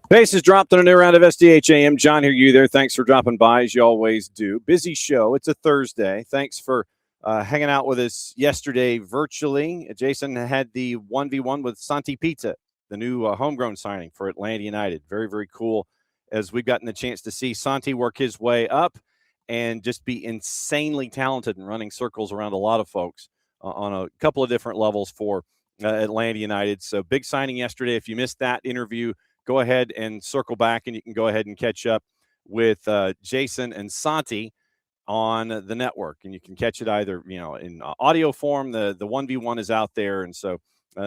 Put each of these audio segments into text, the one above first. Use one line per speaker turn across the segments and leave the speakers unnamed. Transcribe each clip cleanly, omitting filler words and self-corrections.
Bases dropped on a new round of SDH AM. John here, you there. Thanks for dropping by, as you always do. Busy show. It's a Thursday. Thanks for hanging out with us yesterday virtually. Jason had the 1v1 with Santi Pizza, the new homegrown signing for Atlanta United. Very, very cool, as we've gotten the chance to see Santi work his way up and just be insanely talented and running circles around a lot of folks on a couple of different levels for Atlanta United. So big signing yesterday. If you missed that interview, go ahead and circle back, and you can go ahead and catch up with Jason and Santi on the network. And you can catch it either, in audio form. The 1v1 is out there. And so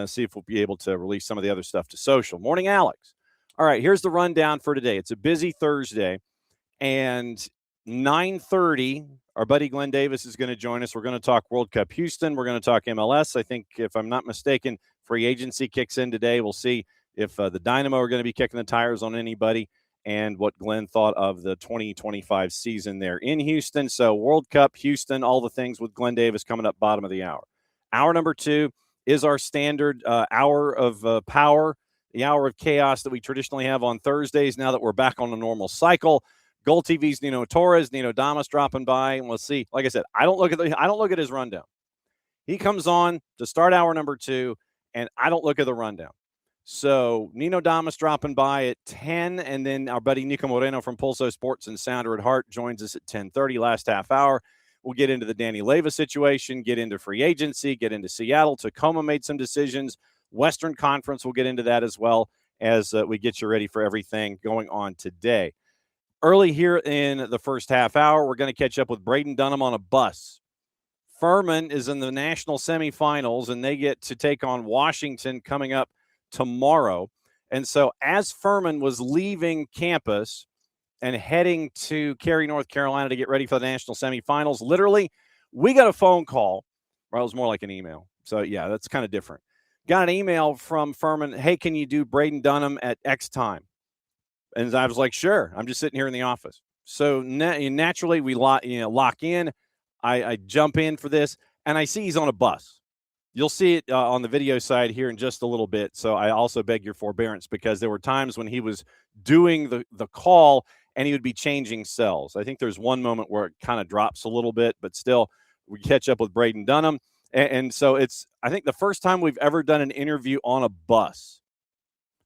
see if we'll be able to release some of the other stuff to social. Morning, Alex. All right, here's the rundown for today. It's a busy Thursday. And 9:30, our buddy Glenn Davis is going to join us. We're going to talk World Cup Houston. We're going to talk MLS. I think, if I'm not mistaken, free agency kicks in today. We'll see if the Dynamo are going to be kicking the tires on anybody, and what Glenn thought of the 2025 season there in Houston. So World Cup, Houston, all the things with Glenn Davis coming up bottom of the hour. Hour number 2 is our standard hour of power, the hour of chaos that we traditionally have on Thursdays now that we're back on a normal cycle. GOLTV's Nino Torres, Nino Damas dropping by, and we'll see. Like I said, I don't look at his rundown. He comes on to start hour number 2, and I don't look at the rundown. So Nino Damas dropping by at 10, and then our buddy Niko Moreno from Pulso Sports and Sounder at Heart joins us at 10:30, last half hour. We'll get into the Danny Leyva situation, get into free agency, get into Seattle. Tacoma made some decisions. Western Conference, we'll get into that as well as we get you ready for everything going on today. Early here in the first half hour, we're going to catch up with Braden Dunham on a bus. Furman is in the national semifinals, and they get to take on Washington coming up tomorrow. And so as Furman was leaving campus and heading to Cary, North Carolina to get ready for the national semifinals, literally, we got a phone call. Well, it was more like an email. So, yeah, that's kind of different. Got an email from Furman, hey, can you do Braden Dunham at X time? And I was like, sure. I'm just sitting here in the office. So naturally, we lock in. I jump in for this, and I see he's on a bus. You'll see it on the video side here in just a little bit. So I also beg your forbearance, because there were times when he was doing the call and he would be changing cells. I think there's one moment where it kind of drops a little bit, but still we catch up with Braden Dunham. And so it's, I think, the first time we've ever done an interview on a bus.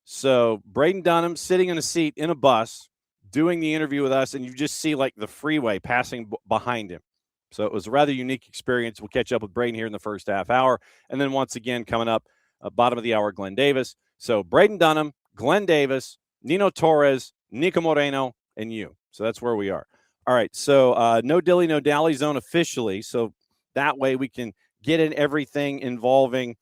So Braden Dunham sitting in a seat in a bus doing the interview with us, and you just see like the freeway passing behind him. So it was a rather unique experience. We'll catch up with Braden here in the first half hour. And then once again, coming up, bottom of the hour, Glenn Davis. So Braden Dunham, Glenn Davis, Nino Torres, Niko Moreno, and you. So that's where we are. All right, so no dilly, no dally zone officially. So that way we can get in everything involving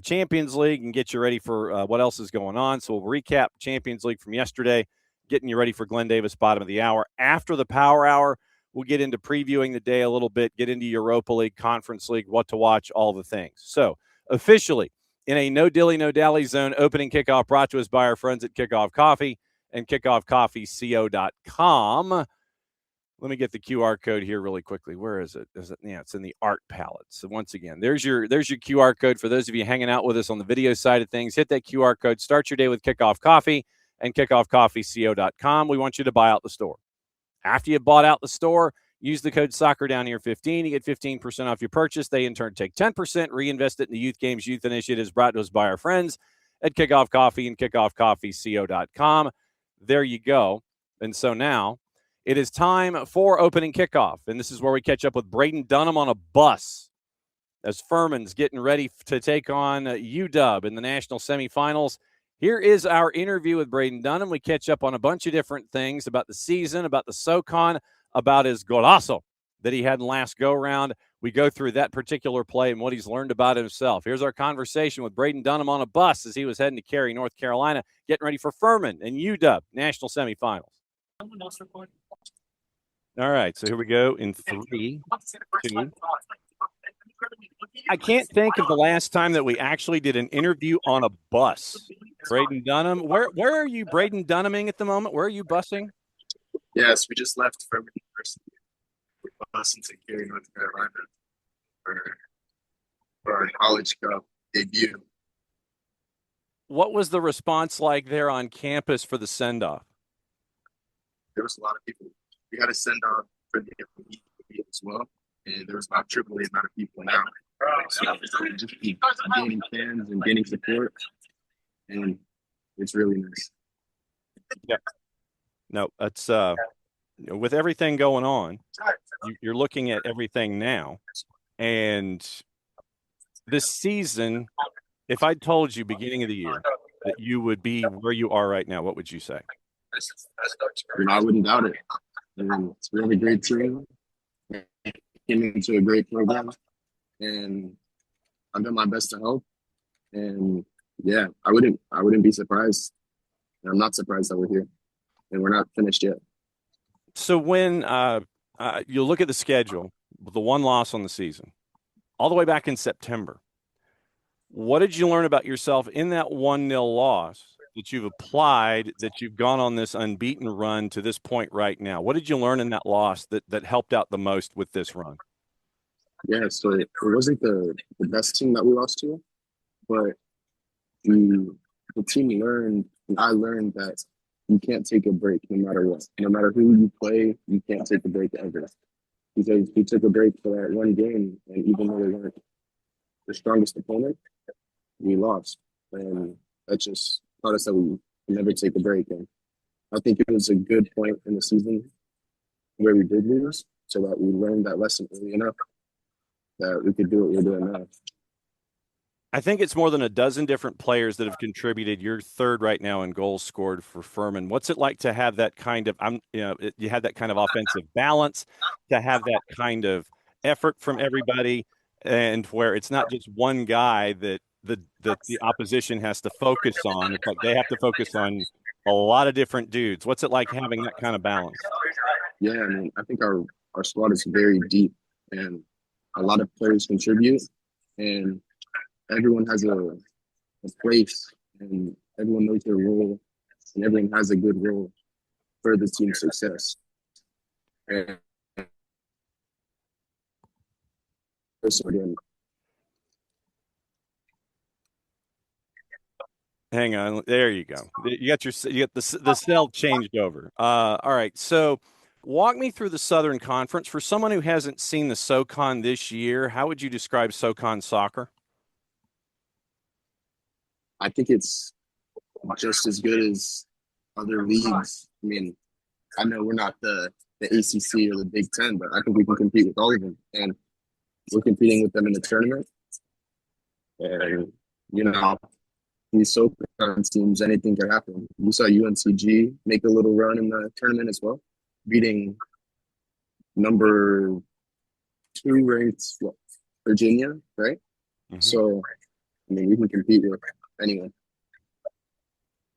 Champions League and get you ready for what else is going on. So we'll recap Champions League from yesterday, getting you ready for Glenn Davis, bottom of the hour. After the power hour, we'll get into previewing the day a little bit, get into Europa League, Conference League, what to watch, all the things. So officially in a no dilly, no dally zone, opening kickoff brought to us by our friends at Kickoff Coffee and kickoffcoffeeco.com. Let me get the QR code here really quickly. Where is it? Yeah, it's in the art palette. So once again, there's your QR code for those of you hanging out with us on the video side of things. Hit that QR code. Start your day with Kickoff Coffee and kickoffcoffeeco.com. We want you to buy out the store. After you bought out the store, use the code SOCCER down here 15. You get 15% off your purchase. They, in turn, take 10%, reinvest it in the Youth Games, Youth Initiatives brought to us by our friends at Kickoff Coffee and kickoffcoffeeco.com. There you go. And so now it is time for opening kickoff. And this is where we catch up with Braden Dunham on a bus as Furman's getting ready to take on UW in the national semifinals. Here is our interview with Braden Dunham. We catch up on a bunch of different things about the season, about the SoCon, about his golazo that he had in last go-round. We go through that particular play and what he's learned about himself. Here's our conversation with Braden Dunham on a bus as he was heading to Cary, North Carolina, getting ready for Furman and UW national semifinals. All right, so here we go in 3, 2. I can't think of the last time that we actually did an interview on a bus. Braden Dunham, where are you Braden Dunhaming at the moment? Where are you busing?
Yes, we just left Furman University. We're busing to Cary, North Carolina for our College Cup debut.
What was the response like there on campus for the send-off?
There was a lot of people. We had a send-off for the MVP as well, and there was about triple the amount of people now. So just keep gaining fans and gaining support, and it's really nice.
Yeah. No, it's with everything going on, you're looking at everything now, and this season, if I told you beginning of the year that you would be where you are right now, what would you say?
I wouldn't doubt it. It's a really great team. Came into a great program, and I've done my best to help. And yeah, I wouldn't be surprised. I'm not surprised that we're here, and we're not finished yet.
So when you look at the schedule, the one loss on the season, all the way back in September, what did you learn about yourself in that 1-0 loss that you've applied, that you've gone on this unbeaten run to this point right now? What did you learn in that loss that helped out the most with this run?
Yeah, so it wasn't the best team that we lost to, but the team learned, and I learned that you can't take a break no matter what. No matter who you play, you can't take a break ever. Because we took a break for that one game, and even though we weren't the strongest opponent, we lost. And that just taught us that we can never take a break. And I think it was a good point in the season where we did lose, so that we learned that lesson early enough that we could do what we're doing now.
I think it's more than a dozen different players that have contributed. You're third right now in goals scored for Furman. What's it like to have that kind of, you had that kind of offensive balance, to have that kind of effort from everybody, and where it's not just one guy that the opposition has to focus on. It's like they have to focus on a lot of different dudes. What's it like having that kind of balance?
Yeah, I mean, I think our squad is very deep, and a lot of players contribute, and everyone has a place, and everyone knows their role, and everyone has a good role for the team's success. And so again,
hang on, there you go. You got the cell changed over. All right, so walk me through the Southern Conference. For someone who hasn't seen the SoCon this year, how would you describe SoCon soccer?
I think it's just as good as other leagues. I mean, I know we're not the ACC or the Big Ten, but I think we can compete with all of them. And we're competing with them in the tournament. And, these SoCon teams, anything can happen. You saw UNCG make a little run in the tournament as well, beating number 2 ranked Virginia, right? Mm-hmm. So, I mean, we can compete with anyone.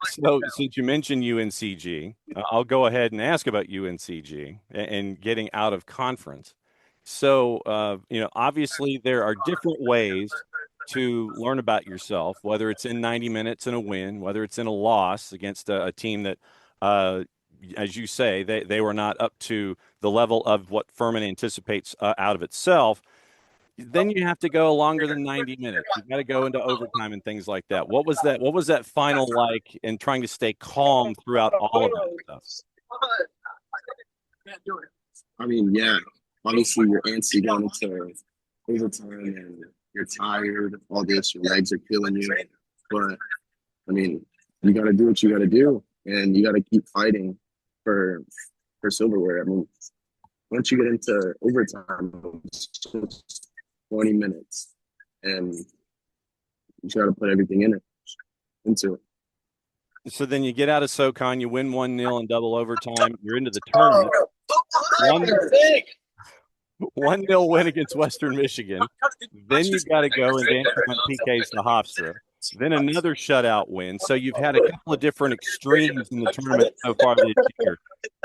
So since you mentioned UNCG, I'll go ahead and ask about UNCG and getting out of conference. So, obviously there are different ways to learn about yourself, whether it's in 90 minutes and a win, whether it's in a loss against a team that, as you say, they were not up to the level of what Furman anticipates out of itself. Then you have to go longer than 90 minutes. You've got to go into overtime and things like that. What was that final like, in trying to stay calm throughout all of that stuff?
I mean, yeah, obviously you're antsy going into overtime and you're tired, all this, your legs are killing you. But, I mean, you got to do what you got to do, and you got to keep fighting for silverware. I mean, once you get into overtime, it's just 20 minutes, and you got to put everything into it.
So then you get out of SoCon, you win 1-0 in double overtime. You're into the tournament. 1-0 win against Western Michigan. Then you've got to go and dance on PKs to Hofstra. Then another shutout win. So you've had a couple of different extremes in the tournament so far this year.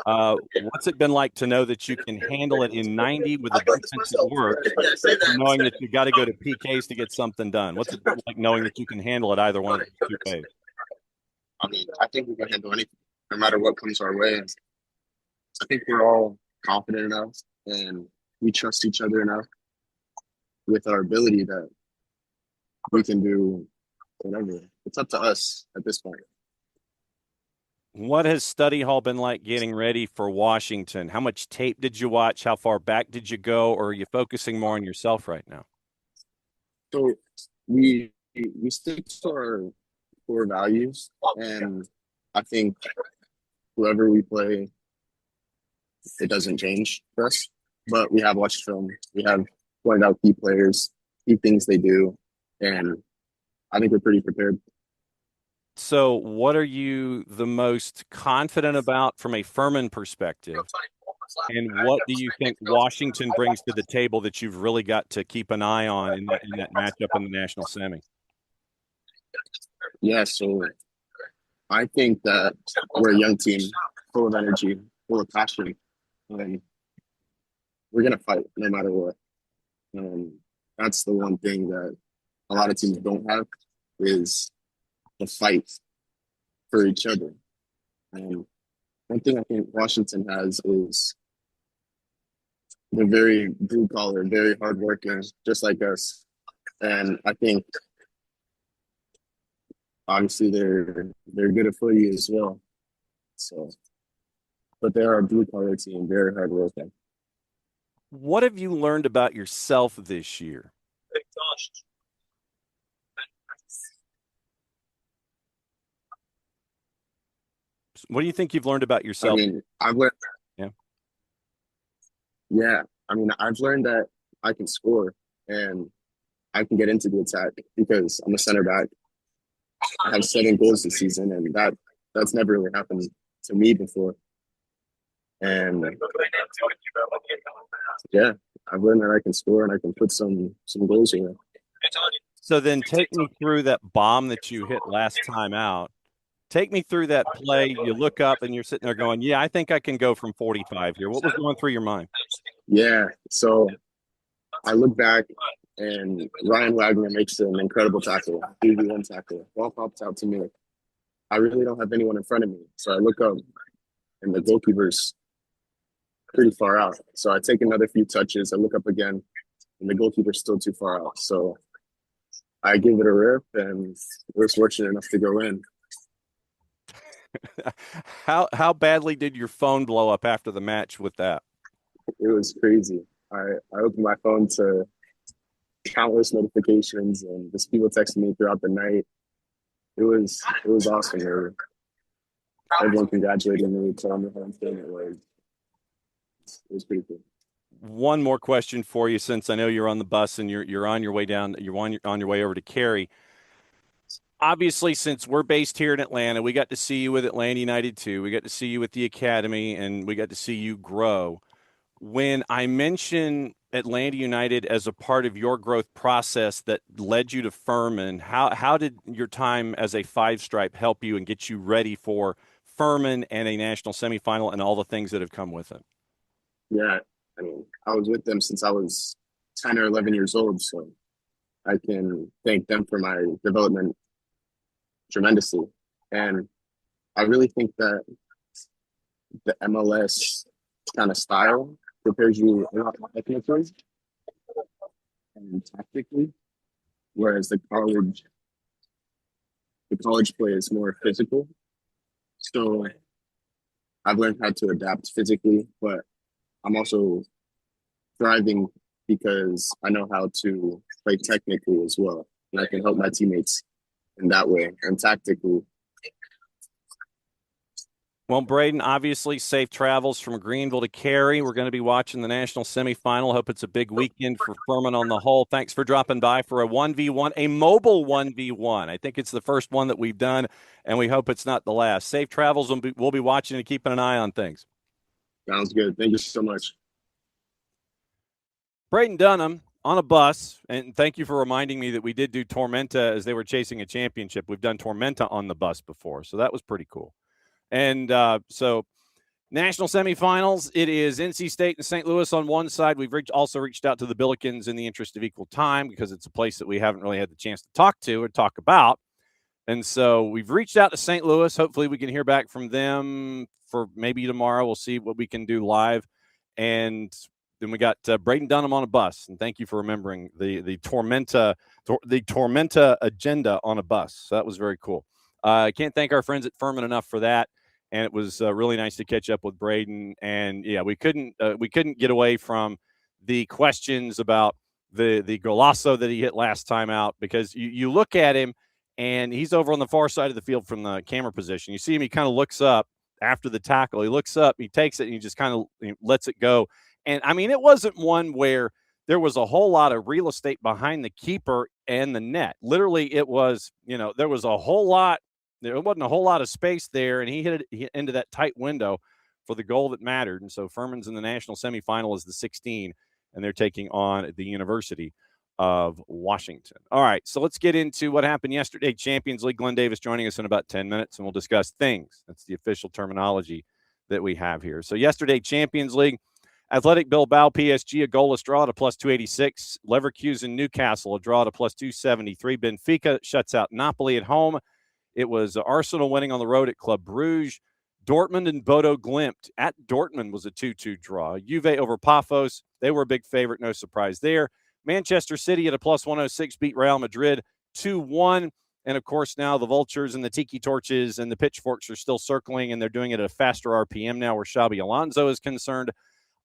What's it been like to know that you can handle it in 90 with the defense that works, knowing that you've got to go to PKs to get something done? What's it like knowing that you can handle it either one of those two ways?
I mean, I think we can handle anything, no matter what comes our way. I think we're all confident enough, and we trust each other enough with our ability that we can do whatever. It's up to us at this point.
What has study hall been like getting ready for Washington? How much tape did you watch? How far back did you go? Or are you focusing more on yourself right now?
So we stick to our core values, and I think whoever we play, it doesn't change for us. But we have watched film. We have pointed out key players, key things they do, and I think we're pretty prepared.
So what are you the most confident about from a Furman perspective? And what do you think Washington brings to the table that you've really got to keep an eye on in that matchup in the national semi?
Yeah, so I think that we're a young team, full of energy, full of passion, and we're gonna fight no matter what. And that's the one thing that a lot of teams don't have is the fight for each other. And one thing I think Washington has is they're very blue collar, very hardworking, just like us. And I think obviously they're good at footy as well. So, but they are a blue collar team, very hardworking.
What have you learned about yourself this year? What do you think you've learned about yourself?
I mean, I've learned.
Yeah.
Yeah, I mean, I've learned that I can score and I can get into the attack because I'm a center back. I have 7 goals this season, and that's never really happened to me before. And yeah, I've learned that I can score and I can put some goals in.
So then take me through that bomb that you hit last time out. Take me through that play. You look up and you're sitting there going, yeah, I think I can go from 45 here. What was going through your mind?
Yeah, so I look back and Ryan Wagner makes an incredible tackle, 3v1 tackle. Ball pops out to me. I really don't have anyone in front of me. So I look up and the goalkeeper's pretty far out. So I take another few touches. I look up again and the goalkeeper's still too far out. So I give it a rip and we're fortunate enough to go in.
How badly did your phone blow up after the match with that?
It was crazy. I opened my phone to countless notifications and just people texting me throughout the night. It was awesome. Everyone congratulated me, telling me how I'm feeling. It was pretty cool.
One more question for you, since I know you're on the bus and you're on your way down, you're on your way over to Cary. Obviously, since we're based here in Atlanta, we got to see you with Atlanta United too. We got to see you with the academy, and we got to see you grow. When I mention Atlanta United as a part of your growth process that led you to Furman, how did your time as a five stripe help you and get you ready for Furman and a national semifinal and all the things that have come with it?
Yeah, I mean, I was with them since I was 10 or 11 years old, so I can thank them for my development tremendously. And I really think that the MLS kind of style prepares you a lot technically and tactically, whereas the college play is more physical. So I've learned how to adapt physically, but I'm also thriving because I know how to play technically as well. And I can help my teammates in that way and tactically.
Well, Braden, obviously safe travels from Greenville to Cary. We're going to be watching the national semifinal. Hope it's a big weekend for Furman on the whole. Thanks for dropping by for a 1v1, a mobile 1v1. I think it's the first one that we've done, and we hope it's not the last. Safe travels. We'll be watching and keeping an eye on things.
Sounds good. Thank you so much.
Braden Dunham on a bus, and thank you for reminding me that we did do Tormenta as they were chasing a championship. We've done Tormenta on the bus before, so that was pretty cool. And so national semifinals, it is NC State and St. Louis on one side. We've also reached out to the Billikens in the interest of equal time because it's a place that we haven't really had the chance to talk to or talk about. And so we've reached out to St. Louis. Hopefully we can hear back from them for maybe tomorrow. We'll see what we can do live. And Then we got Braden Dunham on a bus, and thank you for remembering the Tormenta agenda on a bus. So that was very cool. I can't thank our friends at Furman enough for that, and it was really nice to catch up with Braden. And yeah, we couldn't get away from the questions about the golazo that he hit last time out, because you look at him and he's over on the far side of the field from the camera position. You see him, he kind of looks up after the tackle. He looks up, he takes it, and he just kind of lets it go. And I mean, it wasn't one where there was a whole lot of real estate behind the keeper and the net. Literally, it was, there was a whole lot. There wasn't a whole lot of space there, and he hit it into that tight window for the goal that mattered. And so Furman's in the national semifinal as the 16, and they're taking on the University of Washington. All right, so let's get into what happened yesterday. Champions League. Glenn Davis joining us in about 10 minutes, and we'll discuss things. That's the official terminology that we have here. So yesterday, Champions League. Athletic Bilbao, PSG, a goalless draw at a plus 286. Leverkusen, Newcastle, a draw at a plus 273. Benfica shuts out Napoli at home. It was Arsenal winning on the road at Club Brugge. Dortmund and Bodo Glimt at Dortmund was a 2-2 draw. Juve over Pafos. They were a big favorite. No surprise there. Manchester City at a plus 106 beat Real Madrid 2-1. And, of course, now the Vultures and the Tiki Torches and the Pitchforks are still circling, and they're doing it at a faster RPM now where Xabi Alonso is concerned.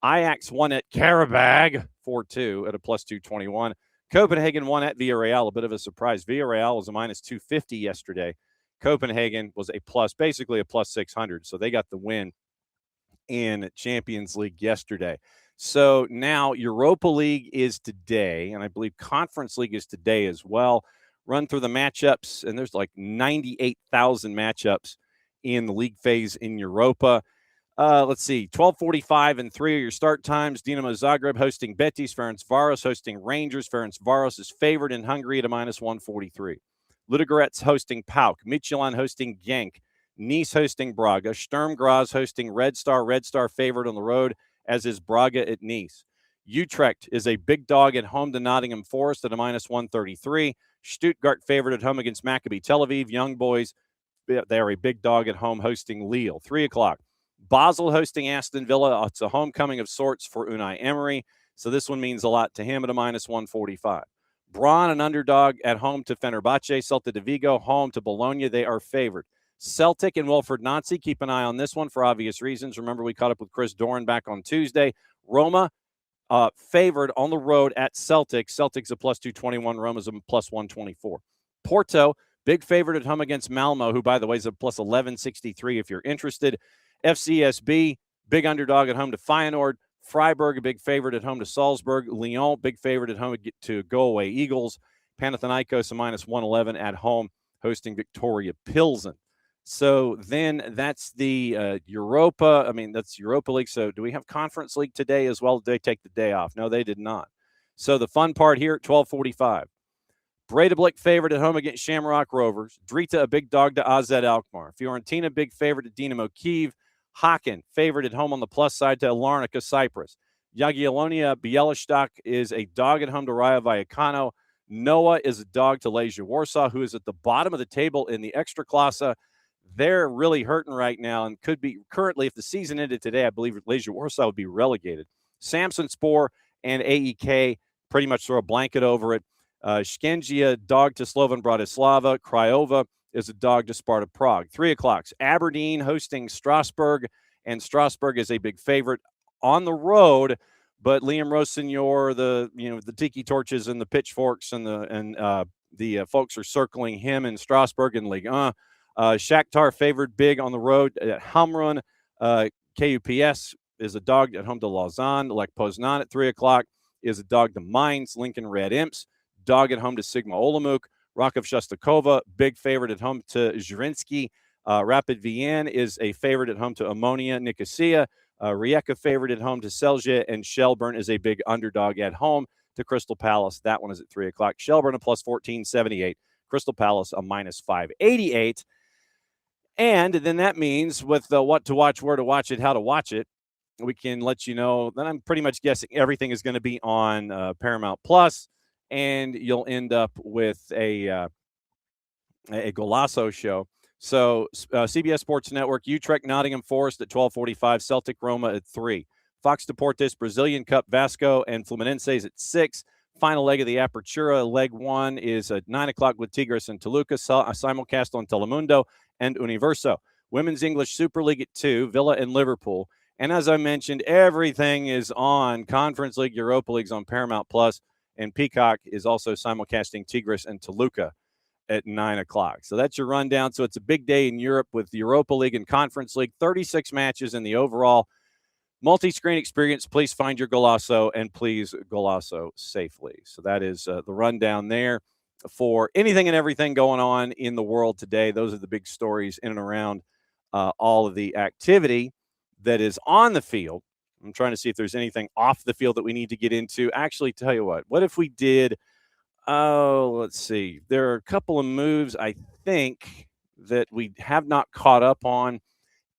Ajax won at Karabag 4-2 at a plus 221. Copenhagen won at Villarreal, a bit of a surprise. Villarreal was a minus 250 yesterday. Copenhagen was basically a plus 600. So they got the win in Champions League yesterday. So now Europa League is today, and I believe Conference League is today as well. Run through the matchups, and there's like 98,000 matchups in the league phase in Europa. Let's see, 12:45 and 3 are your start times. Dinamo Zagreb hosting Betis. Ferencvaros hosting Rangers. Ferencvaros is favored in Hungary at a minus 143. Ludogorets hosting PAOK. Midtjylland hosting Genk. Nice hosting Braga. Sturm Graz hosting Red Star. Red Star favored on the road, as is Braga at Nice. Utrecht is a big dog at home to Nottingham Forest at a minus 133. Stuttgart favored at home against Maccabi Tel Aviv. Young Boys, they are a big dog at home hosting Lille. 3 o'clock. Basel hosting Aston Villa. It's a homecoming of sorts for Unai Emery, so this one means a lot to him at a minus 145. Braun, an underdog at home to Fenerbahce. Celta de Vigo, home to Bologna. They are favored. Celtic and Wilfred Nancy, keep an eye on this one for obvious reasons. Remember, we caught up with Chris Doran back on Tuesday. Roma, favored on the road at Celtic. Celtic's a plus 221. Roma's a plus 124. Porto, big favorite at home against Malmo, who, by the way, is a plus 1163 if you're interested. FCSB, big underdog at home to Feyenoord. Freiburg, a big favorite at home to Salzburg. Lyon, big favorite at home to Go Away Eagles. Panathinaikos, a minus 111 at home, hosting Victoria Pilsen. So then that's the Europa. I mean, that's Europa League. So do we have Conference League today as well? Did they take the day off? No, they did not. So the fun part here at 12:45. Breidablik favored at home against Shamrock Rovers. Drita, a big dog to AZ Alkmaar. Fiorentina, big favorite at Dinamo Kyiv. Haken, favored at home on the plus side to Larnaca Cyprus. Jagiellonia Bielefeld is a dog at home to Rayo Vallecano. Noah is a dog to Legia Warsaw, who is at the bottom of the table in the Ekstraklasa. They're really hurting right now and could be currently, if the season ended today, I believe Legia Warsaw would be relegated. Samsunspor and AEK pretty much throw a blanket over it. Shkengia, dog to Slovan Bratislava. Craiova is a dog to Sparta Prague. 3 o'clock. Aberdeen hosting Strasbourg, and Strasbourg is a big favorite on the road. But Liam Rossignol, the Tiki Torches and the Pitchforks and the folks are circling him in Strasbourg in Ligue 1. Shakhtar favored big on the road at Hamrun. KUPS is a dog at home to Lausanne. Lech Poznan at 3 o'clock is a dog to Mainz. Lincoln Red Imps, dog at home to Sigma Olomouc. Rakov Shostakova, big favorite at home to Zrinski. Rapid Vienna is a favorite at home to Ammonia Nicosia. Rijeka favorite at home to Celje, and Shelburne is a big underdog at home to Crystal Palace. That one is at 3 o'clock. Shelburne a plus 1478. Crystal Palace a minus 588. And then that means with what to watch, where to watch it, how to watch it, we can let you know that I'm pretty much guessing everything is going to be on Paramount Plus, and you'll end up with a Golazo show. So CBS Sports Network, Utrecht, Nottingham Forest at 12:45, Celtic Roma at 3. Fox Deportes, Brazilian Cup, Vasco and Fluminense is at 6. Final leg of the Apertura, leg 1 is at 9 o'clock with Tigres and Toluca, a simulcast on Telemundo and Universo. Women's English Super League at 2, Villa and Liverpool. And as I mentioned, everything is on. Conference League, Europa League's on Paramount Plus, and Peacock is also simulcasting Tigres and Toluca at 9 o'clock. So that's your rundown. So it's a big day in Europe with the Europa League and Conference League, 36 matches in the overall multi-screen experience. Please find your golazo and please golazo safely. So that is the rundown there for anything and everything going on in the world today. Those are the big stories in and around all of the activity that is on the field. I'm trying to see if there's anything off the field that we need to get into. Actually, tell you what if we did, let's see. There are a couple of moves, I think, that we have not caught up on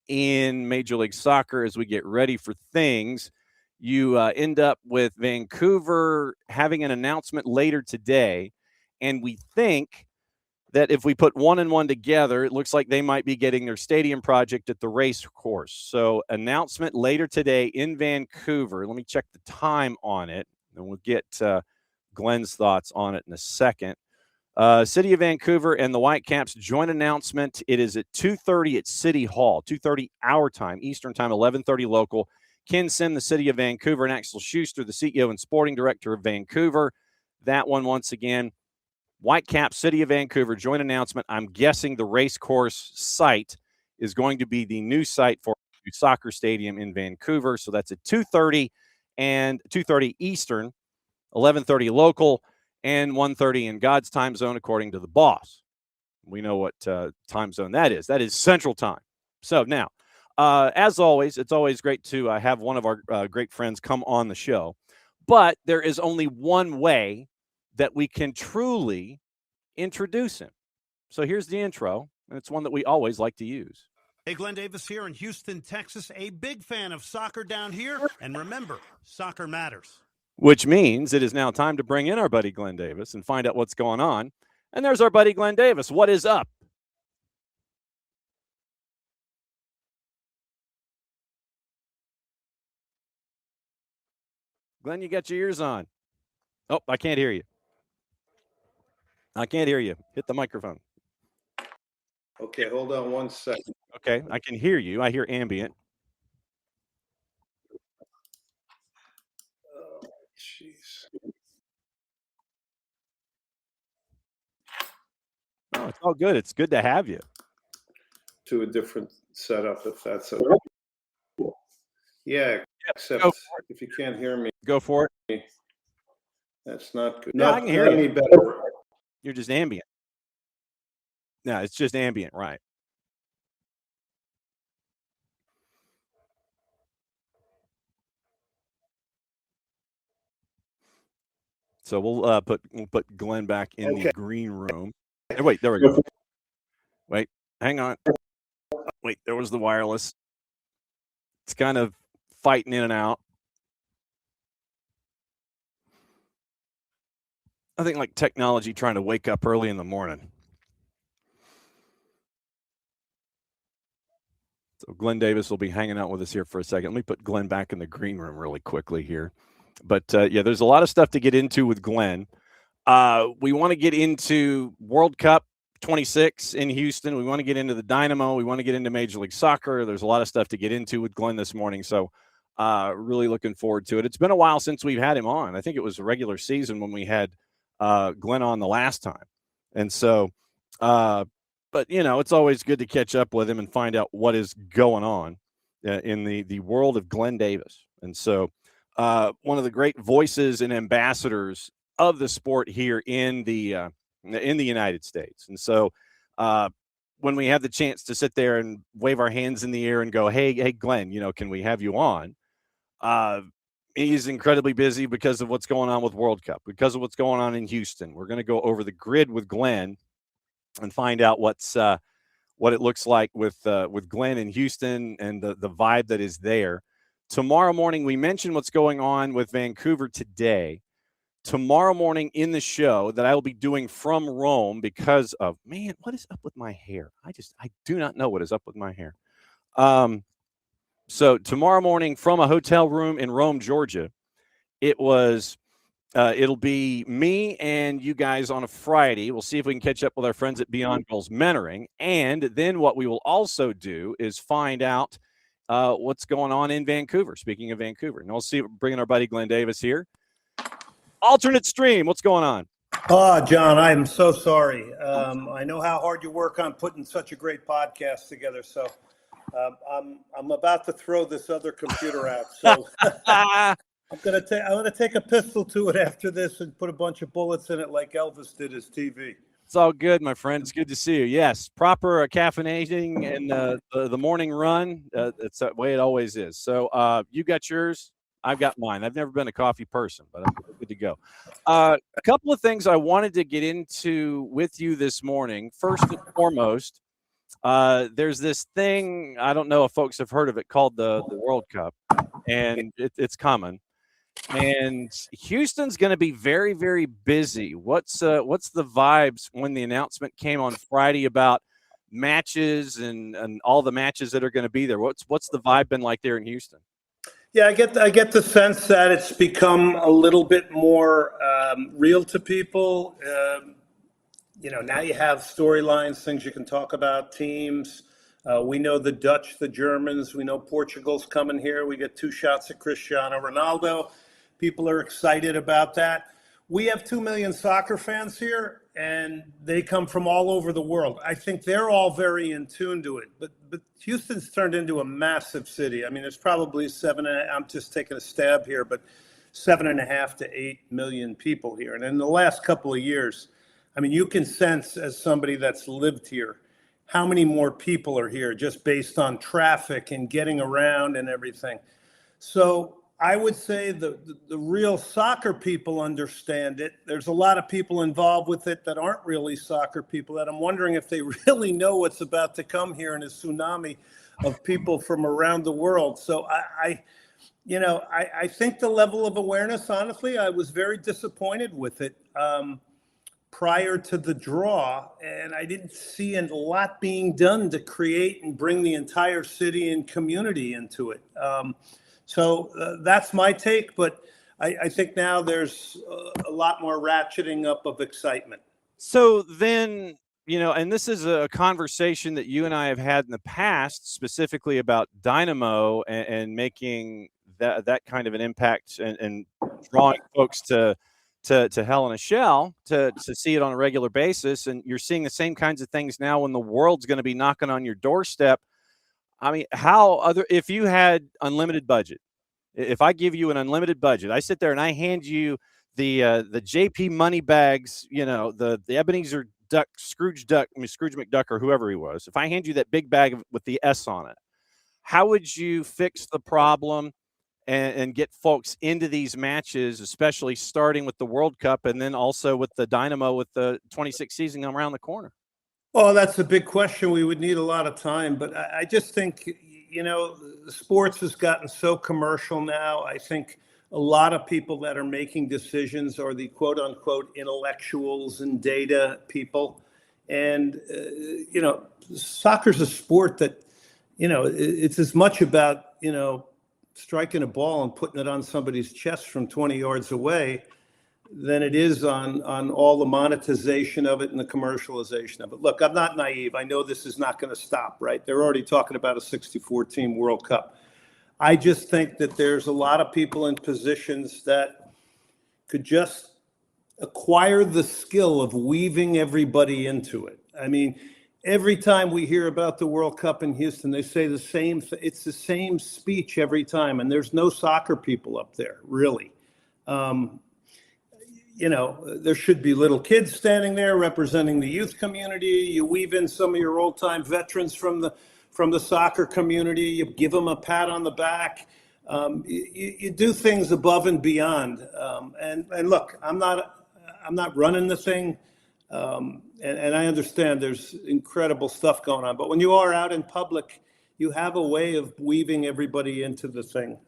in Major League Soccer as we get ready for things. You end up with Vancouver having an announcement later today, and we think that if we put 1 and 1 together, it looks like they might be getting their stadium project at the race course. So announcement later today in Vancouver. Let me check the time on it, and we'll get Glenn's thoughts on it in a second. City of Vancouver and the Whitecaps joint announcement. It is at 2:30 at City Hall, 2:30 our time, Eastern time, 11:30 local. Ken Sim, the City of Vancouver, and Axel Schuster, the CEO and sporting director of Vancouver. That one, once again, Whitecaps, City of Vancouver, joint announcement. I'm guessing the race course site is going to be the new site for a soccer stadium in Vancouver. So that's at 2:30 and 2:30 Eastern, 11:30 local, and 1:30 in God's time zone, according to the boss. We know what time zone that is. That is Central Time. So now, as always, it's always great to have one of our great friends come on the show. But there is only one way that we can truly introduce him. So here's the intro, and it's one that we always like to use.
Hey, Glenn Davis here in Houston, Texas, a big fan of soccer down here. And remember, soccer matters.
Which means it is now time to bring in our buddy Glenn Davis and find out what's going on. And there's our buddy Glenn Davis. What is up? Glenn, you got your ears on. Oh, I can't hear you. I can't hear you. Hit the microphone.
Okay, hold on one second.
Okay, I can hear you. I hear ambient.
Oh, jeez.
Oh, it's all good. It's good to have you.
To a different setup, if that's okay. Yeah, except if you can't hear me.
Go for it.
That's not good.
Yeah, I can hear you.
Any better.
You're just ambient. No, it's just ambient, right? So we'll put Glenn back in the green room. Hey, wait, there we go. Wait, hang on. Wait, there was the wireless. It's kind of fighting in and out. I think like technology trying to wake up early in the morning. So Glenn Davis will be hanging out with us here for a second. Let me put Glenn back in the green room really quickly here. But, yeah, there's a lot of stuff to get into with Glenn. We want to get into World Cup 26 in Houston. We want to get into the Dynamo. We want to get into Major League Soccer. There's a lot of stuff to get into with Glenn this morning. So really looking forward to it. It's been a while since we've had him on. I think it was a regular season when we had Glenn on the last time. And so, but, you know, it's always good to catch up with him and find out what is going on in the world of Glenn Davis. And so one of the great voices and ambassadors of the sport here in the United States. And so when we have the chance to sit there and wave our hands in the air and go, hey, Glenn, you know, can we have you on? He's incredibly busy because of what's going on with World Cup, because of what's going on in Houston. We're going to go over the grid with Glenn and find out what it looks like with Glenn in Houston and the vibe that is there. Tomorrow morning, we mentioned what's going on with Vancouver today. Tomorrow morning in the show that I will be doing from Rome because of, man, what is up with my hair? I do not know what is up with my hair. So tomorrow morning from a hotel room in Rome, Georgia, it'll be me and you guys on a Friday. We'll see if we can catch up with our friends at Beyond Goals Mentoring. And then what we will also do is find out what's going on in Vancouver. Speaking of Vancouver, and we'll see, bringing our buddy Glenn Davis here. Alternate stream, what's going on?
Oh, John, I'm so sorry. I know how hard you work on putting such a great podcast together. So I'm about to throw this other computer out. So I'm gonna take a pistol to it after this and put a bunch of bullets in it like Elvis did his TV.
It's all good, my friend. It's good to see you. Yes, proper caffeinating and the morning run. It's the way it always is. So you got yours. I've got mine. I've never been a coffee person, but I'm good to go. A couple of things I wanted to get into with you this morning. First and foremost, there's this thing, I don't know if folks have heard of it, called the World Cup, and it's coming. And Houston's going to be very, very busy. What's the vibes when the announcement came on Friday about matches and all the matches that are going to be there? What's the vibe been like there in Houston?
Yeah, I get the sense that it's become a little bit more real to people. Now you have storylines, things you can talk about, teams. We know the Dutch, the Germans. We know Portugal's coming here. We get 2 shots at Cristiano Ronaldo. People are excited about that. We have 2 million soccer fans here, and they come from all over the world. I think they're all very in tune to it. But Houston's turned into a massive city. I mean, there's probably I'm just taking a stab here, but 7.5 to 8 million people here. And in the last couple of years, I mean, you can sense as somebody that's lived here how many more people are here just based on traffic and getting around and everything. So I would say the real soccer people understand it. There's a lot of people involved with it that aren't really soccer people that I'm wondering if they really know what's about to come here in a tsunami of people from around the world. So I think the level of awareness, honestly, I was very disappointed with it prior to the draw, and I didn't see a lot being done to create and bring the entire city and community into it. So that's my take, but I think now there's a lot more ratcheting up of excitement.
So then, and this is a conversation that you and I have had in the past, specifically about Dynamo and making that kind of an impact and drawing folks to Hell in a Shell to see it on a regular basis. And you're seeing the same kinds of things now when the world's going to be knocking on your doorstep. I mean, if you had unlimited budget, if I give you an unlimited budget, I sit there and I hand you the JP money bags, the Ebenezer Duck, Scrooge McDuck, or whoever he was. If I hand you that big bag with the S on it, how would you fix the problem and get folks into these matches, especially starting with the World Cup and then also with the Dynamo with the 26th season around the corner?
Well, that's a big question. We would need a lot of time, but I just think, sports has gotten so commercial now. I think a lot of people that are making decisions are the quote unquote intellectuals and data people. And, soccer's a sport that, it's as much about, striking a ball and putting it on somebody's chest from 20 yards away than it is on all the monetization of it and the commercialization of it. Look, I'm not naive. I know this is not going to stop, right? They're already talking about a 64-team World Cup. I just think that there's a lot of people in positions that could just acquire the skill of weaving everybody into it. I mean, every time we hear about the World Cup in Houston, they say the same it's the same speech every time, and there's no soccer people up there, really. There should be little kids standing there representing the youth community. You weave in some of your old-time veterans from the soccer community. You give them a pat on the back. You do things above and beyond. And look, I'm not running the thing, and I understand there's incredible stuff going on. But when you are out in public, you have a way of weaving everybody into the thing.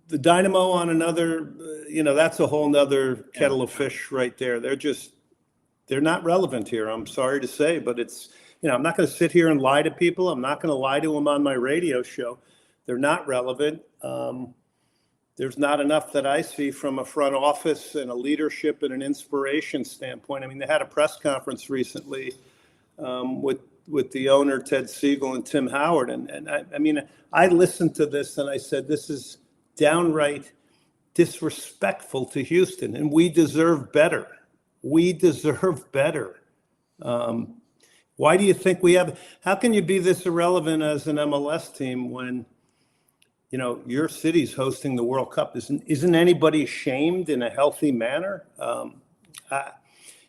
The Dynamo on another, that's a whole nother kettle of fish right there. They're not relevant here. I'm sorry to say, but it's I'm not going to sit here and lie to people. I'm not going to lie to them on my radio show. They're not relevant. There's not enough that I see from a front office and a leadership and an inspiration standpoint. I mean, they had a press conference recently with the owner, Ted Siegel, and Tim Howard. And I mean, I listened to this and I said, this is downright disrespectful to Houston, and we deserve better. We deserve better. Why do you think how can you be this irrelevant as an MLS team when, your city's hosting the World Cup? Isn't anybody shamed in a healthy manner?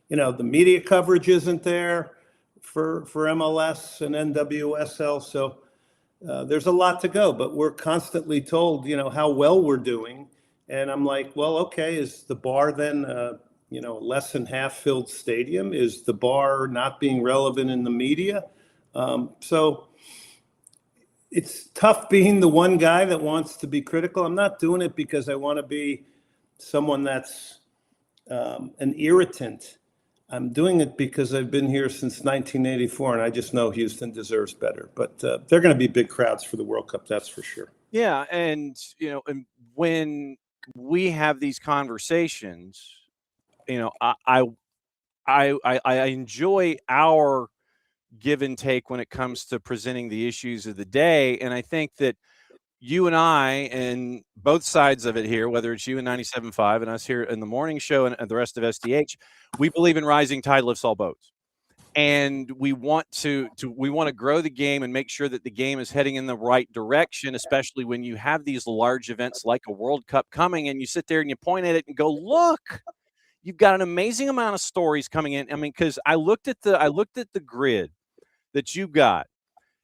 The media coverage isn't there for MLS and NWSL. So there's a lot to go, but we're constantly told, how well we're doing. And I'm like, well, okay, is the bar then, less than half filled stadium? Is the bar not being relevant in the media? So it's tough being the one guy that wants to be critical. I'm not doing it because I want to be someone that's an irritant. I'm doing it because I've been here since 1984, and I just know Houston deserves better. But they're going to be big crowds for the World Cup, that's for sure.
Yeah, and and when we have these conversations, I enjoy our give and take when it comes to presenting the issues of the day. And I think that you and I, and both sides of it here, whether it's you and 97.5 and us here in the morning show and the rest of SDH, we believe in rising tide lifts all boats. And we want to grow the game and make sure that the game is heading in the right direction, especially when you have these large events like a World Cup coming and you sit there and you point at it and go, look, you've got an amazing amount of stories coming in. I mean, because I looked at the grid that you've got.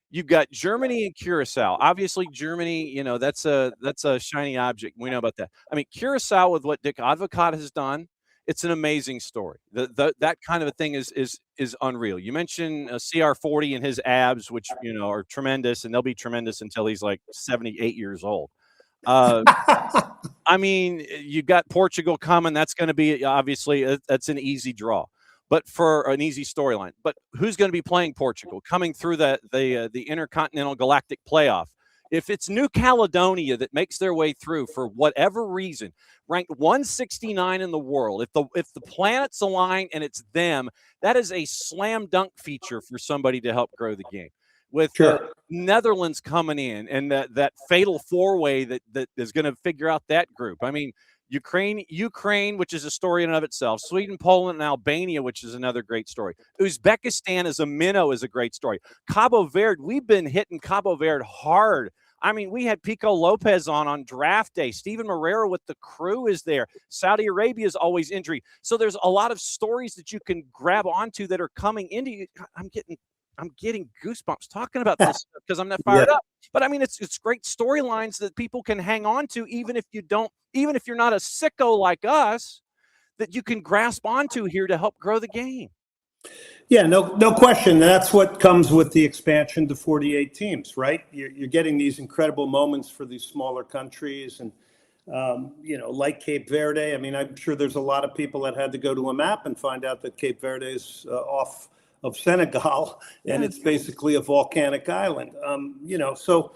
You've got Germany and Curacao. Obviously, Germany, that's a shiny object. We know about that. I mean, Curacao, with what Dick Advocat has done, it's an amazing story. That kind of a thing is unreal. You mentioned CR40 and his abs, which are tremendous, and they'll be tremendous until he's like 78 years old. I mean, you got Portugal coming. That's going to be obviously that's an easy draw. But for an easy storyline. But who's going to be playing Portugal coming through the Intercontinental Galactic Playoff? If it's New Caledonia that makes their way through for whatever reason, ranked 169 in the world, if the planets align and it's them, that is a slam dunk feature for somebody to help grow the game. With
Sure.
Netherlands coming in and that fatal four-way that is going to figure out that group. I mean, Ukraine, which is a story in and of itself. Sweden, Poland, and Albania, which is another great story. Uzbekistan as a minnow is a great story. Cabo Verde, we've been hitting Cabo Verde hard. I mean, we had Pico Lopez on draft day. Steven Moreira with the crew is there. Saudi Arabia is always injury. So there's a lot of stories that you can grab onto that are coming into you. I'm getting goosebumps talking about this because I'm not fired up. But I mean, it's great storylines that people can hang on to, even if you're not a sicko like us, that you can grasp onto here to help grow the game.
Yeah, no question. That's what comes with the expansion to 48 teams, right? You're getting these incredible moments for these smaller countries, and like Cape Verde. I mean, I'm sure there's a lot of people that had to go to a map and find out that Cape Verde is off of Senegal, and it's basically a volcanic island. So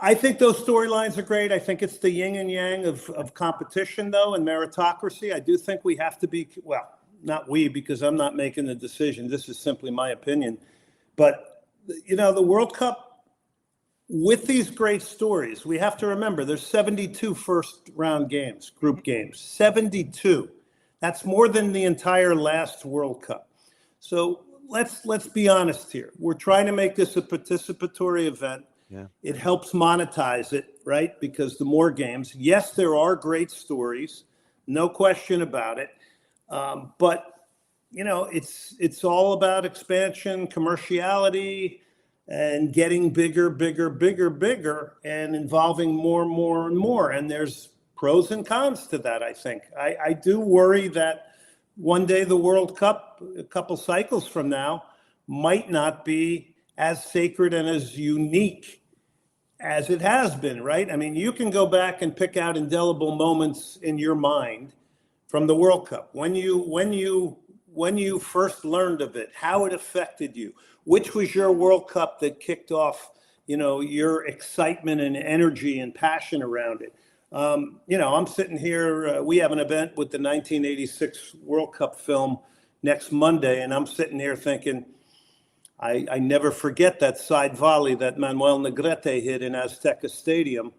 I think those storylines are great. I think it's the yin and yang of competition, though, and meritocracy. I do think we have to be, well, not we, because I'm not making the decision. This is simply my opinion. But, the World Cup, with these great stories, we have to remember there's 72 first-round games, group games, 72. That's more than the entire last World Cup. So let's be honest here. We're trying to make this a participatory event.
Yeah.
It helps monetize it, right? Because the more games, yes, there are great stories, no question about it. But it's all about expansion, commerciality, and getting bigger, and involving more and more. And there's pros and cons to that, I think. I do worry that one day the World Cup, a couple cycles from now, might not be as sacred and as unique as it has been, right? I mean, you can go back and pick out indelible moments in your mind from the World Cup. When you when you first learned of it, how it affected you, which was your World Cup that kicked off, your excitement and energy and passion around it. I'm sitting here, we have an event with the 1986 World Cup film next Monday, and I'm sitting here thinking, I never forget that side volley that Manuel Negrete hit in Azteca Stadium,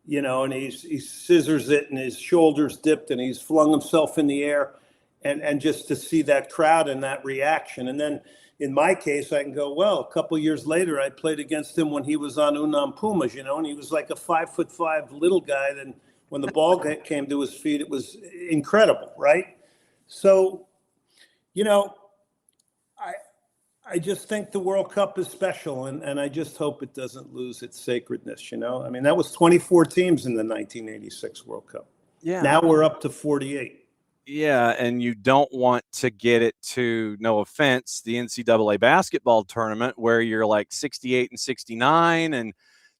and he scissors it and his shoulders dipped and he's flung himself in the air, and just to see that crowd and that reaction. And then in my case, I can go, well, a couple of years later, I played against him when he was on Unam Pumas, and he was like a 5'5" little guy. Then when the ball came to his feet, it was incredible, right? So, I just think the World Cup is special, and I just hope it doesn't lose its sacredness, I mean, that was 24 teams in the 1986 World Cup.
Yeah.
Now we're up to 48.
Yeah, and you don't want to get it to, no offense, the NCAA basketball tournament where you're like 68 and 69 and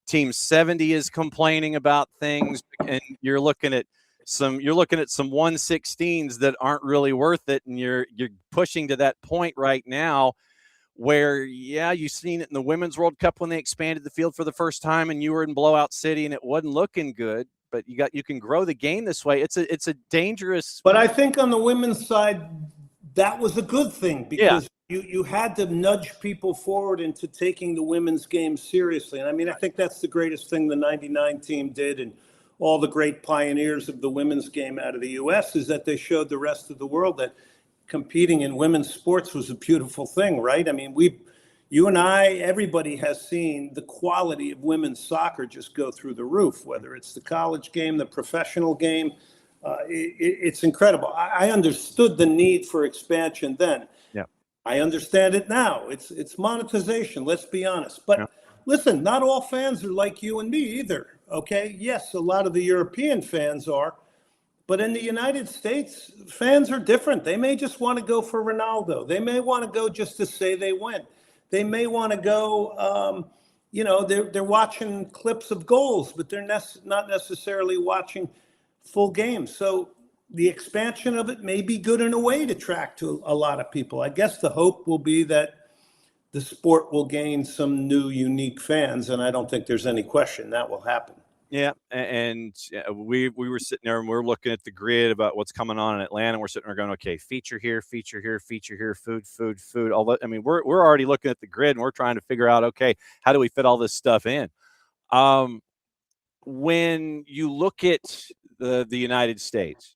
team 70 is complaining about things, and you're looking at some 116s that aren't really worth it, and you're pushing to that point right now where, yeah, you've seen it in the Women's World Cup when they expanded the field for the first time and you were in Blowout City and it wasn't looking good. But you can grow the game this way. It's a dangerous.
But I think on the women's side, that was a good thing because you had to nudge people forward into taking the women's game seriously. And I mean, I think that's the greatest thing the 99 team did, and all the great pioneers of the women's game out of the U.S. is that they showed the rest of the world that competing in women's sports was a beautiful thing, right? I mean, you and I, everybody has seen the quality of women's soccer just go through the roof, whether it's the college game, the professional game. It's incredible. I understood the need for expansion then.
Yeah.
I understand it now. It's monetization, let's be honest. But listen, not all fans are like you and me either, okay? Yes, a lot of the European fans are. But in the United States, fans are different. They may just want to go for Ronaldo. They may want to go just to say they went. They may want to go, they're watching clips of goals, but they're not necessarily watching full games. So the expansion of it may be good in a way to attract to a lot of people. I guess the hope will be that the sport will gain some new, unique fans, and I don't think there's any question that will happen.
Yeah, and we were sitting there and we're looking at the grid about what's coming on in Atlanta. We're sitting there going, okay, feature here, feature here, feature here, food. All that. I mean, we're already looking at the grid and we're trying to figure out, okay, how do we fit all this stuff in? When you look at the United States,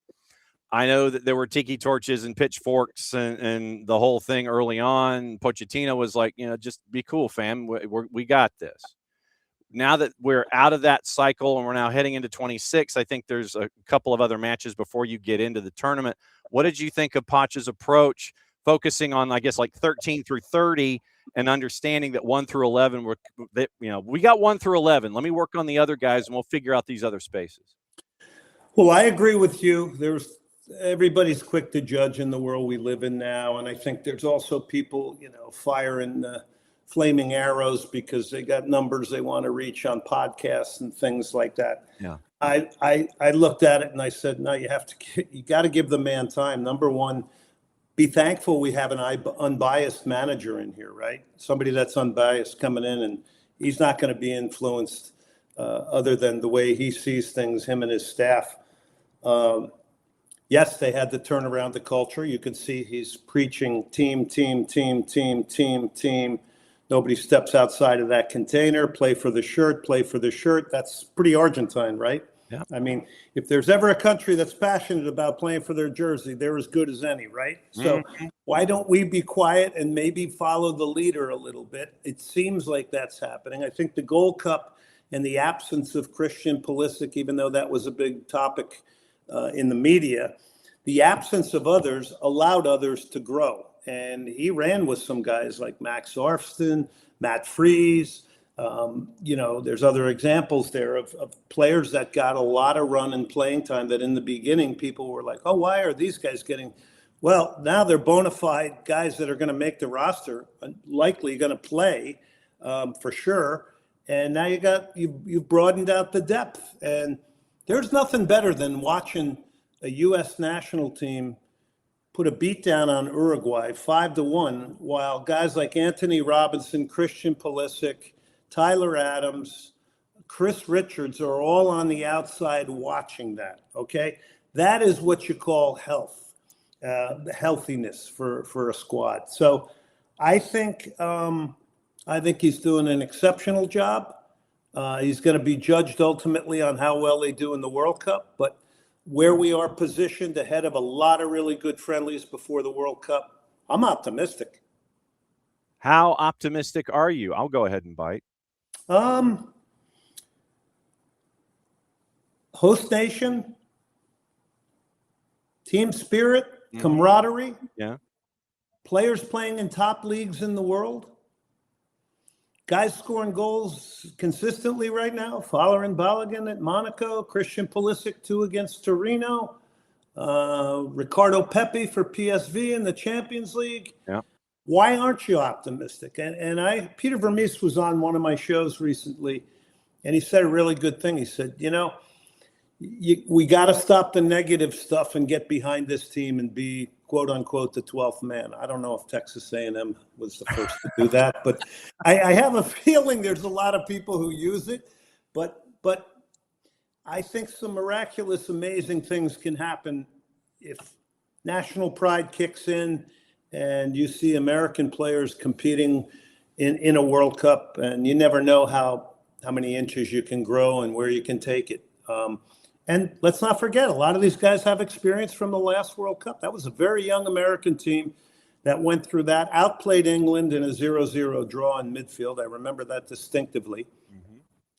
I know that there were tiki torches and pitchforks and the whole thing early on. Pochettino was like, just be cool, fam. We got this. Now that we're out of that cycle and we're now heading into 26, I think there's a couple of other matches before you get into the tournament. What did you think of Poch's approach, focusing on, I guess, like 13 through 30 and understanding that 1 through 11, we got 1 through 11. Let me work on the other guys and we'll figure out these other spaces.
Well, I agree with you. Everybody's quick to judge in the world we live in now. And I think there's also people, firing flaming arrows because they got numbers they want to reach on podcasts and things like that.
Yeah.
I looked at it and I said, no, you got to give the man time. Number one, be thankful we have an unbiased manager in here, right? Somebody that's unbiased coming in, and he's not going to be influenced other than the way he sees things, him and his staff. Yes, they had to turn around the culture. You can see he's preaching team. Nobody steps outside of that container. Play for the shirt. That's pretty Argentine, right?
Yeah.
I mean, if there's ever a country that's passionate about playing for their jersey, they're as good as any, right? So why don't we be quiet and maybe follow the leader a little bit? It seems like that's happening. I think the Gold Cup and the absence of Christian Pulisic, even though that was a big topic in the media, the absence of others allowed others to grow. And he ran with some guys like Max Arfston, Matt Freese. There's other examples there of players that got a lot of run and playing time that in the beginning people were like, oh, why are these guys getting? Well, now they're bona fide guys that are going to make the roster, likely going to play for sure. And now you've broadened out the depth. And there's nothing better than watching a U.S. national team put a beat down on Uruguay 5-1, while guys like Anthony Robinson, Christian Pulisic, Tyler Adams, Chris Richards are all on the outside watching that. Okay, that is what you call healthiness for a squad. So I think he's doing an exceptional job. He's going to be judged ultimately on how well they do in the World Cup, but where we are positioned ahead of a lot of really good friendlies before the World Cup, I'm optimistic.
How optimistic are you? I'll go ahead and bite.
Host nation, team spirit, camaraderie, players playing in top leagues in the world, guys scoring goals consistently right now. Fowler and Balogun at Monaco, Christian Pulisic 2 against Torino, Ricardo Pepi for PSV in the Champions League.
Yeah.
Why aren't you optimistic? And Peter Vermees was on one of my shows recently, and he said a really good thing. He said, we got to stop the negative stuff and get behind this team and be, quote unquote, the 12th man. I don't know if Texas A&M was the first to do that, but I have a feeling there's a lot of people who use it. But I think some miraculous, amazing things can happen if national pride kicks in and you see American players competing in a World Cup, and you never know how many inches you can grow and where you can take it. And let's not forget, a lot of these guys have experience from the last World Cup. That was a very young American team that went through that, outplayed England in a 0-0 draw in midfield. I remember that distinctively.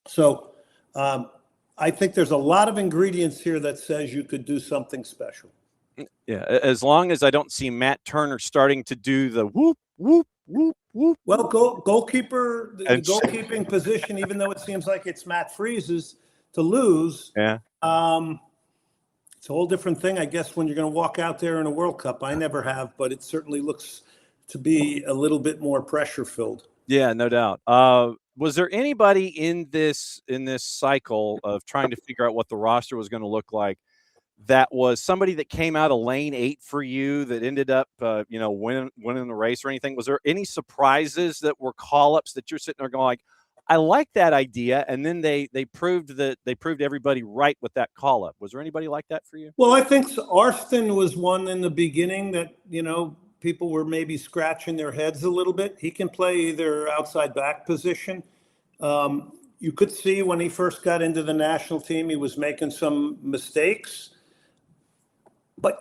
So I think there's a lot of ingredients here that says you could do something special.
Yeah, as long as I don't see Matt Turner starting to do the whoop, whoop, whoop, whoop.
Well, goalkeeper, the goalkeeping position, even though it seems like it's Matt Freese's to lose.
Yeah.
It's a whole different thing, I guess, when you're going to walk out there in a World Cup. I never have, but it certainly looks to be a little bit more pressure filled.
Yeah, no doubt. Was there anybody in this cycle of trying to figure out what the roster was going to look like that was somebody that came out of lane 8 for you that ended up, winning the race or anything? Was there any surprises that were call-ups that you're sitting there going like, I like that idea, and then they proved everybody right with that call-up? Was there anybody like that for you?
Well, I think Arston was one in the beginning that, people were maybe scratching their heads a little bit. He can play either outside back position. You could see when he first got into the national team, he was making some mistakes. But,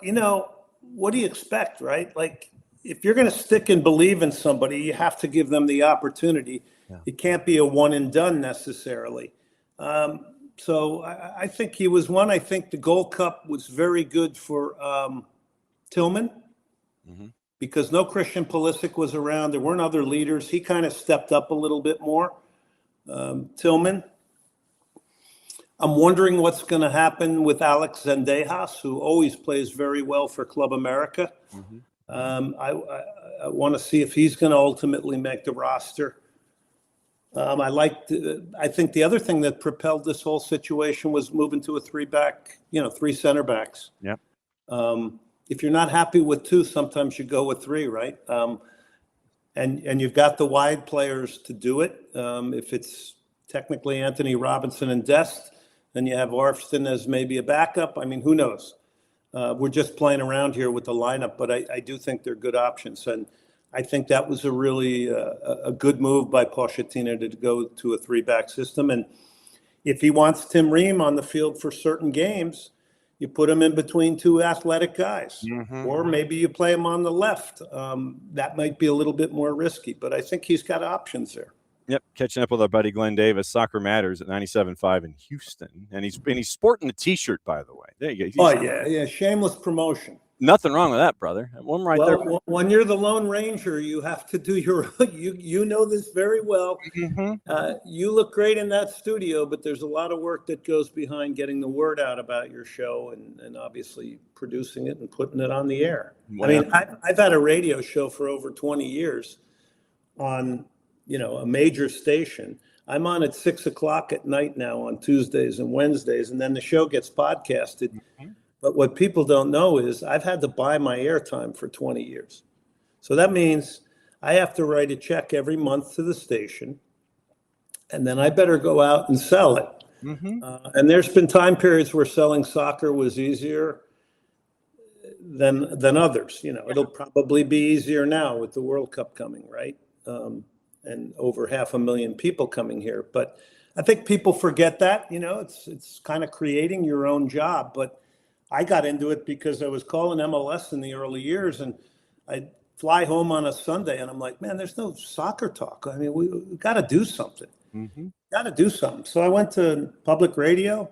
what do you expect, right? Like, if you're going to stick and believe in somebody, you have to give them the opportunity. Yeah. It can't be a one and done necessarily. So I think he was one. I think the Gold Cup was very good for Tillman because no Christian Pulisic was around. There weren't other leaders. He kind of stepped up a little bit more. Tillman. I'm wondering what's going to happen with Alex Zendejas, who always plays very well for Club America. I want to see if he's going to ultimately make the roster. I think the other thing that propelled this whole situation was moving to a 3-back, 3 center backs.
Yeah.
If you're not happy with 2, sometimes you go with 3, right? And you've got the wide players to do it. If it's technically Anthony Robinson and Dest, then you have Arfston as maybe a backup. I mean, who knows? We're just playing around here with the lineup, but I do think they're good options. And I think that was a really a good move by Pochettino to go to a 3-back system. And if he wants Tim Ream on the field for certain games, you put him in between 2 athletic guys, or maybe you play him on the left. That might be a little bit more risky, but I think he's got options there.
Yep, catching up with our buddy Glenn Davis. Soccer Matters at 97.5 in Houston, and he's sporting a T-shirt, by the way. There you go.
Yeah, shameless promotion.
Nothing wrong with that, brother. One right there.
When you're the Lone Ranger, you have to do your. You know this very well. You look great in that studio, but there's a lot of work that goes behind getting the word out about your show and obviously producing it and putting it on the air. Wow. I mean, I've had a radio show for over 20 years on a major station. I'm on at 6:00 at night now on Tuesdays and Wednesdays, and then the show gets podcasted. But what people don't know is I've had to buy my airtime for 20 years. So that means I have to write a check every month to the station, and then I better go out and sell it. And there's been time periods where selling soccer was easier than others. It'll probably be easier now with the World Cup coming, right? And over 500,000 people coming here. But I think people forget that. It's kind of creating your own job. But I got into it because I was calling MLS in the early years, and I'd fly home on a Sunday, and I'm like, man, there's no soccer talk. I mean, we got to do something. Got to do something. So I went to public radio,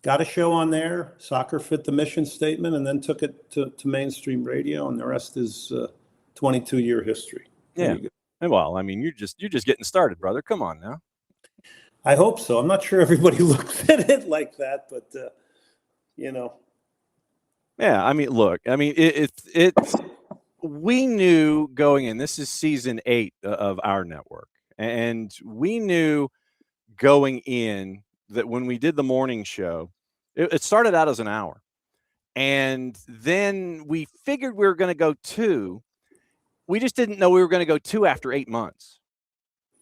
got a show on there. Soccer fit the mission statement, and then took it to mainstream radio, and the rest is 22-year history.
Yeah. Well, I mean, you're just getting started, brother. Come on now.
I hope so. I'm not sure everybody looks at it like that, but
Yeah, I mean, look, I mean, it's we knew going in. This is season 8 of our network, and we knew going in that when we did the morning show, it started out as an hour, and then we figured we were going to go 2. We just didn't know we were going to go 2 after 8 months.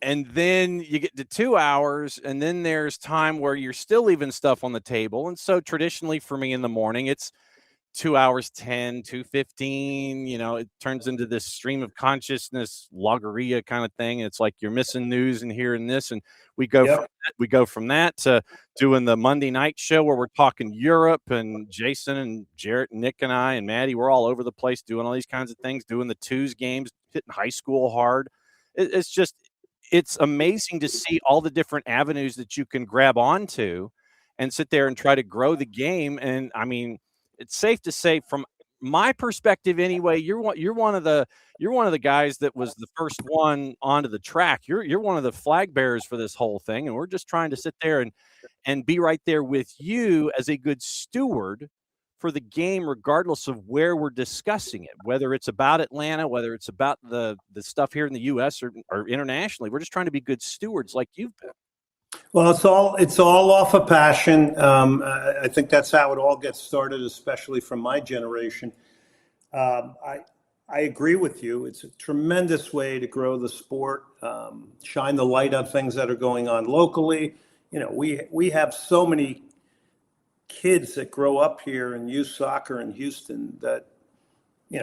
And then you get to 2 hours, and then there's time where you're still leaving stuff on the table. And so traditionally for me in the morning, it's 2 hours, 10, 2:15, it turns into this stream of consciousness, logorrhea kind of thing. It's like you're missing news and hearing this. And we go from that to doing the Monday night show where we're talking Europe, and Jason and Jarrett and Nick and I and Maddie, we're all over the place doing all these kinds of things, doing the twos games, hitting high school hard. It's amazing to see all the different avenues that you can grab onto and sit there and try to grow the game. And I mean, it's safe to say, from my perspective anyway, you're one of the guys that was the first one onto the track. You're one of the flag bearers for this whole thing, and we're just trying to sit there and be right there with you as a good steward for the game, regardless of where we're discussing it, whether it's about Atlanta, whether it's about the stuff here in the U.S. or internationally. We're just trying to be good stewards like you've been.
Well, it's all off of passion. I think that's how it all gets started, especially from my generation. I agree with you. It's a tremendous way to grow the sport, shine the light on things that are going on locally. We have so many kids that grow up here and use soccer in Houston that,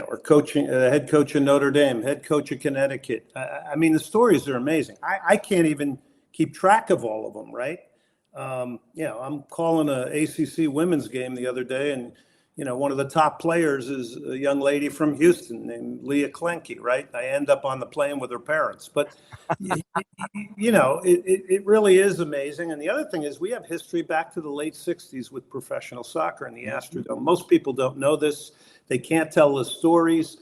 are coaching, head coach of Notre Dame, head coach of Connecticut. I mean, the stories are amazing. I can't even keep track of all of them, right? I'm calling a ACC women's game the other day, and one of the top players is a young lady from Houston named Leah Klenke, right? I end up on the plane with her parents, but it really is amazing. And the other thing is we have history back to the late 60s with professional soccer in the Astrodome. Most people don't know this. They can't tell the stories.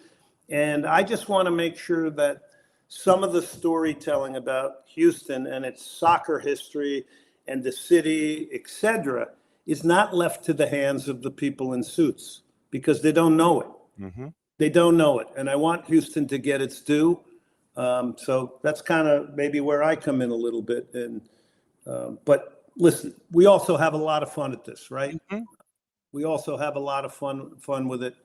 And I just want to make sure that some of the storytelling about Houston and its soccer history and the city, etc., is not left to the hands of the people in suits, because they don't know it. They don't know it. And I want Houston to get its due. So that's kind of maybe where I come in a little bit. And but listen, we also have a lot of fun at this, right? We also have a lot of fun with it.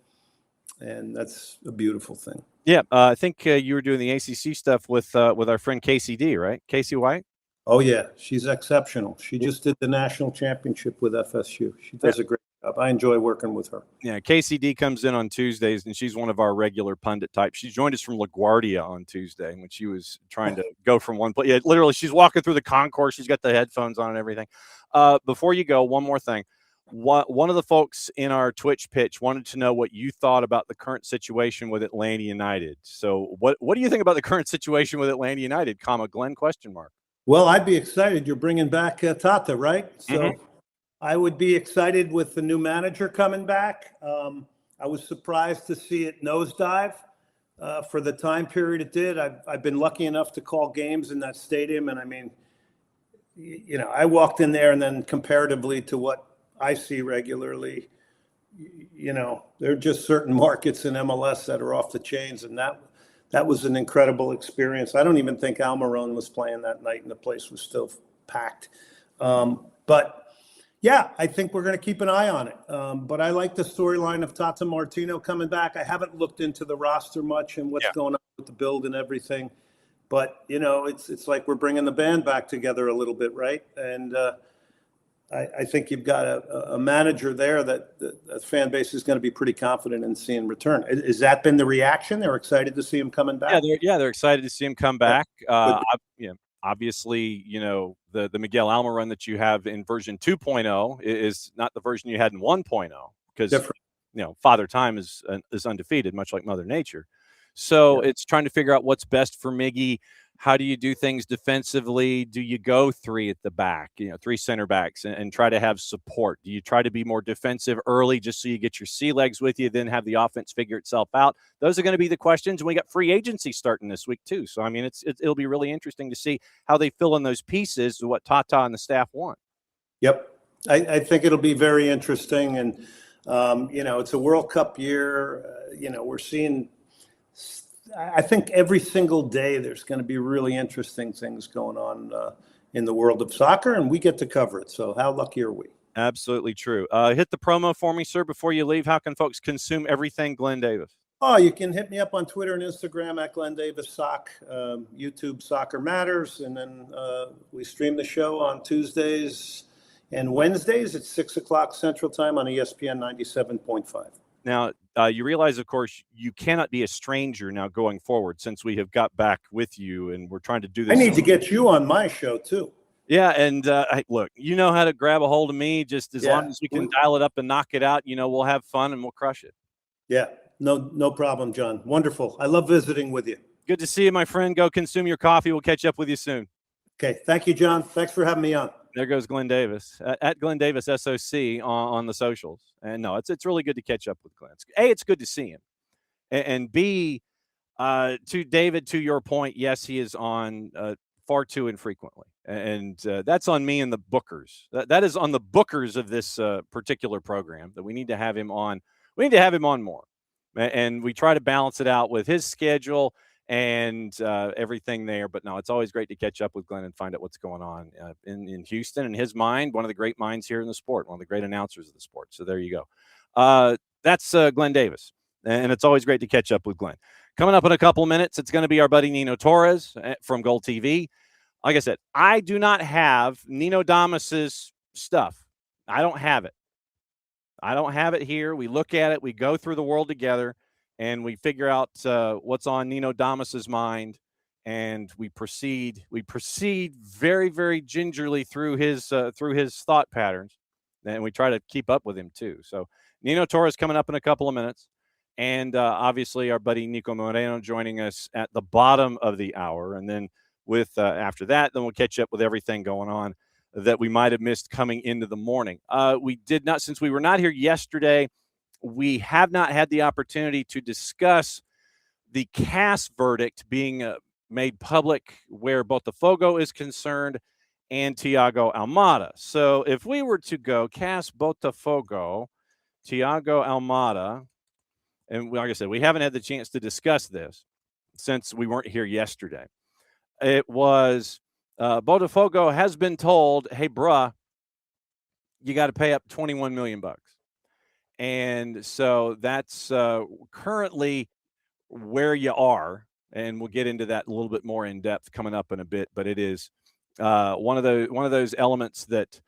And that's a beautiful thing.
Yeah, I think you were doing the ACC stuff with our friend Casey D, right? Casey White?
Oh, yeah. She's exceptional. She just did the national championship with FSU. She does a great job. I enjoy working with her.
Yeah, Casey D comes in on Tuesdays, and she's one of our regular pundit types. She joined us from LaGuardia on Tuesday when she was trying to go from one place. Yeah, literally, she's walking through the concourse. She's got the headphones on and everything. Before you go, one more thing. One of the folks in our Twitch pitch wanted to know what you thought about the current situation with Atlanta United. So what do you think about the current situation with Atlanta United, Glenn, ?
Well, I'd be excited. You're bringing back Tata, right? So I would be excited with the new manager coming back. I was surprised to see it nosedive for the time period it did. I've been lucky enough to call games in that stadium. And I mean, I walked in there, and then comparatively to what I see regularly, there are just certain markets in MLS that are off the chains, and that was an incredible experience. I don't even think Almiron was playing that night, and the place was still packed. But Yeah, I think we're going to keep an eye on it. But I like the storyline of Tata Martino coming back. I haven't looked into the roster much and what's going on with the build and everything. But, it's like we're bringing the band back together a little bit, right? And I think you've got a manager there that the fan base is going to be pretty confident in seeing return. Has that been the reaction? They're excited to see him coming back?
They're excited to see him come back. Obviously, the Miguel Alma run that you have in version 2.0 is not the version you had in 1.0 because, Father Time is undefeated, much like Mother Nature. So it's trying to figure out what's best for Miggy. How do you do things defensively? Do you go three at the back, three center backs and try to have support? Do you try to be more defensive early just so you get your sea legs with you, then have the offense figure itself out? Those are going to be the questions. And we got free agency starting this week too. So, I mean, it'll be really interesting to see how they fill in those pieces to what Tata and the staff want.
Yep. I think it'll be very interesting. And, it's a World Cup year. We're seeing – I think every single day there's going to be really interesting things going on in the world of soccer, and we get to cover it. So how lucky are we?
Absolutely true. Hit the promo for me, sir, before you leave. How can folks consume everything Glenn Davis?
Oh, you can hit me up on Twitter and Instagram at Glenn Davis Sock, YouTube Soccer Matters, and then we stream the show on Tuesdays and Wednesdays at 6 o'clock Central Time on ESPN 97.5.
Now, you realize, of course, you cannot be a stranger now going forward since we have got back with you and we're trying to do this.
I need to get you on my show, too.
Yeah, and look, you know how to grab a hold of me just as long as we can dial it up and knock it out. We'll have fun and we'll crush it.
Yeah, no problem, John. Wonderful. I love visiting with you.
Good to see you, my friend. Go consume your coffee. We'll catch up with you soon.
Okay, thank you, John. Thanks for having me on.
There goes Glenn Davis at Glenn Davis SOC on the socials. And no, it's really good to catch up with Glenn. It's good to see him. And B, to David, to your point, yes, he is on far too infrequently. And that's on me and the bookers. That is on the bookers of this particular program that we need to have him on. We need to have him on more. And we try to balance it out with his schedule and everything there. But no, it's always great to catch up with Glenn and find out what's going on in Houston. In his mind, one of the great minds here in the sport, one of the great announcers of the sport. So there you go. That's Glenn Davis. And it's always great to catch up with Glenn. Coming up in a couple of minutes, it's going to be our buddy Nino Torres from GOLTV. Like I said, I do not have Nino Damas's stuff. I don't have it. I don't have it here. We look at it. We go through the world together. And we figure out what's on Nino Damas's mind, and we proceed very, very gingerly through his thought patterns, and we try to keep up with him too. So Nino Torres coming up in a couple of minutes, and obviously our buddy Niko Moreno joining us at the bottom of the hour, and then with after that, then we'll catch up with everything going on that we might have missed coming into the morning. We did not, since we were not here yesterday. We have not had the opportunity to discuss the CAS verdict being made public where Botafogo is concerned and Thiago Almada. So if we were to go CAS Botafogo, Thiago Almada, and like I said, we haven't had the chance to discuss this since we weren't here yesterday. It was Botafogo has been told, hey, bruh, you got to pay up $21 million. And so that's currently where you are, and we'll get into that a little bit more in depth coming up in a bit. But it is one of those elements that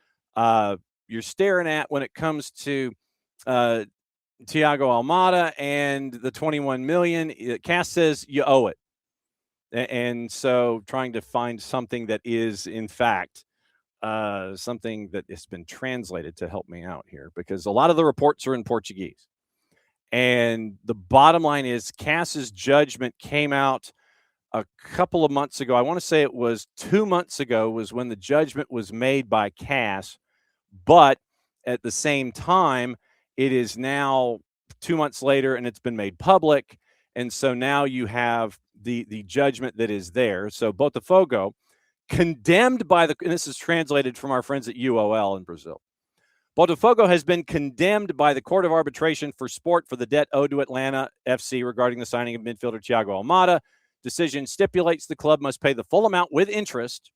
you're staring at when it comes to Thiago Almada and the $21 million. CAS says you owe it, and so trying to find something that is in fact. Something that has been translated to help me out here because a lot of the reports are in Portuguese. And the bottom line is CAS's judgment came out a couple of months ago. I want to say it was 2 months ago was when the judgment was made by CAS. But at the same time, it is now 2 months later and it's been made public. And so now you have the judgment that is there. So Botafogo, condemned by and this is translated from our friends at UOL in Brazil. Botafogo has been condemned by the Court of Arbitration for Sport for the debt owed to Atlanta FC regarding the signing of midfielder Thiago Almada. Decision stipulates the club must pay the full amount with interest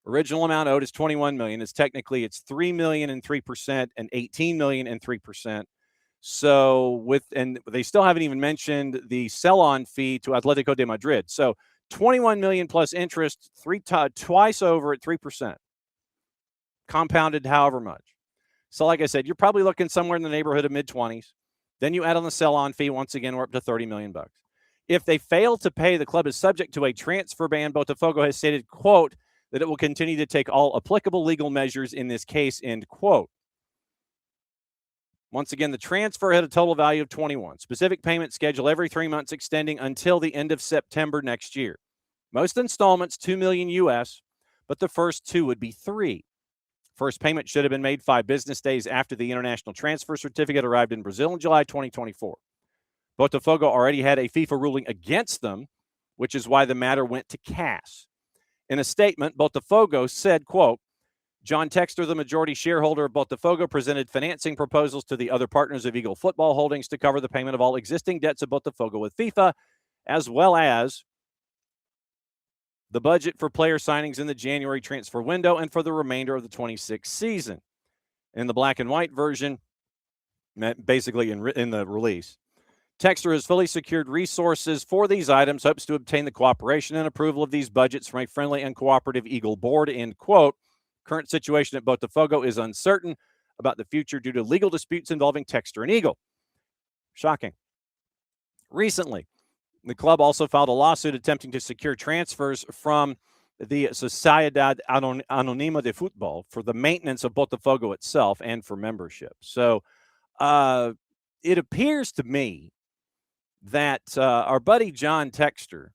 Original amount owed is $21 million. It's $3 million and 3% and $18 million and 3%. So and they still haven't even mentioned the sell-on fee to Atletico de Madrid. So $21 million plus interest twice over at 3%, compounded however much. So like I said, you're probably looking somewhere in the neighborhood of mid-20s. Then you add on the sell-on fee. Once again, we're up to $30 million. If they fail to pay, the club is subject to a transfer ban. Botafogo has stated, quote, that it will continue to take all applicable legal measures in this case, end quote. Once again, the transfer had a total value of 21. Specific payment schedule every 3 months, extending until the end of September next year. Most installments, $2 million US, but the first two would be $3. First payment should have been made 5 business days after the international transfer certificate arrived in Brazil in July 2024. Botafogo already had a FIFA ruling against them, which is why the matter went to CAS. In a statement, Botafogo said, quote, John Textor, the majority shareholder of Botafogo, presented financing proposals to the other partners of Eagle Football Holdings to cover the payment of all existing debts of Botafogo with FIFA, as well as the budget for player signings in the January transfer window and for the remainder of the 26 season. In the black and white version, basically in the release, Textor has fully secured resources for these items, hopes to obtain the cooperation and approval of these budgets from a friendly and cooperative Eagle board, end quote. Current situation at Botafogo is uncertain about the future due to legal disputes involving Textor and Eagle. Shocking. Recently, the club also filed a lawsuit attempting to secure transfers from the Sociedad Anónima de Futbol for the maintenance of Botafogo itself and for membership. So it appears to me that our buddy John Textor,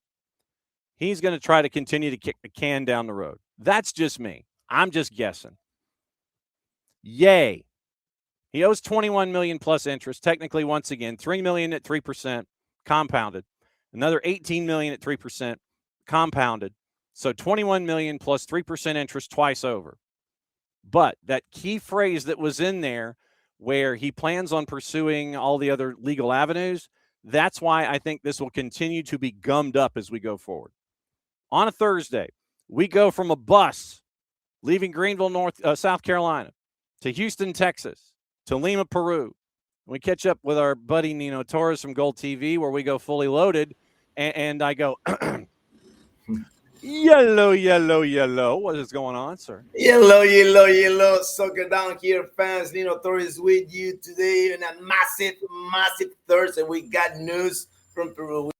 he's going to try to continue to kick the can down the road. That's just me. I'm just guessing. Yay. He owes $21 million plus interest. Technically, once again, $3 million at 3% compounded. Another $18 million at 3% compounded. So $21 million plus 3% interest twice over. But that key phrase that was in there where he plans on pursuing all the other legal avenues, that's why I think this will continue to be gummed up as we go forward. On a Thursday, we go from a bus leaving Greenville, South Carolina, to Houston, Texas, to Lima, Peru. We catch up with our buddy Nino Torres from GOLTV, where we go fully loaded, and I go, yellow, yellow, yellow. What is going on, sir?
Yellow, yellow, yellow. Soccer Down Here fans. Nino Torres with you today on a massive, massive Thursday. We got news from Peru.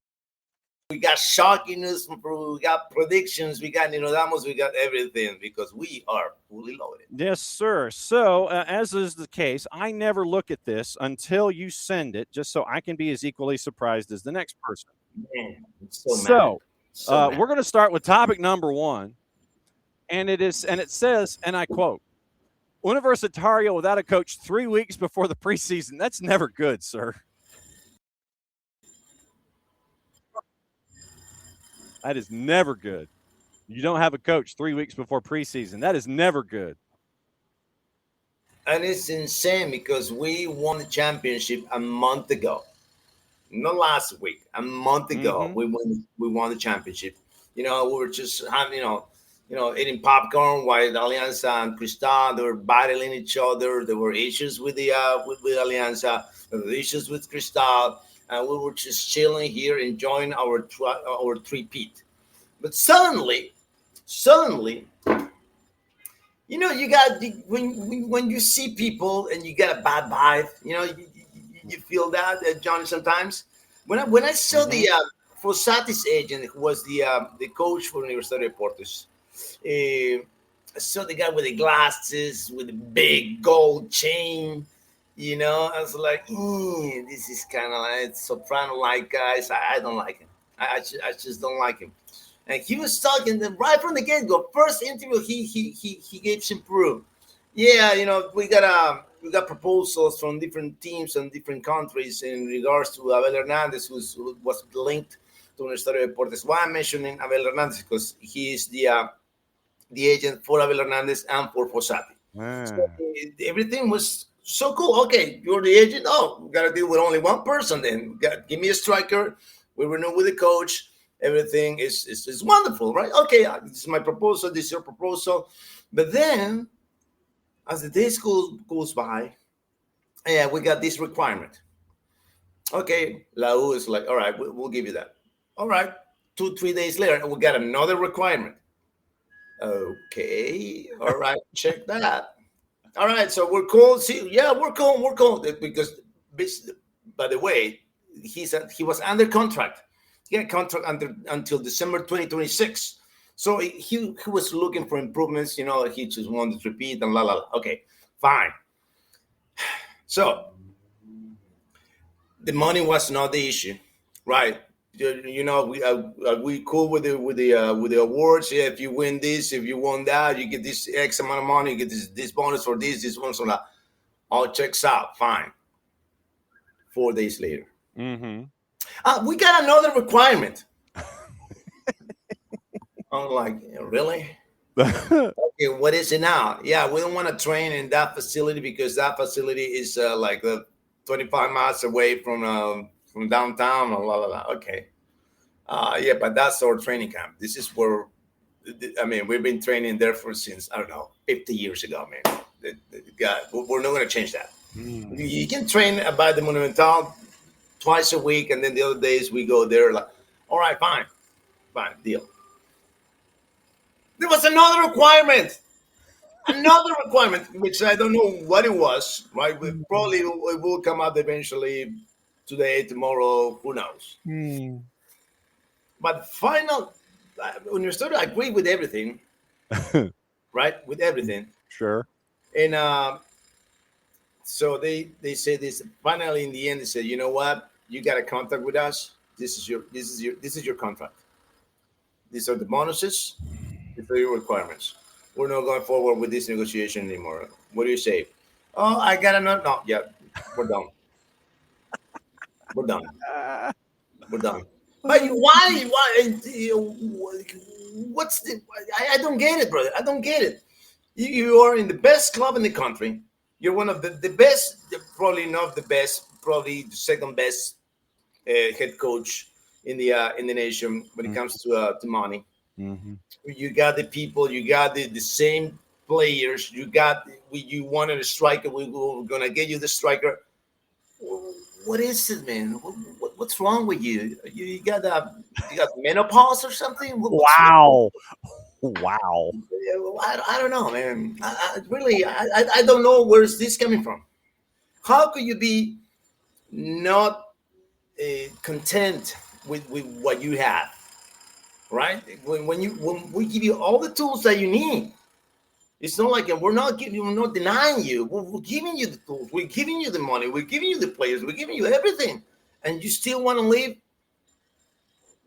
We got shocking news from Peru. We got predictions. We got Nino Damos. We got everything because we are fully loaded.
Yes, sir. So, as is the case, I never look at this until you send it, just so I can be as equally surprised as the next person.
Man,
we're going to start with topic number 1, and it says, and I quote, Universitario without a coach 3 weeks before the preseason. That's never good, sir. That is never good. You don't have a coach 3 weeks before preseason. That is never good.
And it's insane because we won the championship a month ago. Not last week, a month ago, we won the championship. We were just having, eating popcorn while Alianza and Cristal, they were battling each other. There were issues with the with Alianza, there were issues with Cristal, and we were just chilling here, enjoying our three-peat. But suddenly, you got when you see people and you get a bad vibe, you feel that, Johnny. Sometimes when I saw the Fossati's agent, who was the coach for Universidad de Deportes, I saw the guy with the glasses, with the big gold chain. I was like, this is kind of like soprano-like guys. I don't like him. I just don't like him. And he was talking right from the get-go. First interview he gave some Peru. Yeah, we got proposals from different teams and different countries in regards to Abel Hernandez, who was linked to Universidad de Deportes. Why I'm mentioning Abel Hernandez? Because he is the agent for Abel Hernandez and for Fossati. So everything was so cool. Okay, you're the agent. Oh, we got to deal with only one person then. Give me a striker. We renew with the coach. Everything is wonderful, right? Okay, this is my proposal. This is your proposal. But then, as the days goes by, yeah, we got this requirement. Okay, La U is like, all right, we'll give you that. All right, 2-3 days later, we got another requirement. Okay, all right, check that. All right, so we're cool. See, yeah, we're cool. Because, by the way, he was under contract. He had a contract until December 2026. So he was looking for improvements. He just wanted to repeat and la la la. Okay, fine. So the money was not the issue, right? We cool with the awards. Yeah, if you win this, if you won that, you get this X amount of money. You get this bonus for this bonus for that. All checks out, fine. 4 days later, we got another requirement. I'm like, really? Okay, what is it now? Yeah, we don't want to train in that facility because that facility is like 25 miles away from downtown. Blah, blah, blah. Okay. Yeah, but that's our training camp. This is where, we've been training there since, 50 years ago, man. We're not going to change that. You can train by the Monumental twice a week, and then the other days we go there. Like, all right, fine, deal. There was another requirement, which I don't know what it was. Right, it will come out eventually, today, tomorrow, who knows? But when you start to agree with everything, right, with everything,
sure,
and so they say this. Finally, in the end, they said, you know what? You got a contract with us. This is your contract. These are the bonuses. These are your requirements. We're not going forward with this negotiation anymore. What do you say? Oh, I got another. No, yeah, we're done. We're done. But why? What's the? I don't get it, brother. I don't get it. You are in the best club in the country. You're one of the best, probably not the best, probably the second best head coach in the nation when it comes to money. You got the people, you got the same players, you wanted a striker, we're gonna get you the striker. What is it, man? What's wrong with you? You got menopause or something?
Wow.
I don't know, man. I don't know where is this coming from. How could you be not content with what you have, right? When we give you all the tools that you need, it's not like we're not denying you. We're giving you the tools. We're giving you the money. We're giving you the players. We're giving you everything, and you still want to leave?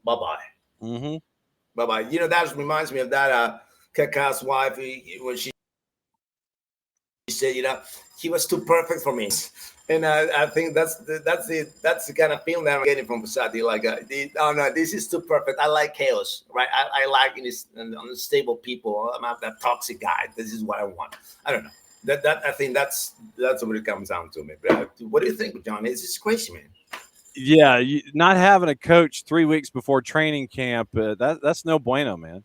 Bye-bye. Bye-bye. That reminds me of that Kaka's wife when she said, he was too perfect for me. And I think that's the kind of feeling that I'm getting from Basati. Like, this is too perfect. I like chaos, right? I like unstable people. I'm not that toxic guy. This is what I want. I don't know. That I think that's what it comes down to, man. What do you think, John? It's just crazy, man.
Yeah, not having a coach 3 weeks before training camp, that's no bueno, man.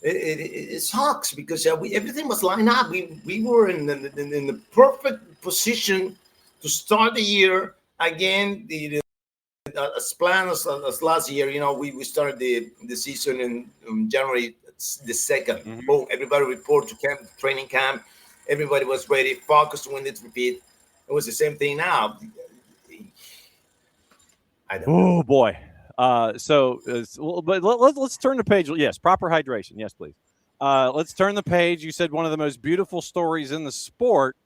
It sucks because everything was lined up. We were in the perfect position to start the year again. As planned as last year, we started the season in January the 2nd. Boom! Everybody report to training camp. Everybody was ready, focused to win it, repeat. It was the same thing now. I don't know.
Oh boy. But let's turn the page. Yes, proper hydration. Yes, please. Let's turn the page. You said one of the most beautiful stories in the sport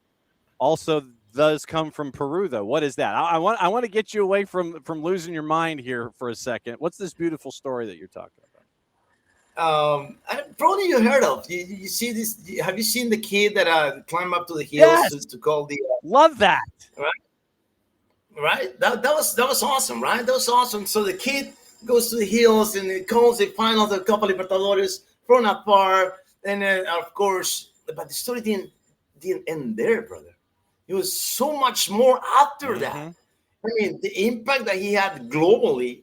also does come from Peru, though. What is that? I want to get you away from losing your mind here for a second. What's this beautiful story that you're talking about?
Probably you heard of. You see this? Have you seen the kid that climbed up to the hills to call the?
Love that.
Right. That was awesome. Right. That was awesome. So the kid goes to the hills and it calls the final of the Copa Libertadores from afar, and then of course, but the story didn't end there, brother. It was so much more after that. I mean, the impact that he had globally,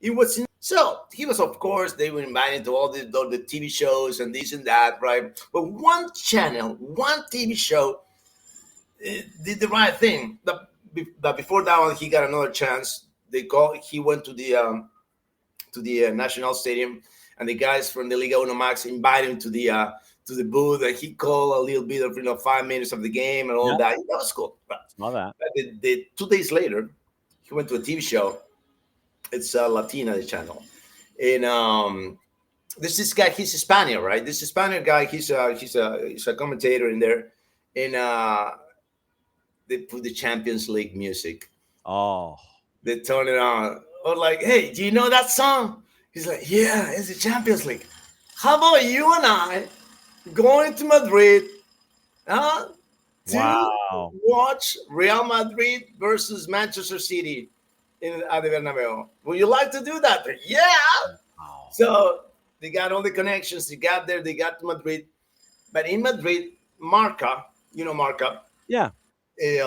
it was So he was, of course, they were invited to all the TV shows and this and that, right? But one channel, one TV show did the right thing. But before that one, he got another chance. He went to the National Stadium, and the guys from the Liga Uno Max invited him to the booth, and he called a little bit of 5 minutes of the game and all that. That was cool.
Saw that.
But 2 days later, he went to a TV show. It's Latina, the channel, and this guy, he's Hispanic, right? This Hispanic guy, he's a commentator in there, and they put the Champions League music.
Oh,
they turn it on. I was like, hey, do you know that song? He's like, yeah, it's the Champions League. How about you and I going to Madrid to watch Real Madrid versus Manchester City at the Bernabeu? Would you like to do that? Yeah. Wow. So they got all the connections. They got there. They got to Madrid. But in Madrid, Marca, you know Marca?
Yeah.
They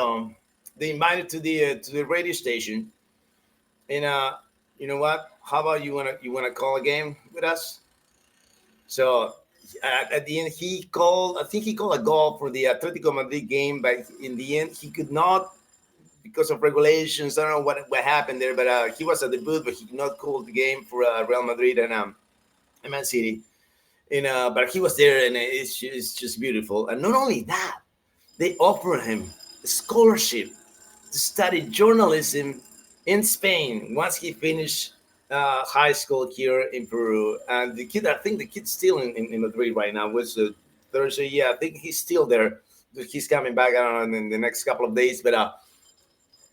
invited to the radio station. And you know what? How about you wanna call a game with us? So at the end, he called. I think he called a goal for the Atletico Madrid game, but in the end, he could not because of regulations. I don't know what happened there, but he was at the booth, but he could not call the game for Real Madrid and Man City. And but he was there, and it's just beautiful. And not only that, they offered him a scholarship to study journalism in Spain once he finished high school here in Peru. And the kid, I think the kid's still in Madrid right now. Was Thursday? Yeah, I think he's still there. He's coming back, I don't know, in the next couple of days. But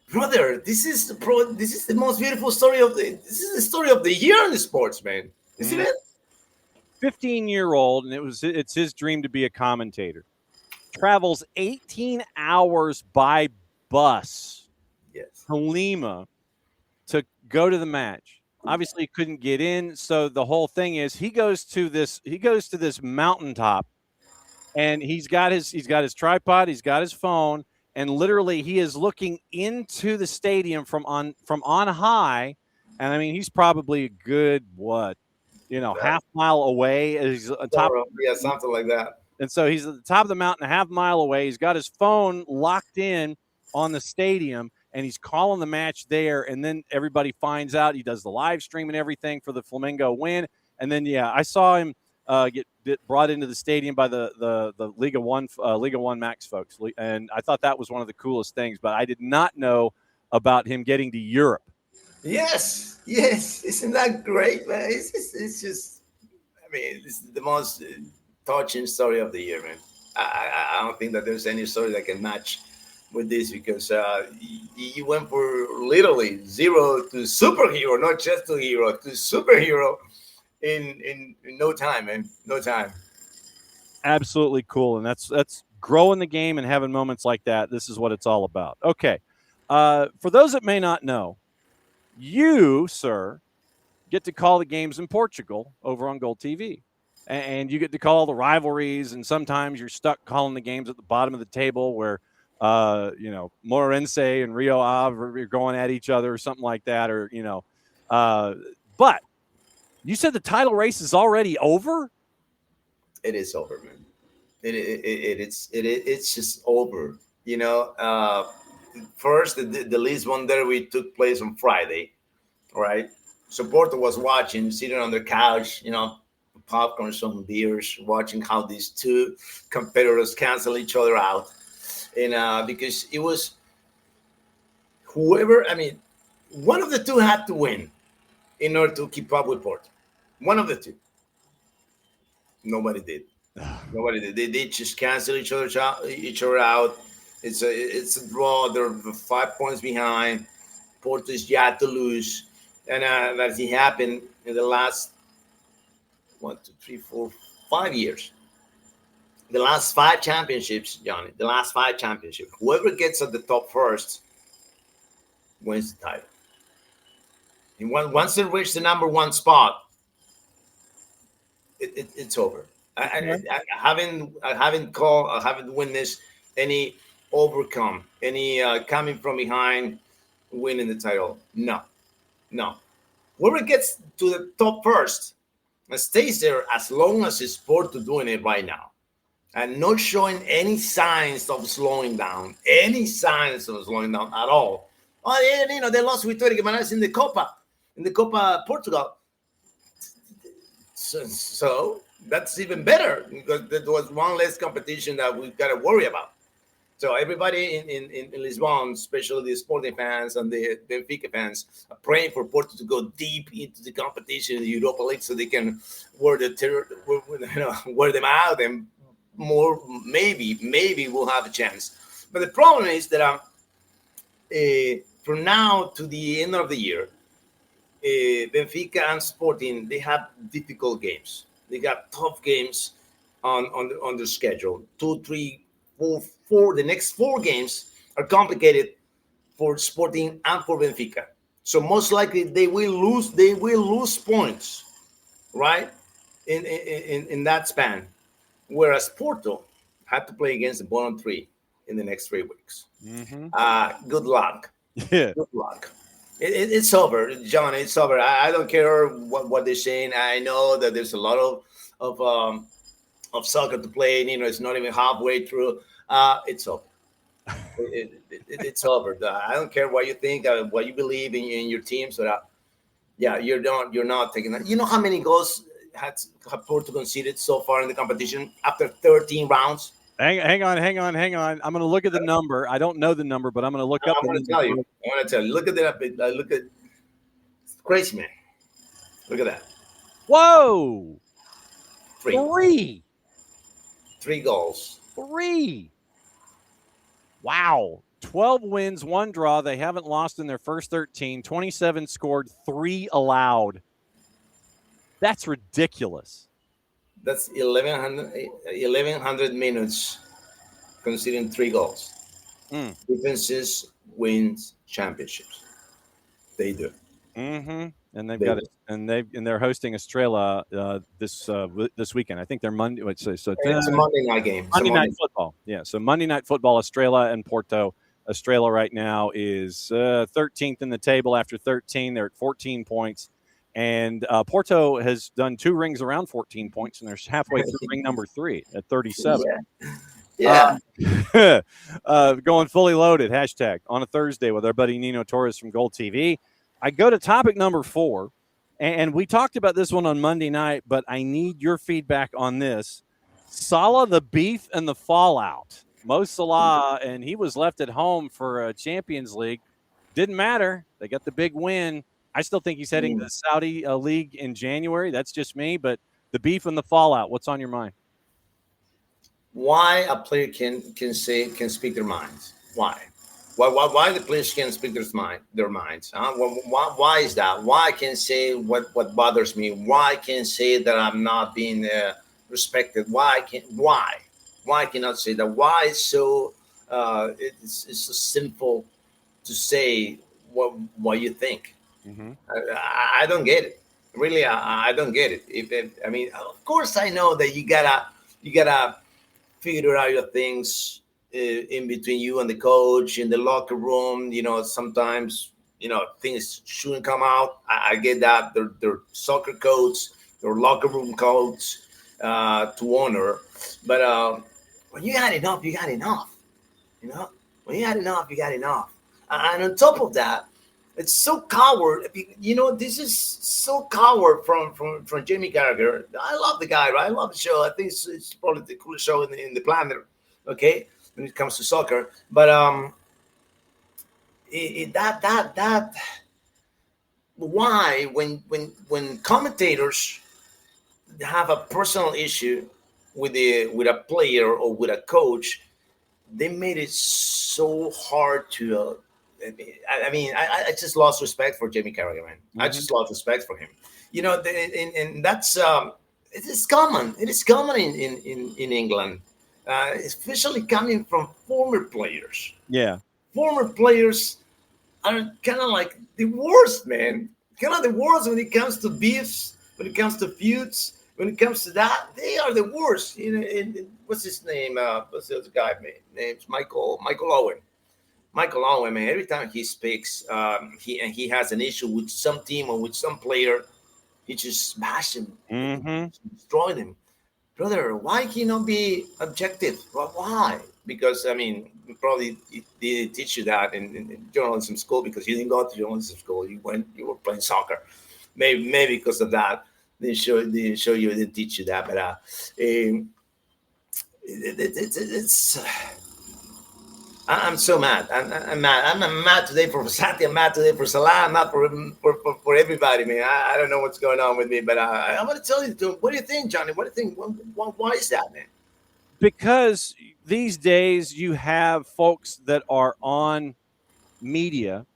brother, this is the most beautiful story this is the story of the year in the sports, man. Isn't it?
15-year-old, and it's his dream to be a commentator. Travels 18 hours by bus to Lima to go to the match. Obviously, he couldn't get in, so the whole thing is he goes to this mountaintop, and he's got his tripod, he's got his phone, and literally he is looking into the stadium from on high. And I mean, he's probably a good half mile away. He's on top,
something like that.
And so he's at the top of the mountain, a half mile away. He's got his phone locked in on the stadium, and he's calling the match there. And then everybody finds out. He does the live stream and everything for the Flamengo win. And then, I saw him get brought into the stadium by the Liga One Max folks. And I thought that was one of the coolest things. But I did not know about him getting to Europe.
Yes. Isn't that great, man? It's just, I mean, this is the most touching story of the year, man. I don't think that there's any story that can match with this, because you went for literally zero to superhero, not just to hero, to superhero in no time, man. No time.
Absolutely cool. And that's growing the game and having moments like that. This is what it's all about. Okay. For those that may not know, you, sir, get to call the games in Portugal over on GOLTV. And you get to call the rivalries, and sometimes you're stuck calling the games at the bottom of the table where, Moreirense and Rio Ave are going at each other or something like that, or, but you said the title race is already over?
It is over, man. It's just over. First, the Lisbon derby took place on Friday, right? So Porto was watching, sitting on their couch, popcorn, some beers, watching how these two competitors cancel each other out. And because it was one of the two had to win in order to keep up with Porto. One of the two. Nobody did. They just cancel each other out. It's a draw. They're 5 points behind. Porto is yet to lose. And that happened in the last 5 years. The last 5 championships, Johnny. The last 5 championships. Whoever gets at the top first wins the title. And once they reach the number 1 spot, it's over. I haven't witnessed any coming from behind, winning the title. No. whoever gets to the top first and stays there as long as it's Porto doing it right now, and not showing any signs of slowing down, at all. Oh, yeah, they lost with Guimarães in the Copa Portugal. So that's even better because there was one less competition that we've got to worry about. So everybody in Lisbon, especially the Sporting fans and the Benfica fans, are praying for Porto to go deep into the competition in the Europa League so they can wear them out, and more maybe we'll have a chance. But the problem is that from now to the end of the year, Benfica and Sporting, they have difficult games. They got tough games on their schedule. 2, 3, 4. The next 4 games are complicated for Sporting and for Benfica. So most likely they will lose points, right? In that span. Whereas Porto had to play against the bottom 3 in the next 3 weeks. Good luck.
Yeah.
Good luck. It's over, John. It's over. I don't care what they're saying. I know that there's a lot of soccer to play. It's not even halfway through. It's over. It's over. I don't care what you think, what you believe in your team. So you're not taking that. You know how many goals have Porto conceded so far in the competition after 13 rounds?
Hang on. I'm going to look at the number. I don't know the number, but I'm going to look up.
I want to tell you. Look at that. Look at it's crazy, man. Look at that.
Whoa.
3 goals.
3. Wow. 12 wins, 1 draw. They haven't lost in their first 13. 27 scored, 3 allowed. That's ridiculous.
That's 1,100 minutes conceding 3 goals. Defenses wins championships. They do.
And they've got it, and they're hosting Estrela this weekend. I think they're Monday. So it's a
Monday night game.
Monday night football. Yeah. So Monday night football, Estrela and Porto. Estrela right now is 13th in the table after 13. They're at 14 points. And Porto has done 2 rings around 14 points, and they're halfway through ring number 3 at 37.
Yeah.
Going fully loaded, hashtag, on a Thursday with our buddy Nino Torres from GOLTV. I go to topic number 4, and we talked about this one on Monday night, but I need your feedback on this. Salah, the beef, and the fallout. Mo Salah, and he was left at home for a Champions League. Didn't matter. They got the big win. I still think he's heading to the Saudi League in January. That's just me, but the beef and the fallout, what's on your mind?
Why a player can speak their minds? Why the players can speak their minds? Why is that? Why I can say what bothers me? Why I can say that I'm not being respected? Why I cannot say that? Why it's so it's so simple to say what you think? I don't get it. Really, I don't get it. I mean, of course, I know that you gotta figure out your things in between you and the coach in the locker room. Sometimes things shouldn't come out. I get that. They're soccer codes, they're locker room codes to honor. But when you got enough, you got enough. When you got enough, you got enough. And on top of that, it's so coward. This is so coward from Jamie Carragher. I love the guy, right? I love the show. I think it's probably the coolest show in the planet. Okay, when it comes to soccer, but why when commentators have a personal issue with a player or with a coach, they made it so hard to. I just lost respect for Jamie Carragher, man. I just lost respect for him. And that's it is common. It is common in England, especially coming from former players.
Yeah,
former players are kind of like the worst, man. Kind of the worst when it comes to beefs, when it comes to feuds, when it comes to that. They are the worst. What's his name? What's the other guy? Name's Michael Owen. Michael Owen, man, every time he speaks, he has an issue with some team or with some player, he just smash him, destroy them. Brother, why can he not be objective? Well, why? Because, I mean, probably they teach you that in journalism school because you didn't go to journalism school. You were playing soccer. Maybe because of that, they didn't teach you that. But it's I'm so mad. I'm mad. I'm mad today for Sati. I'm mad today for Salah. I'm mad for everybody, man. I don't know what's going on with me, but I want to tell you, what do you think, Johnny? What do you think? Why is that, man?
Because these days you have folks that are on media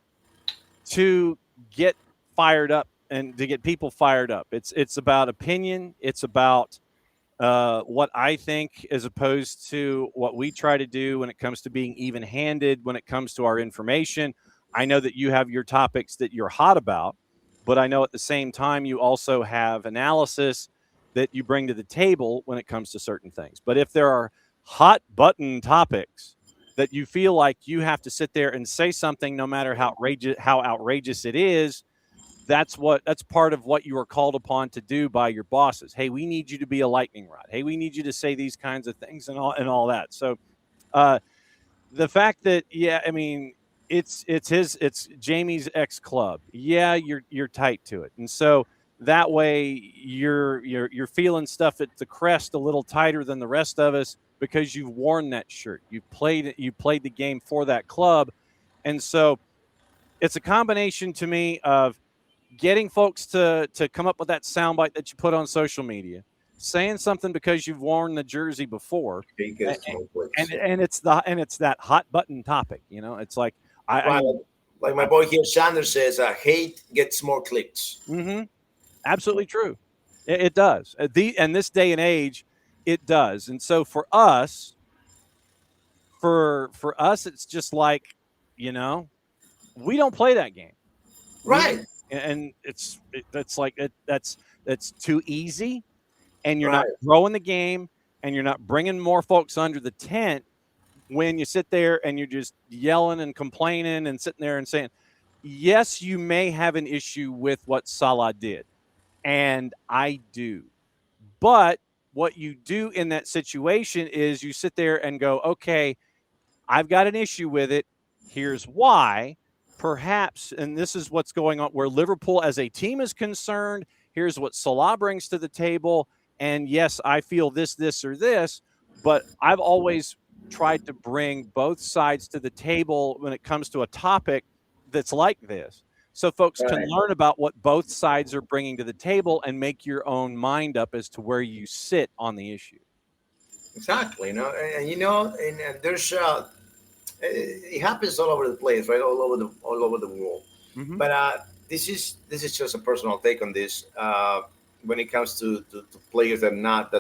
to get fired up and to get people fired up. It's about opinion. It's about what I think as opposed to what we try to do when it comes to being even-handed, when it comes to our information. I know that you have your topics that you're hot about, but I know at the same time you also have analysis that you bring to the table when it comes to certain things. But if there are hot button topics that you feel like you have to sit there and say something no matter how outrageous it is, that's part of what you are called upon to do by your bosses. Hey, we need you to be a lightning rod. Hey, we need you to say these kinds of things and all that. So the fact that, yeah, I mean, it's Jamie's ex club. Yeah, you're tight to it. And so that way you're feeling stuff at the crest a little tighter than the rest of us because you've worn that shirt. You played the game for that club. And so it's a combination to me of getting folks to come up with that soundbite that you put on social media, saying something because you've worn the jersey before, and it's that hot button topic. You know, it's like
like my boy here, Sanders says, hate gets more clicks.
Mm-hmm. Absolutely true. It does. And this day and age, it does. And so for us, it's just like, you know, we don't play that game,
right?
And that's too easy, and you're not growing the game, and you're not bringing more folks under the tent when you sit there and you're just yelling and complaining and sitting there and saying, yes, you may have an issue with what Salah did, and I do, but what you do in that situation is you sit there and go, okay, I've got an issue with it. Here's why. Perhaps, and this is what's going on where Liverpool as a team is concerned. Here's what Salah brings to the table. And yes, I feel this, or this, but I've always tried to bring both sides to the table when it comes to a topic that's like this. So folks can learn about what both sides are bringing to the table and make your own mind up as to where you sit on the issue.
Exactly. And there's, it happens all over the place, right? All over the world. Mm-hmm. But this is just a personal take on this. When it comes to players that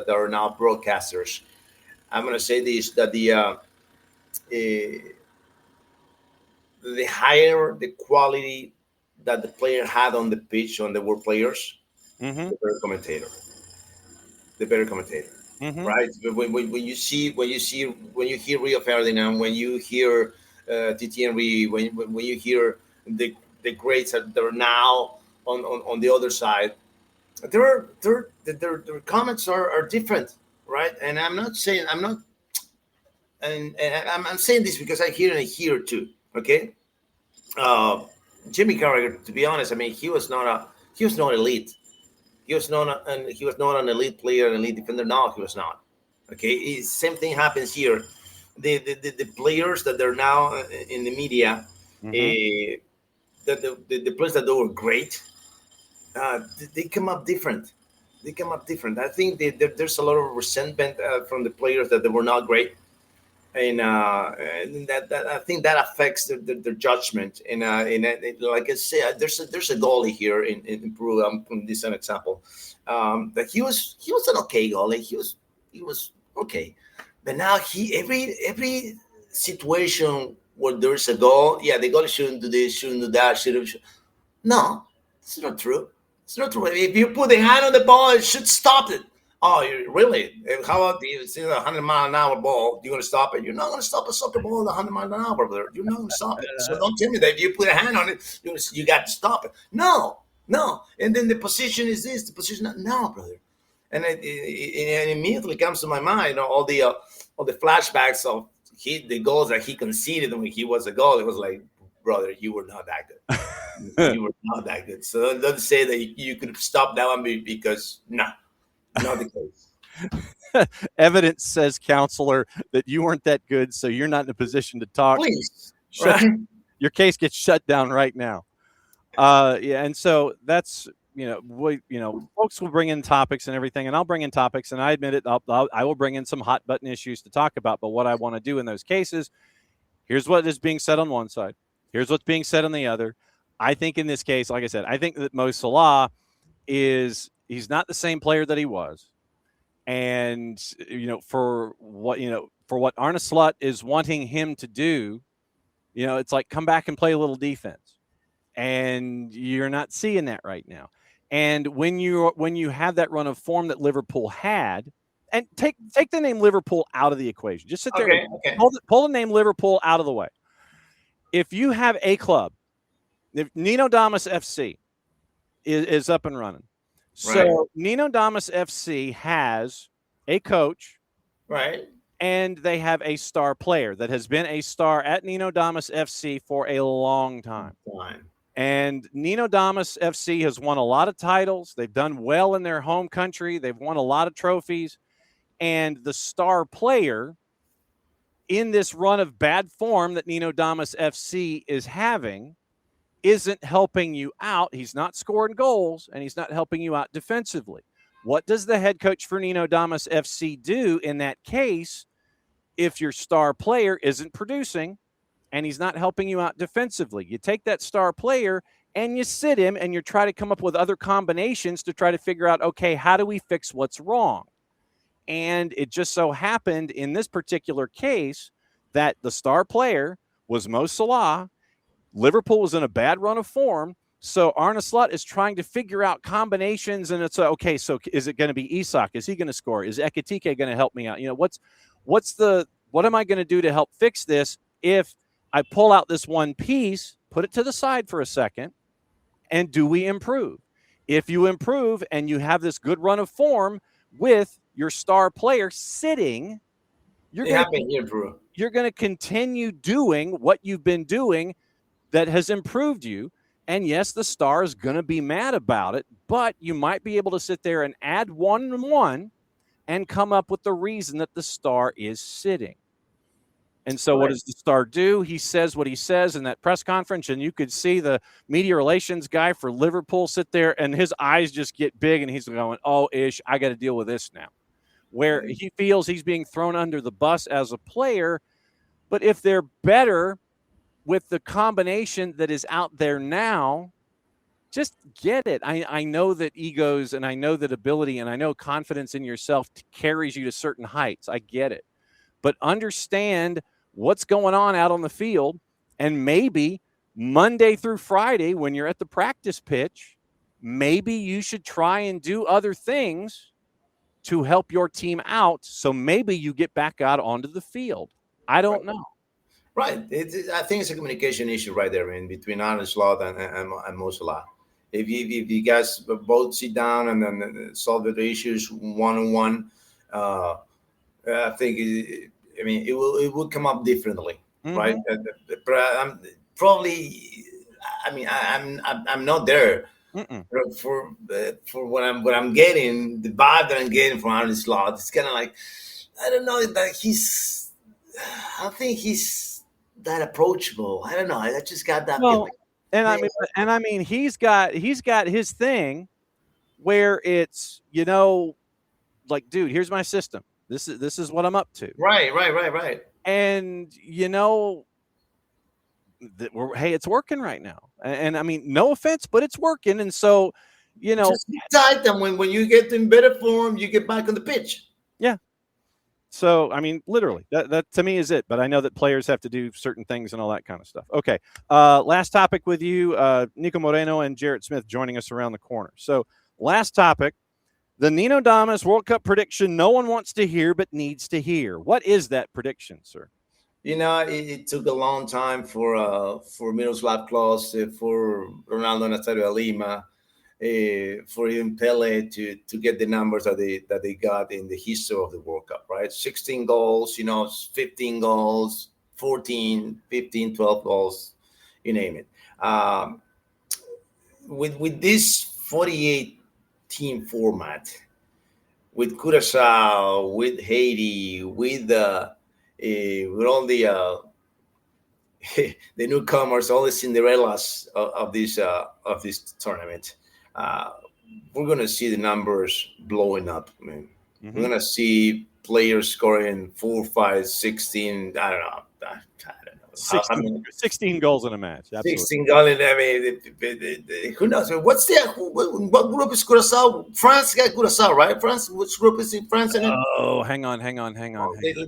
are now broadcasters, I'm going to say this: that the higher the quality that the player had on the pitch, when they were players,
mm-hmm.
the better commentator. Mm-hmm. Right. When you hear Rio Ferdinand, when you hear Titi Henry, when you hear the greats that are now on the other side, their comments are different, right? And I'm saying this because I hear it here too. Okay, Jimmy Carragher, to be honest, I mean he was not elite. He was not an elite player, an elite defender. No, he was not. Okay, same thing happens here. The players that are now in the media, mm-hmm. The players that were great, they come up different. I think there's a lot of resentment from the players that they were not great, and that I think that affects their judgment. And like I said, there's a goalie here in Peru. I'm from this an example. That he was an okay goalie. He was okay, but now every situation where there's a goal, yeah, the goalie shouldn't do this, shouldn't do that, shouldn't. No, it's not true. It's not true. If you put a hand on the ball, it should stop it. Oh, you really? How about you see a 100-mile-an-hour ball? You're going to stop it? You're not going to stop a soccer ball at 100 miles an hour, brother. You're not going to stop it. So don't tell me that if you put a hand on it, you got to stop it. No. And then the position is this, the position. No, brother. And it immediately comes to my mind, all the flashbacks of the goals that he conceded when he was a goal. It was like, brother, you were not that good. You were not that good. So don't say that you could stop that one because no. Not the case.
Evidence says, counselor, that you weren't that good, so you're not in a position to talk.
Please. Right?
Your case gets shut down right now. And so that's, folks will bring in topics and everything, and I'll bring in topics, and I admit it, I will bring in some hot button issues to talk about. But what I want to do in those cases, here's what is being said on one side. Here's what's being said on the other. I think in this case, like I said, I think that Mo Salah he's not the same player that he was. And, for what Arne Slot is wanting him to do, it's like, come back and play a little defense. And you're not seeing that right now. And when you have that run of form that Liverpool had, and take the name Liverpool out of the equation, just sit there,
okay.
Pull the name Liverpool out of the way. If you have a club, if Nino Damas FC is up and running, so
right.
Nino Damas FC has a coach,
right,
and they have a star player that has been a star at Nino Damas FC for a long time. And Nino Damas FC has won a lot of titles. They've done well in their home country. They've won a lot of trophies. And the star player in this run of bad form that Nino Damas FC is having isn't helping you out. He's not scoring goals, and he's not helping you out defensively. What does the head coach for Nino Damas FC do in that case if your star player isn't producing and he's not helping you out defensively? You take that star player and you sit him, and you try to come up with other combinations to try to figure out, okay, how do we fix what's wrong? And it just so happened in this particular case that the star player was Mo Salah. Liverpool was in a bad run of form, so Arne Slot is trying to figure out combinations, and it's okay. So is it going to be Isak? Is he going to score? Is Ekitike going to help me out? What am I going to do to help fix this? If I pull out this one piece, put it to the side for a second, and do we improve? If you improve and you have this good run of form with your star player sitting, you're going to continue doing what you've been doing that has improved you. And yes, the star is going to be mad about it, but you might be able to sit there and add 1 and 1 and come up with the reason that the star is sitting. And so what does the star do? He says what he says in that press conference, and you could see the media relations guy for Liverpool sit there, and his eyes just get big, and he's going, oh, ish, I got to deal with this now. Where he feels he's being thrown under the bus as a player. But if they're better with the combination that is out there now, just get it. I know that egos, and I know that ability, and I know confidence in yourself carries you to certain heights. I get it. But understand what's going on out on the field, and maybe Monday through Friday when you're at the practice pitch, maybe you should try and do other things to help your team out, so maybe you get back out onto the field. I don't know.
Right. I think it's a communication issue right there, between Arne Slot and Mo Salah. If you guys both sit down and then solve the issues one-on-one, I think it will come up differently, right? I'm not there for what I'm getting. The vibe that I'm getting from Arne Slot, it's kind of like, I don't know that I don't think he's that approachable. I don't know. I just got that feeling.
And he's got his thing where it's, like, dude, here's my system. This is what I'm up to.
Right.
And hey, it's working right now. And no offense, but it's working. And so,
just tight them when you get in better form, you get back on the pitch.
Yeah. So, literally, that to me is it. But I know that players have to do certain things and all that kind of stuff. Okay. Last topic with you, Niko Moreno and Jarrett Smith joining us around the corner. So, last topic, The Nino Damas World Cup prediction no one wants to hear but needs to hear. What is that prediction, sir?
It took a long time for Miroslav Klose, for Ronaldo Nazario Lima, for even Pele to get the numbers that they got in the history of the World Cup, right? 16 goals, 15 goals, 14, 15, 12 goals, you name it. With this 48 team format, with Curacao, with Haiti, with all the the newcomers, all the Cinderellas of this tournament, we're gonna see the numbers blowing up. I mean, we're gonna see players scoring 4, 5, 16. I don't know.
16 goals in a match. Absolutely.
16 goals. I mean, who knows? What group is Curacao? France got Curacao, right? France. Which group is in France?
Oh, hang on.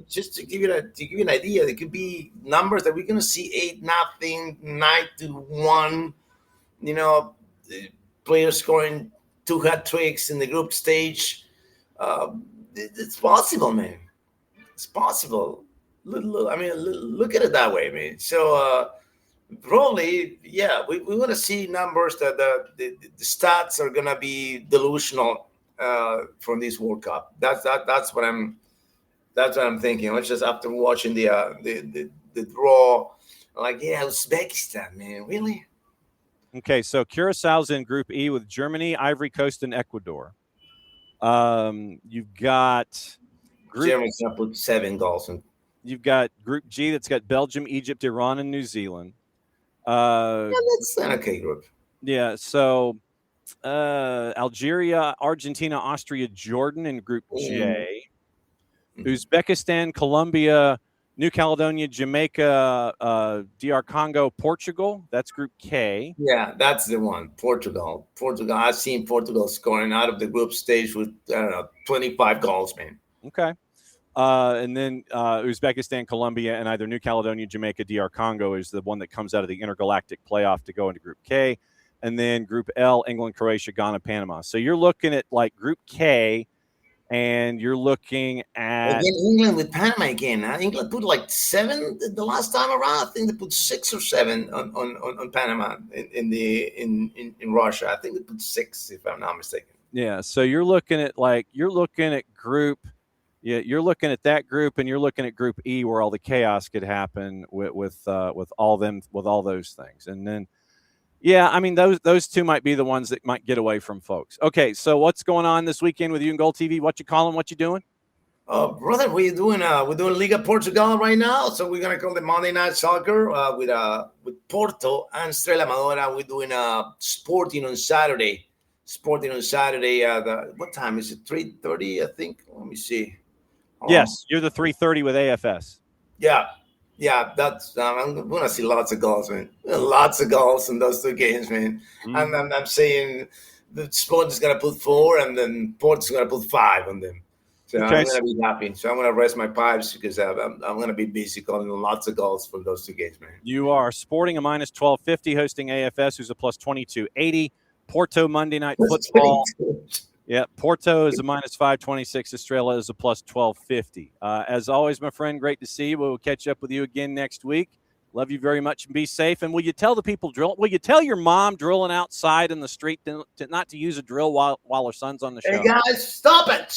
Just to give you an idea, there could be numbers that we're going to see 8-0, 9-1. Players scoring 2 hat tricks in the group stage. It's possible, man. It's possible. Look at it that way, man. So probably, yeah, we want to see numbers that the stats are gonna be delusional from this World Cup. That's what I'm thinking. It's just after watching the draw, like, yeah, Uzbekistan, man, really.
Okay, so Curaçao's in Group E with Germany, Ivory Coast, and Ecuador. You've got
Germany's gonna put 7 goals in.
You've got Group G that's got Belgium, Egypt, Iran, and New Zealand.
That's an okay group.
Yeah, so Algeria, Argentina, Austria, Jordan in Group J. Uzbekistan, Colombia, New Caledonia, Jamaica, DR Congo, Portugal. That's Group K.
Yeah, that's the one. Portugal. I've seen Portugal scoring out of the group stage with, 25 goals, man.
Okay. And then Uzbekistan, Colombia, and either New Caledonia, Jamaica, DR Congo is the one that comes out of the intergalactic playoff to go into Group K. And then Group L, England, Croatia, Ghana, Panama. So you're looking at like Group K, and you're looking at
England with Panama again. Huh? England put like 7 the last time around. I think they put 6 or 7 on Panama in Russia. I think they put 6, if I'm not mistaken.
Yeah. So you're looking at Group. Yeah, you're looking at that group, and you're looking at Group E, where all the chaos could happen with all those things. And then, yeah, I mean those two might be the ones that might get away from folks. Okay, so what's going on this weekend with you and GOLTV? What you calling? What you doing?
Brother, we're doing Liga Portugal right now, so we're gonna call the Monday Night Soccer with Porto and Estrela Amadora. We're doing Sporting on Saturday. What time is it? 3:30, I think. Let me see.
Yes, you're the 3:30 with AFS.
Yeah. That's I'm gonna see lots of goals, man. Lots of goals in those 2 games, man. And I'm saying the Sport is gonna put 4, and then Porto's gonna put 5 on them. So okay. I'm gonna be happy. So I'm gonna rest my pipes because I'm gonna be busy calling lots of goals from those 2 games, man.
You are Sporting a minus 1250, hosting AFS, who's a plus 2280. Porto Monday Night Football. Yeah, Porto is a minus 526. Estrella is a plus 1250. As always, my friend, great to see you. We'll catch up with you again next week. Love you very much and be safe. And will you tell the people will you tell your mom drilling outside in the street not to use a drill while her son's on the show?
Hey guys, stop it.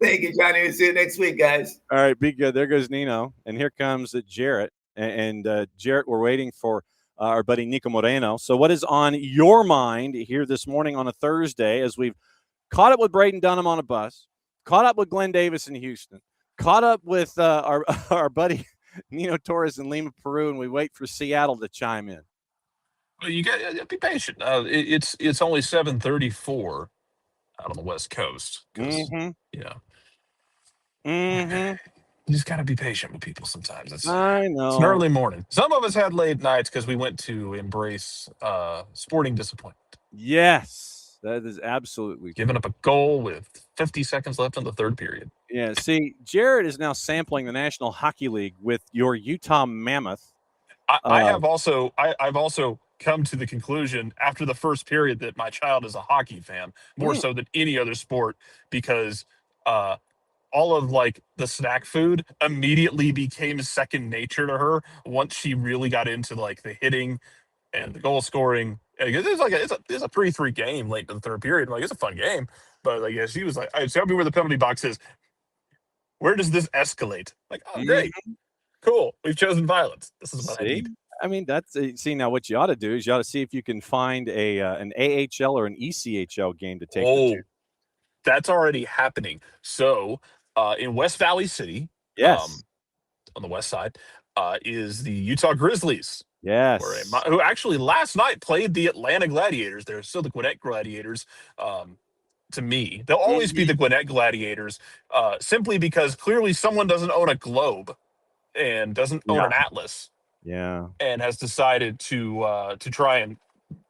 Thank you, Johnny. We'll see you next week, guys.
All right, be good. There goes Nino, and here comes Jarrett. And Jarrett, we're waiting for our buddy Niko Moreno. So what is on your mind here this morning on a Thursday as we've caught up with Braden Dunham on a bus, caught up with Glenn Davis in Houston, caught up with our buddy Nino Torres in Lima, Peru, and we wait for Seattle to chime in?
Well, you got to be patient. It's only 7:34 out on the West Coast. You just got to be patient with people sometimes.
I know.
It's an early morning. Some of us had late nights because we went to embrace sporting disappointment.
Yes, that is absolutely
giving up a goal with 50 seconds left in the 3rd period.
Yeah, see, Jared is now sampling the National Hockey League with your Utah Mammoth.
I've also come to the conclusion after the first period that my child is a hockey fan, more so than any other sport, because all of like the snack food immediately became second nature to her once she really got into like the hitting and the goal scoring. It's like it's a 3-3 game late in the third period. Like, it's a fun game, but like, yeah, she was like, "I tell me where the penalty box is. Where does this escalate?" Like, oh, great, cool. We've chosen violence. This is what I need.
I mean, that's see, now what you ought to do is you ought to see if you can find an AHL or an ECHL game to take.
Oh, that's already happening. So in West Valley City,
yes,
on the west side, is the Utah Grizzlies.
Yes.
Who actually last night played the Atlanta Gladiators. They're still the Gwinnett Gladiators. To me, they'll always be the Gwinnett Gladiators, simply because clearly someone doesn't own a globe and doesn't own an atlas.
Yeah.
And has decided to try and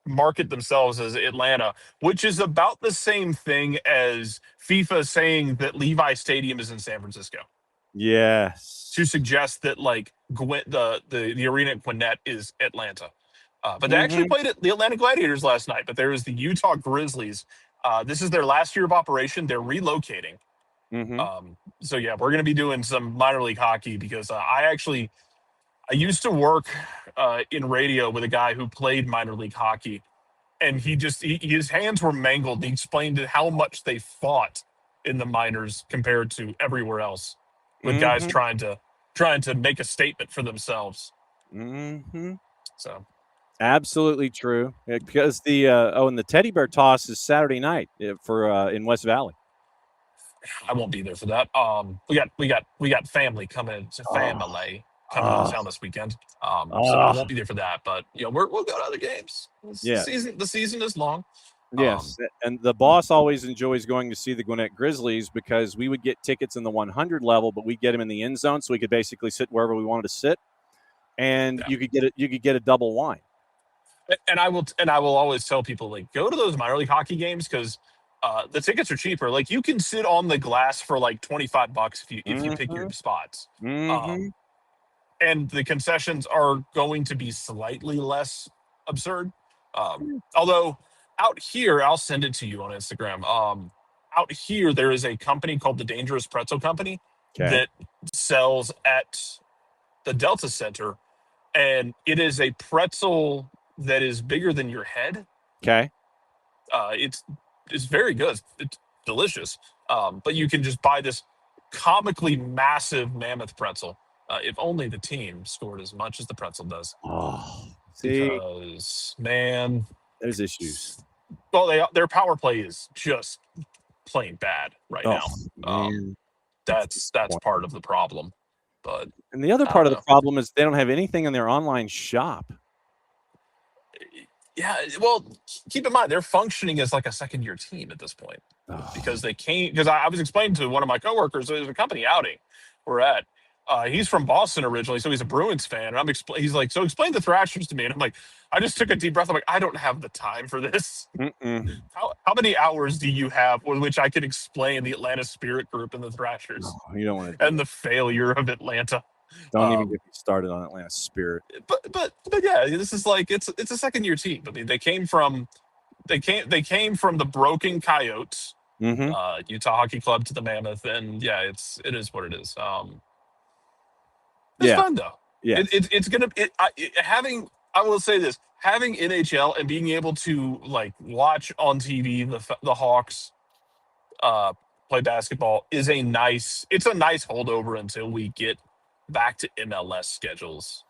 market themselves as Atlanta, which is about the same thing as FIFA saying that Levi Stadium is in San Francisco.
Yes.
To suggest that like the arena at Gwinnett is Atlanta. But they actually played at the Atlanta Gladiators last night, but there is the Utah Grizzlies. This is their last year of operation. They're relocating. So yeah, we're going to be doing some minor league hockey because I used to work in radio with a guy who played minor league hockey, and his hands were mangled. He explained how much they fought in the minors compared to everywhere else, with guys trying to make a statement for themselves. So, absolutely true. Because and the teddy bear toss is Saturday night for in West Valley. I won't be there for that. We got family coming to town this weekend. So I won't be there for that. But we'll go to other games. The season is long.
Yes, and the boss always enjoys going to see the Gwinnett Grizzlies because we would get tickets in the 100 level, but we get them in the end zone, so we could basically sit wherever we wanted to sit, and you could get a double wine.
And I will always tell people, like, go to those minor league hockey games because the tickets are cheaper. Like, you can sit on the glass for like $25 if you pick your spots. And the concessions are going to be slightly less absurd. Although out here, I'll send it to you on Instagram. Out here, there is a company called the Dangerous Pretzel Company that sells at the Delta Center, and it is a pretzel that is bigger than your head. Okay. It's very good. It's delicious. But you can just buy this comically massive mammoth pretzel. If only the team scored as much as the pretzel does. Because, man, there's issues. Well, their power play is just plain bad right now. That's part of the problem.
And the other part of the problem is they don't have anything in their online shop.
Yeah, well, keep in mind they're functioning as like a second-year team at this point because I was explaining to one of my coworkers, there's a company outing we're at. He's from Boston originally, so he's a Bruins fan. And he's like, so explain the Thrashers to me. And I'm like, I just took a deep breath. I'm like, I don't have the time for this. How many hours do you have with which I can explain the Atlanta Spirit Group and the Thrashers?
You don't want to.
And the failure of Atlanta.
Don't even get me started on Atlanta Spirit.
But yeah, this is like it's a second-year team. I mean, they came from the Broken Coyotes, Utah Hockey Club to the Mammoth, and yeah, it is what it is. It's fun though. Yeah, it's gonna having. I will say this: having NHL and being able to like watch on TV the Hawks play basketball is a nice holdover until we get back to MLS schedules.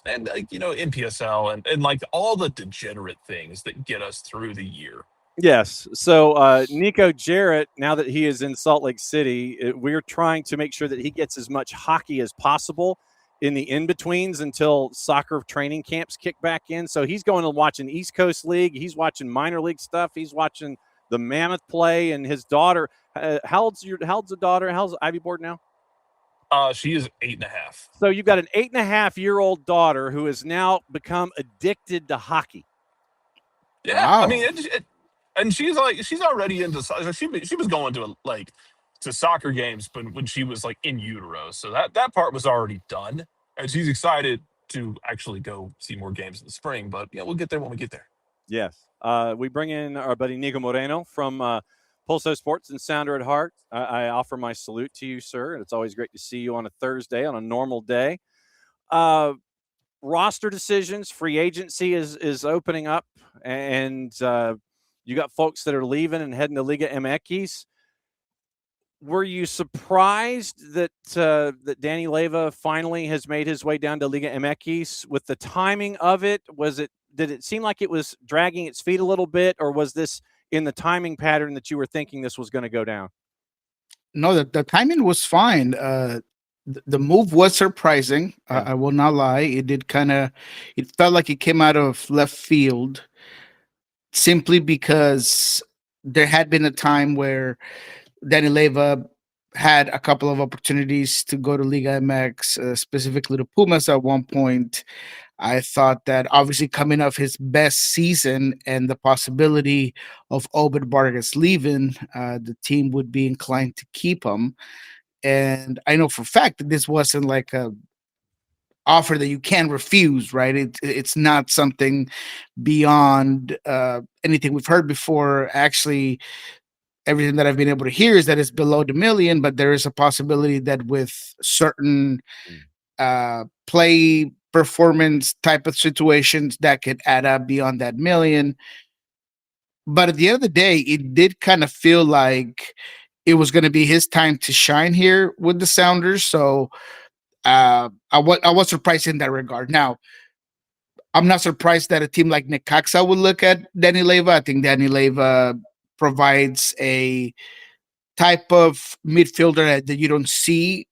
And like NPSL and like all the degenerate things that get us through the year. Yes.
So Nico Jarrett, now that he is in Salt Lake City, we're trying to make sure that he gets as much hockey as possible in the in-betweens until soccer training camps kick back in. So he's going to watch an East Coast League. He's watching minor league stuff. He's watching the Mammoth play, and his daughter. How old's the daughter? How's Ivy Board now?
She is 8.5.
So you've got an 8.5-year-old daughter who has now become addicted to hockey.
Yeah, wow. I mean, and she's already into. She was going to soccer games, but when she was like in utero, so that part was already done, and she's excited to actually go see more games in the spring. But yeah, we'll get there when we get there.
Yes. We bring in our buddy Niko Moreno from Pulso Sports and Sounder at Heart. I offer my salute to you, sir. And it's always great to see you on a Thursday, on a normal day. Roster decisions, free agency is opening up, and you got folks that are leaving and heading to Liga MX. Were you surprised that that Danny Leyva finally has made his way down to Liga MX with the timing of it? Did it seem like it was dragging its feet a little bit, or was this in the timing pattern that you were thinking this was going to go down?
No, the timing was fine. The move was surprising.
Yeah.
I will not lie. It felt like it came out of left field, simply because there had been a time where Danny Leyva had a couple of opportunities to go to Liga MX, specifically to Pumas at one point. I thought that obviously coming off his best season and the possibility of Obed Vargas leaving, the team would be inclined to keep him. And I know for a fact that this wasn't like a offer that you can refuse, right? It's not something beyond anything we've heard before. Actually, everything that I've been able to hear is that it's below the million, but there is a possibility that with certain play performance type of situations that could add up beyond that million. But at the end of the day, it did kind of feel like it was going to be his time to shine here with the Sounders. So I was surprised in that regard. Now, I'm not surprised that a team like Necaxa would look at Danny Leyva. I think Danny Leyva provides a type of midfielder that you don't see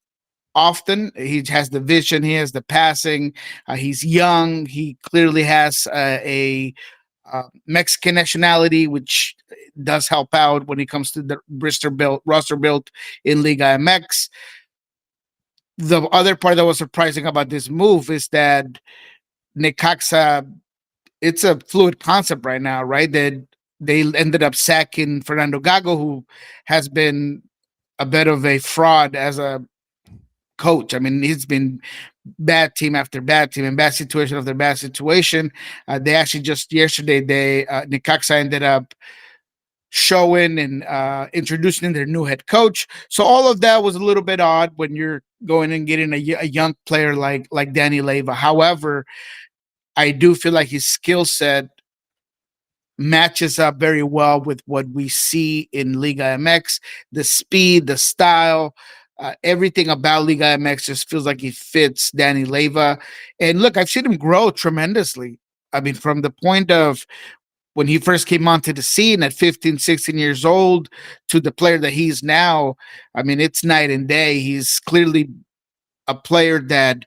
often. He has the vision, he has the passing, he's young, he clearly has a Mexican nationality, which does help out when it comes to the roster built in Liga MX. The other part that was surprising about this move is that Necaxa, it's a fluid concept right now, right? That they ended up sacking Fernando Gago, who has been a bit of a fraud as a coach. I mean, he's been bad team after bad team and bad situation after bad situation. They actually just yesterday, Necaxa ended up showing and introducing their new head coach. So all of that was a little bit odd when you're going and getting a young player like Danny Leyva. However, I do feel like his skill set matches up very well with what we see in Liga MX. The speed, the style, everything about Liga MX just feels like it fits Danny Leyva. And look, I've seen him grow tremendously. I mean, from the point of when he first came onto the scene at 15, 16 years old to the player that he's now, I mean, it's night and day. He's clearly a player that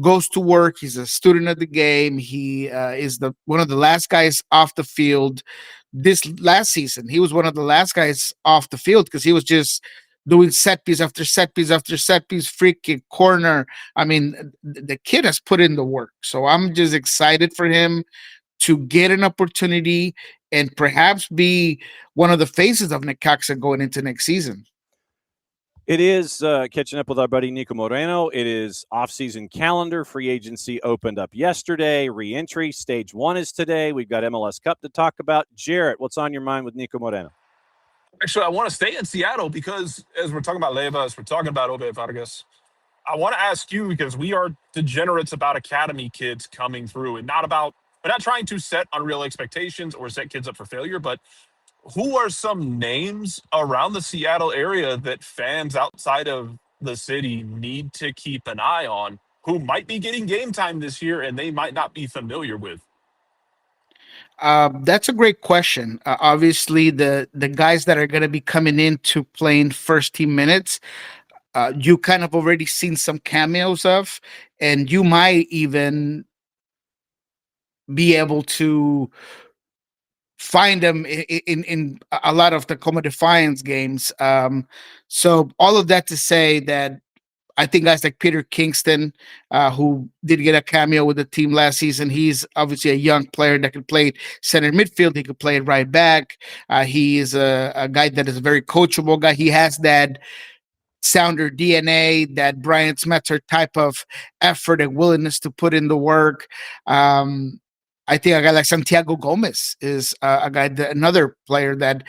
goes to work. He's a student of the game. He is one of the last guys off the field this last season. He was one of the last guys off the field because he was just doing set piece after set piece after set piece, free kick, corner. I mean, the kid has put in the work. So I'm just excited for him to get an opportunity and perhaps be one of the faces of Necaxa going into next season.
It is catching up with our buddy Niko Moreno. It is off-season calendar. Free agency opened up yesterday. Re-entry, stage 1 is today. We've got MLS Cup to talk about. Jarrett, what's on your mind with Niko Moreno?
Actually, I want to stay in Seattle because as we're talking about Leyva, as we're talking about Obed Vargas, I want to ask you, because we are degenerates about academy kids coming through and we're not trying to set unreal expectations or set kids up for failure, but who are some names around the Seattle area that fans outside of the city need to keep an eye on, who might be getting game time this year and they might not be familiar with?
That's a great question. Obviously, the guys that are going to be coming into playing first team minutes, you kind of already seen some cameos of, and you might even be able to find them in a lot of the Como Defiance games. So all of that to say that I think guys like Peter Kingston, who did get a cameo with the team last season, he's obviously a young player that can play center midfield. He could play it right back. He is a guy that is a very coachable guy. He has that Sounder DNA, that Brian Smetzer type of effort and willingness to put in the work. I think a guy like Santiago Gomez is another player that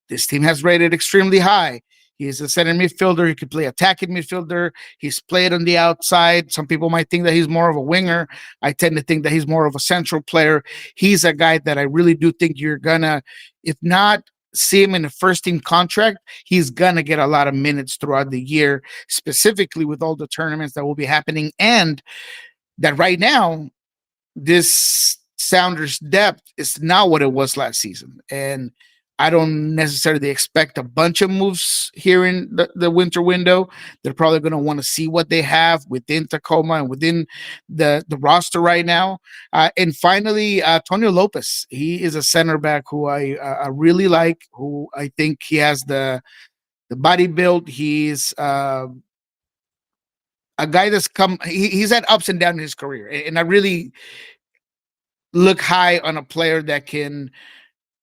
this team has rated extremely high. He's a center midfielder. He could play attacking midfielder. He's played on the outside. Some people might think that he's more of a winger. I tend to think that he's more of a central player. He's a guy that I really do think you're gonna, if not see him in a first team contract, he's gonna get a lot of minutes throughout the year, specifically with all the tournaments that will be happening. And that right now, this Sounders depth is not what it was last season. And I don't necessarily expect a bunch of moves here in the winter window. They're probably going to want to see what they have within Tacoma and within the roster right now. And finally, Antonio Lopez. He is a center back who I really like, who I think he has the body build. He's a guy that's he's had ups and downs in his career. And I really look high on a player that can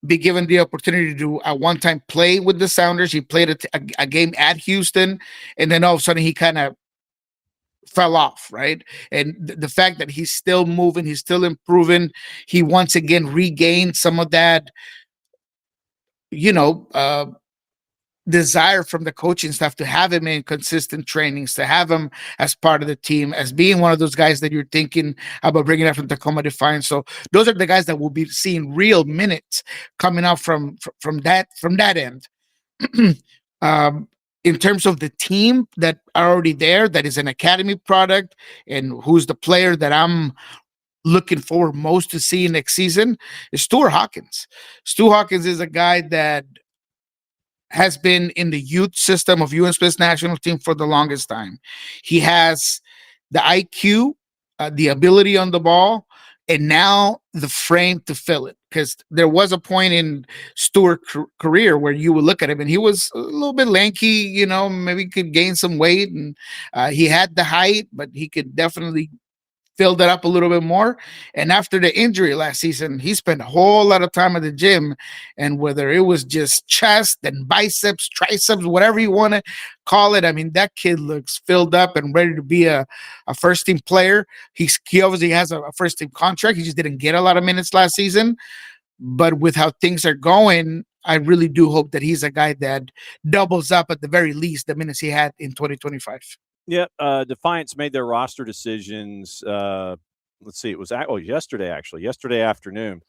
be given the opportunity to do a one-time play with the Sounders. He played a game at Houston, and then all of a sudden he kind of fell off, right? And the fact that he's still moving, he's still improving, he once again regained some of that, desire from the coaching staff to have him in consistent trainings, to have him as part of the team, as being one of those guys that you're thinking about bringing up from Tacoma Defiance. So those are the guys that will be seeing real minutes coming out from that end. In terms of the team that are already there, that is an academy product, and who's the player that I'm looking forward most to see next season, is Stuart Hawkins. Stu Hawkins is a guy that has been in the youth system of USPS national team for the longest time. He has the IQ, the ability on the ball, and now the frame to fill it. Because there was a point in Stuart's career where you would look at him and he was a little bit lanky, maybe could gain some weight, and he had the height, but he could definitely filled it up a little bit more. And after the injury last season, he spent a whole lot of time at the gym, and whether it was just chest and biceps, triceps, whatever you want to call it, I mean, that kid looks filled up and ready to be a first team player. He obviously has a first team contract. He just didn't get a lot of minutes last season, but with how things are going, I really do hope that he's a guy that doubles up at the very least the minutes he had in 2025.
Yeah, Defiance made their roster decisions. Let's see, it was yesterday afternoon,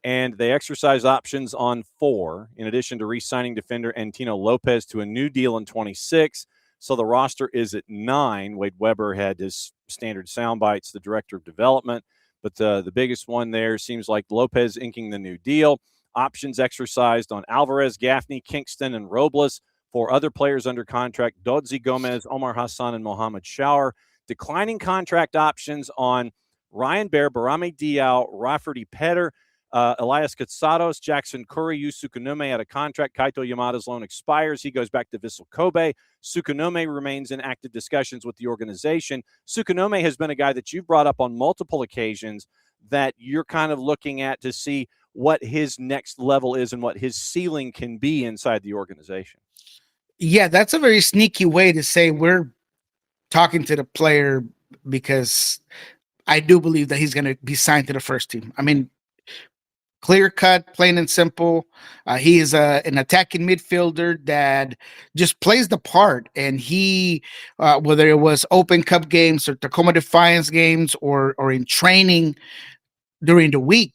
and they exercised options on 4, in addition to re-signing defender Antino Lopez to a new deal in 26. So the roster is at 9. Wade Weber had his standard sound bites, the director of development, but the biggest one there seems like Lopez inking the new deal. Options exercised on Alvarez, Gaffney, Kingston, and Robles. 4 other players under contract: Dodzi Gomez, Omar Hassan, and Mohamed Shower. Declining contract options on Ryan Bear, Barame Diao, Rafferty Petter, Elias Katsados, Jackson Curry, Yu Sukunome out of contract. Kaito Yamada's loan expires. He goes back to Vissel Kobe. Sukunome remains in active discussions with the organization. Sukunome has been a guy that you've brought up on multiple occasions that you're kind of looking at to see what his next level is and what his ceiling can be inside the organization.
Yeah, that's a very sneaky way to say we're talking to the player, because I do believe that he's going to be signed to the first team. I mean, clear cut, plain and simple. He is an attacking midfielder that just plays the part. And he, whether it was Open Cup games or Tacoma Defiance games or in training during the week,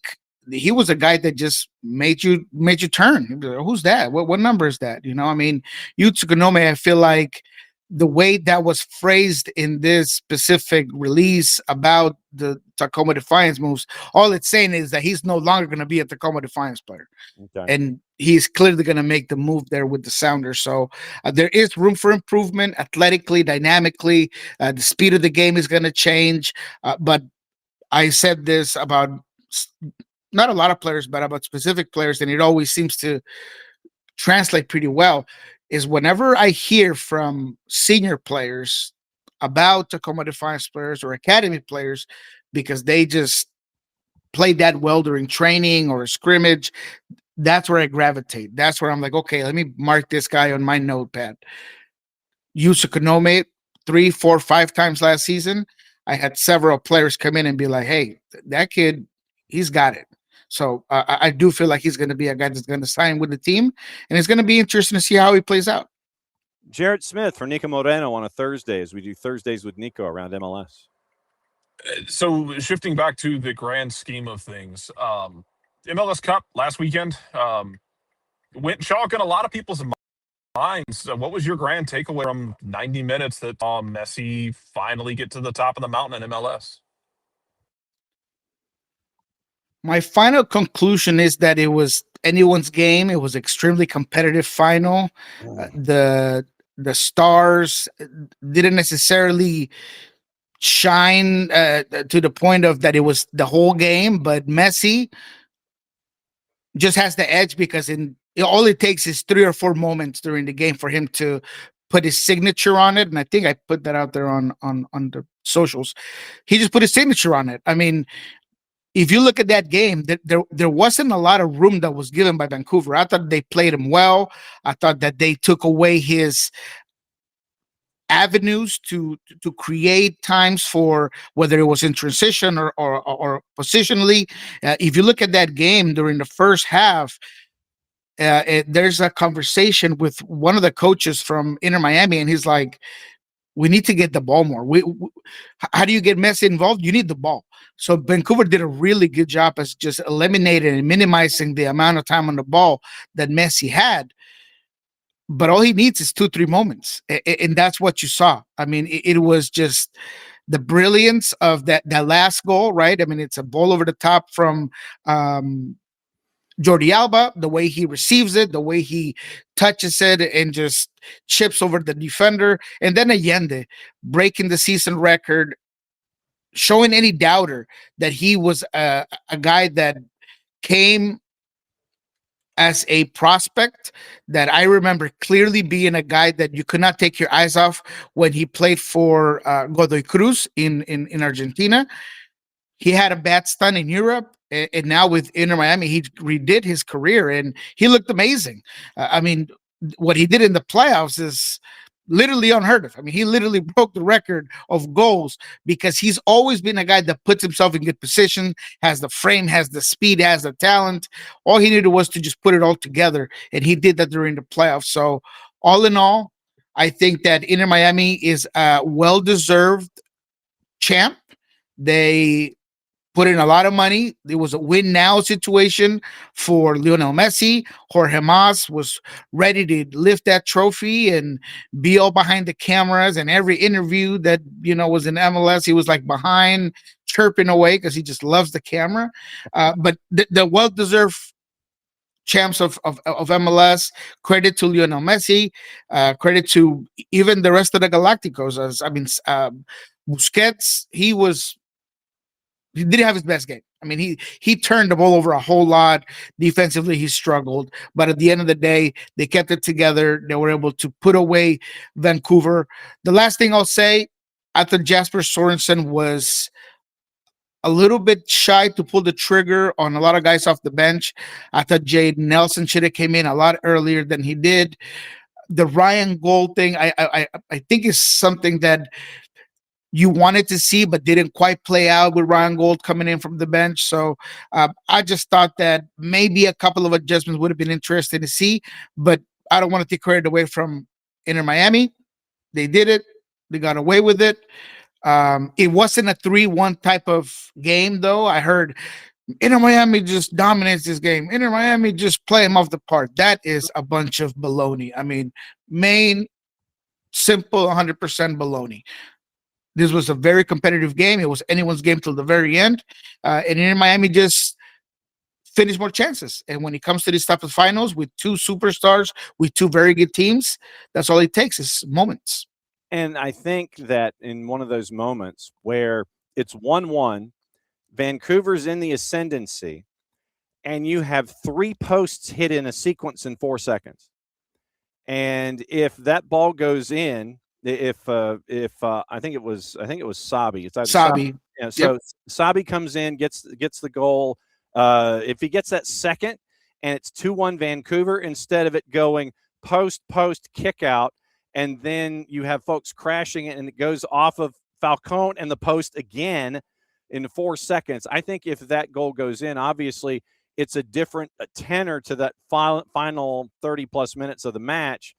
he was a guy that just made you turn. Who's that? What number is that? I mean, Yu Tsukunome, I feel like the way that was phrased in this specific release about the Tacoma Defiance moves, all it's saying is that he's no longer going to be a Tacoma Defiance player. Okay. And he's clearly going to make the move there with the Sounders. So there is room for improvement athletically, dynamically. The speed of the game is going to change. But I said this about not a lot of players, but about specific players, and it always seems to translate pretty well, is whenever I hear from senior players about Tacoma Defiance players or academy players, because they just played that well during training or a scrimmage, that's where I gravitate. That's where I'm like, okay, let me mark this guy on my notepad. Yusa Konome 3, 4, 5 times last season. I had several players come in and be like, hey, that kid, he's got it. So I do feel like he's going to be a guy that's going to sign with the team, and it's going to be interesting to see how he plays out.
Jared Smith for Niko Moreno on a Thursday, as we do Thursdays with Niko around MLS.
So shifting back to the grand scheme of things, MLS Cup last weekend went chalk in a lot of people's minds. What was your grand takeaway from 90 minutes that saw Messi finally get to the top of the mountain in MLS?
My final conclusion is that it was anyone's game. It was extremely competitive final. The stars didn't necessarily shine to the point of that it was the whole game, but Messi just has the edge because all it takes is 3 or 4 moments during the game for him to put his signature on it. And I think I put that out there on the socials. He just put his signature on it. I mean, if you look at that game, there wasn't a lot of room that was given by Vancouver. I thought they played him well. I thought that they took away his avenues to create times for whether it was in transition or positionally. If you look at that game during the first half, there's a conversation with one of the coaches from Inter Miami, and he's like, we need to get the ball more. How do you get Messi involved? You need the ball. So Vancouver did a really good job as just eliminating and minimizing the amount of time on the ball that Messi had. But all he needs is 2-3 moments. And that's what you saw. I mean, it was just the brilliance of that last goal, right? I mean, it's a ball over the top from Jordi Alba, the way he receives it, the way he touches it and just chips over the defender. And then Allende breaking the season record, showing any doubter that he was a guy that came as a prospect, that I remember clearly being a guy that you could not take your eyes off when he played for Godoy Cruz in Argentina. He had a bad stunt in Europe, and now with Inter Miami, he redid his career, and he looked amazing. I mean, what he did in the playoffs is literally unheard of. I mean, he literally broke the record of goals because he's always been a guy that puts himself in good position, has the frame, has the speed, has the talent. All he needed was to just put it all together, and he did that during the playoffs. So all in all, I think that Inter Miami is a well-deserved champ. They put in a lot of money. It was a win now situation for Lionel Messi. Jorge Mas was ready to lift that trophy and be all behind the cameras. And every interview that, was in MLS, he was like behind, chirping away because he just loves the camera. But the well-deserved champs of MLS, credit to Lionel Messi, credit to even the rest of the Galacticos. Busquets, he didn't have his best game. I mean, he turned the ball over a whole lot. Defensively, he struggled. But at the end of the day, they kept it together. They were able to put away Vancouver. The last thing I'll say, I thought Jasper Sorensen was a little bit shy to pull the trigger on a lot of guys off the bench. I thought Jade Nelson should have came in a lot earlier than he did. The Ryan Gold thing, I think is something that you wanted to see, but didn't quite play out with Ryan Gold coming in from the bench. So I just thought that maybe a couple of adjustments would have been interesting to see, but I don't want to take credit away from Inter Miami. They did it. They got away with it. It wasn't a 3-1 type of game, though. I heard Inter Miami just dominates this game. Inter Miami just play them off the park. That is a bunch of baloney. I mean, simple 100% baloney. This was a very competitive game. It was anyone's game till the very end. And Inter Miami just finished more chances. And when it comes to these type of finals with 2 superstars, with 2 very good teams, that's all it takes is moments.
And I think that in one of those moments where it's 1-1, Vancouver's in the ascendancy, and you have 3 posts hit in a sequence in 4 seconds. And if that ball goes in, if I think it was Sabi. It's either
Sabi.
Yeah, so yep. Sabi comes in, gets the goal. If he gets that second, and it's 2-1 Vancouver, instead of it going post kick out and then you have folks crashing it, and it goes off of Falcone and the post again in 4 seconds. I think if that goal goes in, obviously it's a different tenor to that final 30-plus minutes of the match,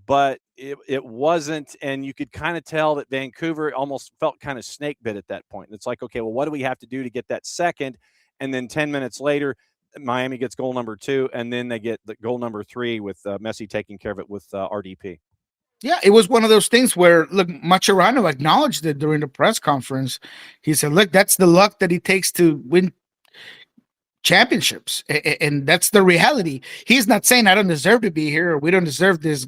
but it wasn't, and you could kind of tell that Vancouver almost felt kind of snake bit at that point. It's like, okay, well, what do we have to do to get that second? And then 10 minutes later, Miami gets goal number 2, and then they get the goal number 3 with Messi taking care of it with RDP.
Yeah, it was one of those things where, look, Mascherano acknowledged it during the press conference. He said, look, that's the luck that he takes to win championships. And that's the reality. He's not saying I don't deserve to be here or we don't deserve this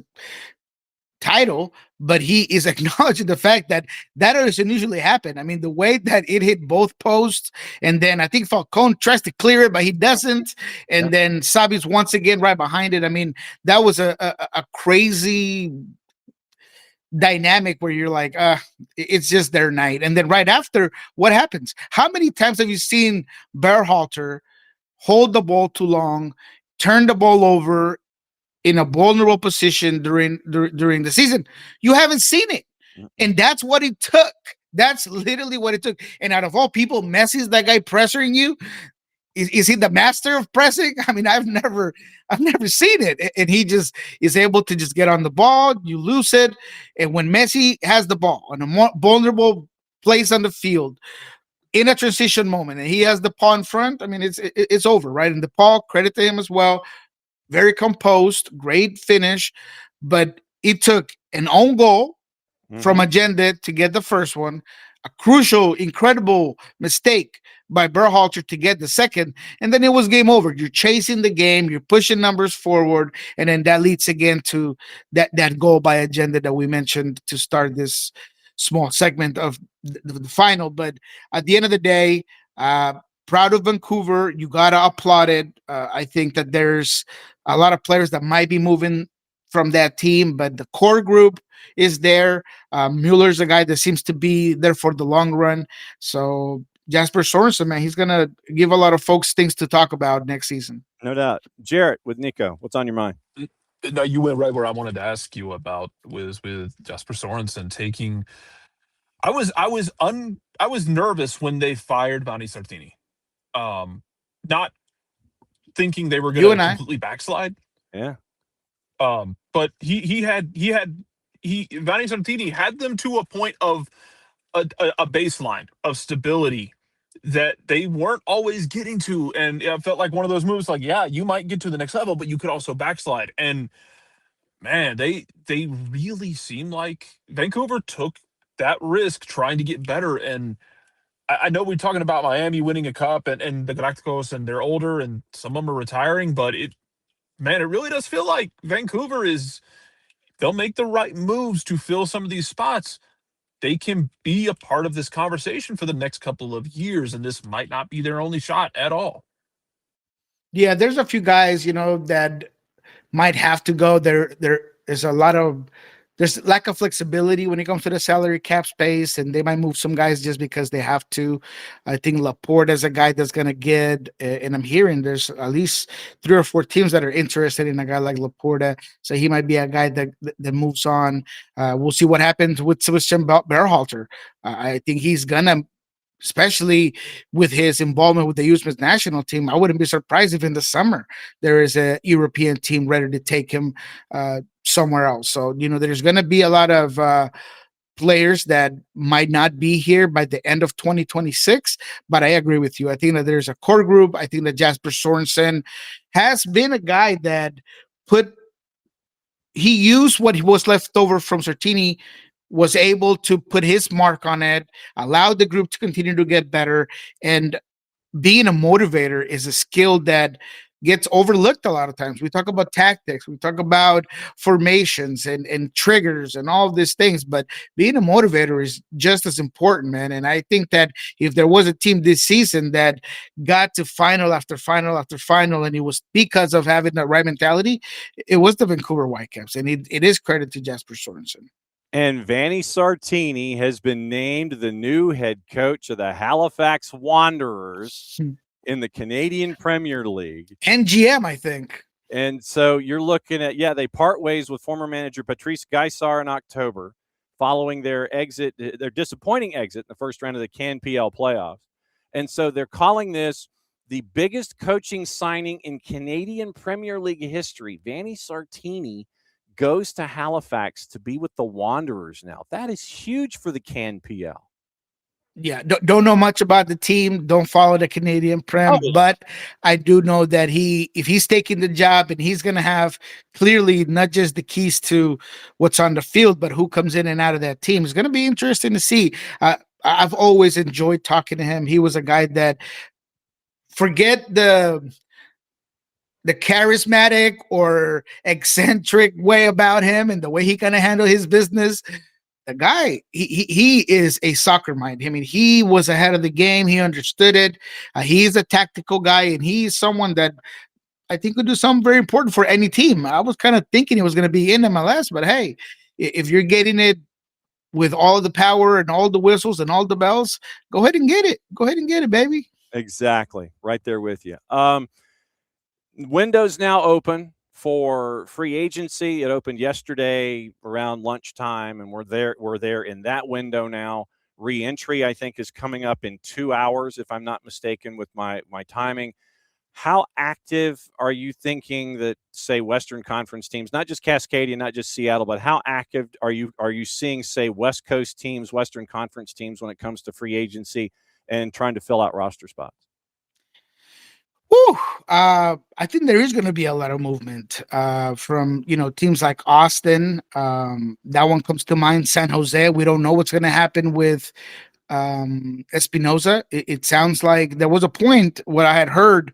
title, but he is acknowledging the fact that doesn't usually happen. I mean, the way that it hit both posts, and then I think Falcone tries to clear it, but he doesn't. And then Sabi's once again right behind it. I mean, that was a crazy dynamic where you're like, it's just their night. And then right after, what happens? How many times have you seen Berhalter hold the ball too long, turn the ball over in a vulnerable position during the season? You haven't seen it. And that's what it took. That's literally what it took. And out of all people, Messi's that guy pressuring you. Is he the master of pressing? I mean, I've never seen it. And he just is able to just get on the ball, you lose it. And when Messi has the ball on a more vulnerable place on the field in a transition moment, and he has the paw in front, I mean, it's over, right? And the paw, credit to him as well. Very composed, great finish. But it took an own goal from Agenda to get the first one, a crucial, incredible mistake by Berhalter to get the second, and then it was game over. You're chasing the game, you're pushing numbers forward, and then that leads again to that goal by Agenda that we mentioned to start this small segment of the final. But at the end of the day, proud of Vancouver. You gotta applaud it. I think that there's a lot of players that might be moving from that team, but the core group is there. Mueller's a guy that seems to be there for the long run. So Jasper Sorensen, man, he's going to give a lot of folks things to talk about next season.
No doubt. Jarrett with Niko, what's on your mind?
No, you went right where I wanted to ask you about was with Jasper Sorensen taking. I was nervous when they fired Vanni Sartini, not thinking they were going to completely backslide.
Yeah.
But Vanni Sartini had them to a point of a baseline of stability that they weren't always getting to. And it felt like one of those moves, like, yeah, you might get to the next level, but you could also backslide. And man, they really seem like Vancouver took that risk trying to get better. And I know we're talking about Miami winning a cup and the Galacticos, and they're older and some of them are retiring, but it really does feel like Vancouver they'll make the right moves to fill some of these spots. They can be a part of this conversation for the next couple of years, and this might not be their only shot at all.
Yeah, there's a few guys, that might have to go. There's a lot of there's lack of flexibility when it comes to the salary cap space, and they might move some guys just because they have to. I think Laporte is a guy that's going to get, and I'm hearing there's at least 3 or 4 teams that are interested in a guy like Laporte, so he might be a guy that moves on. We'll see what happens with Sebastian Berhalter. I think he's going to, especially with his involvement with the U.S. men's national team, I wouldn't be surprised if in the summer there is a European team ready to take him somewhere else. So, there's going to be a lot of players that might not be here by the end of 2026, but I agree with you. I think that there's a core group. I think that Jasper Sorensen has been a guy that he used what was left over from Sartini, was able to put his mark on it, allowed the group to continue to get better. And being a motivator is a skill that gets overlooked a lot of times. We talk about tactics, we talk about formations and triggers and all of these things, but being a motivator is just as important, man. And I think that if there was a team this season that got to final after final after final, and it was because of having the right mentality, it was the Vancouver Whitecaps. And it is credit to Jasper Sorensen.
And Vanni Sartini has been named the new head coach of the Halifax Wanderers in the Canadian Premier League.
And GM, I think.
And so you're looking at, they part ways with former manager Patrice Gaisar in October following their disappointing exit in the first round of the CanPL playoffs. And so they're calling this the biggest coaching signing in Canadian Premier League history. Vanni Sartini goes to Halifax to be with the Wanderers now. That is huge for the CanPL.
Yeah, don't know much about the team. Don't follow the Canadian Prem, but I do know that if he's taking the job, and he's going to have clearly not just the keys to what's on the field, but who comes in and out of that team. It's going to be interesting to see. I've always enjoyed talking to him. He was a guy that, forget the charismatic or eccentric way about him and the way he kind of handled his business. The guy, he is a soccer mind. I mean, he was ahead of the game. He understood it. He's a tactical guy, and he's someone that I think could do something very important for any team. I was kind of thinking he was going to be in MLS, but hey, if you're getting it with all the power and all the whistles and all the bells, go ahead and get it. Go ahead and get it, baby.
Exactly. Right there with you. Window's now open for free agency. It opened yesterday around lunchtime, and we're there in that window now. Re-entry, I think, is coming up in 2 hours, if I'm not mistaken with my timing. How active are you thinking that, say, Western Conference teams, not just Cascadia, not just Seattle, but how active are you seeing, say, West Coast teams, Western Conference teams when it comes to free agency and trying to fill out roster spots?
I think there is going to be a lot of movement from teams like Austin. That one comes to mind. San Jose. We don't know what's going to happen with Espinoza. It sounds like there was a point where I had heard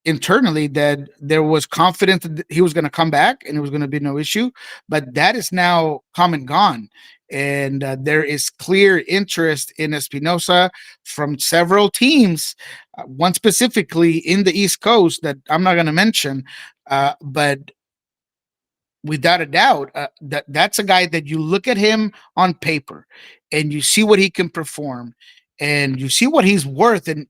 internally that there was confidence that he was going to come back and it was going to be no issue, but that is now come and gone. And there is clear interest in Espinosa from several teams, one specifically in the East Coast that I'm not going to mention, but without a doubt, that's a guy that you look at him on paper and you see what he can perform and you see what he's worth. And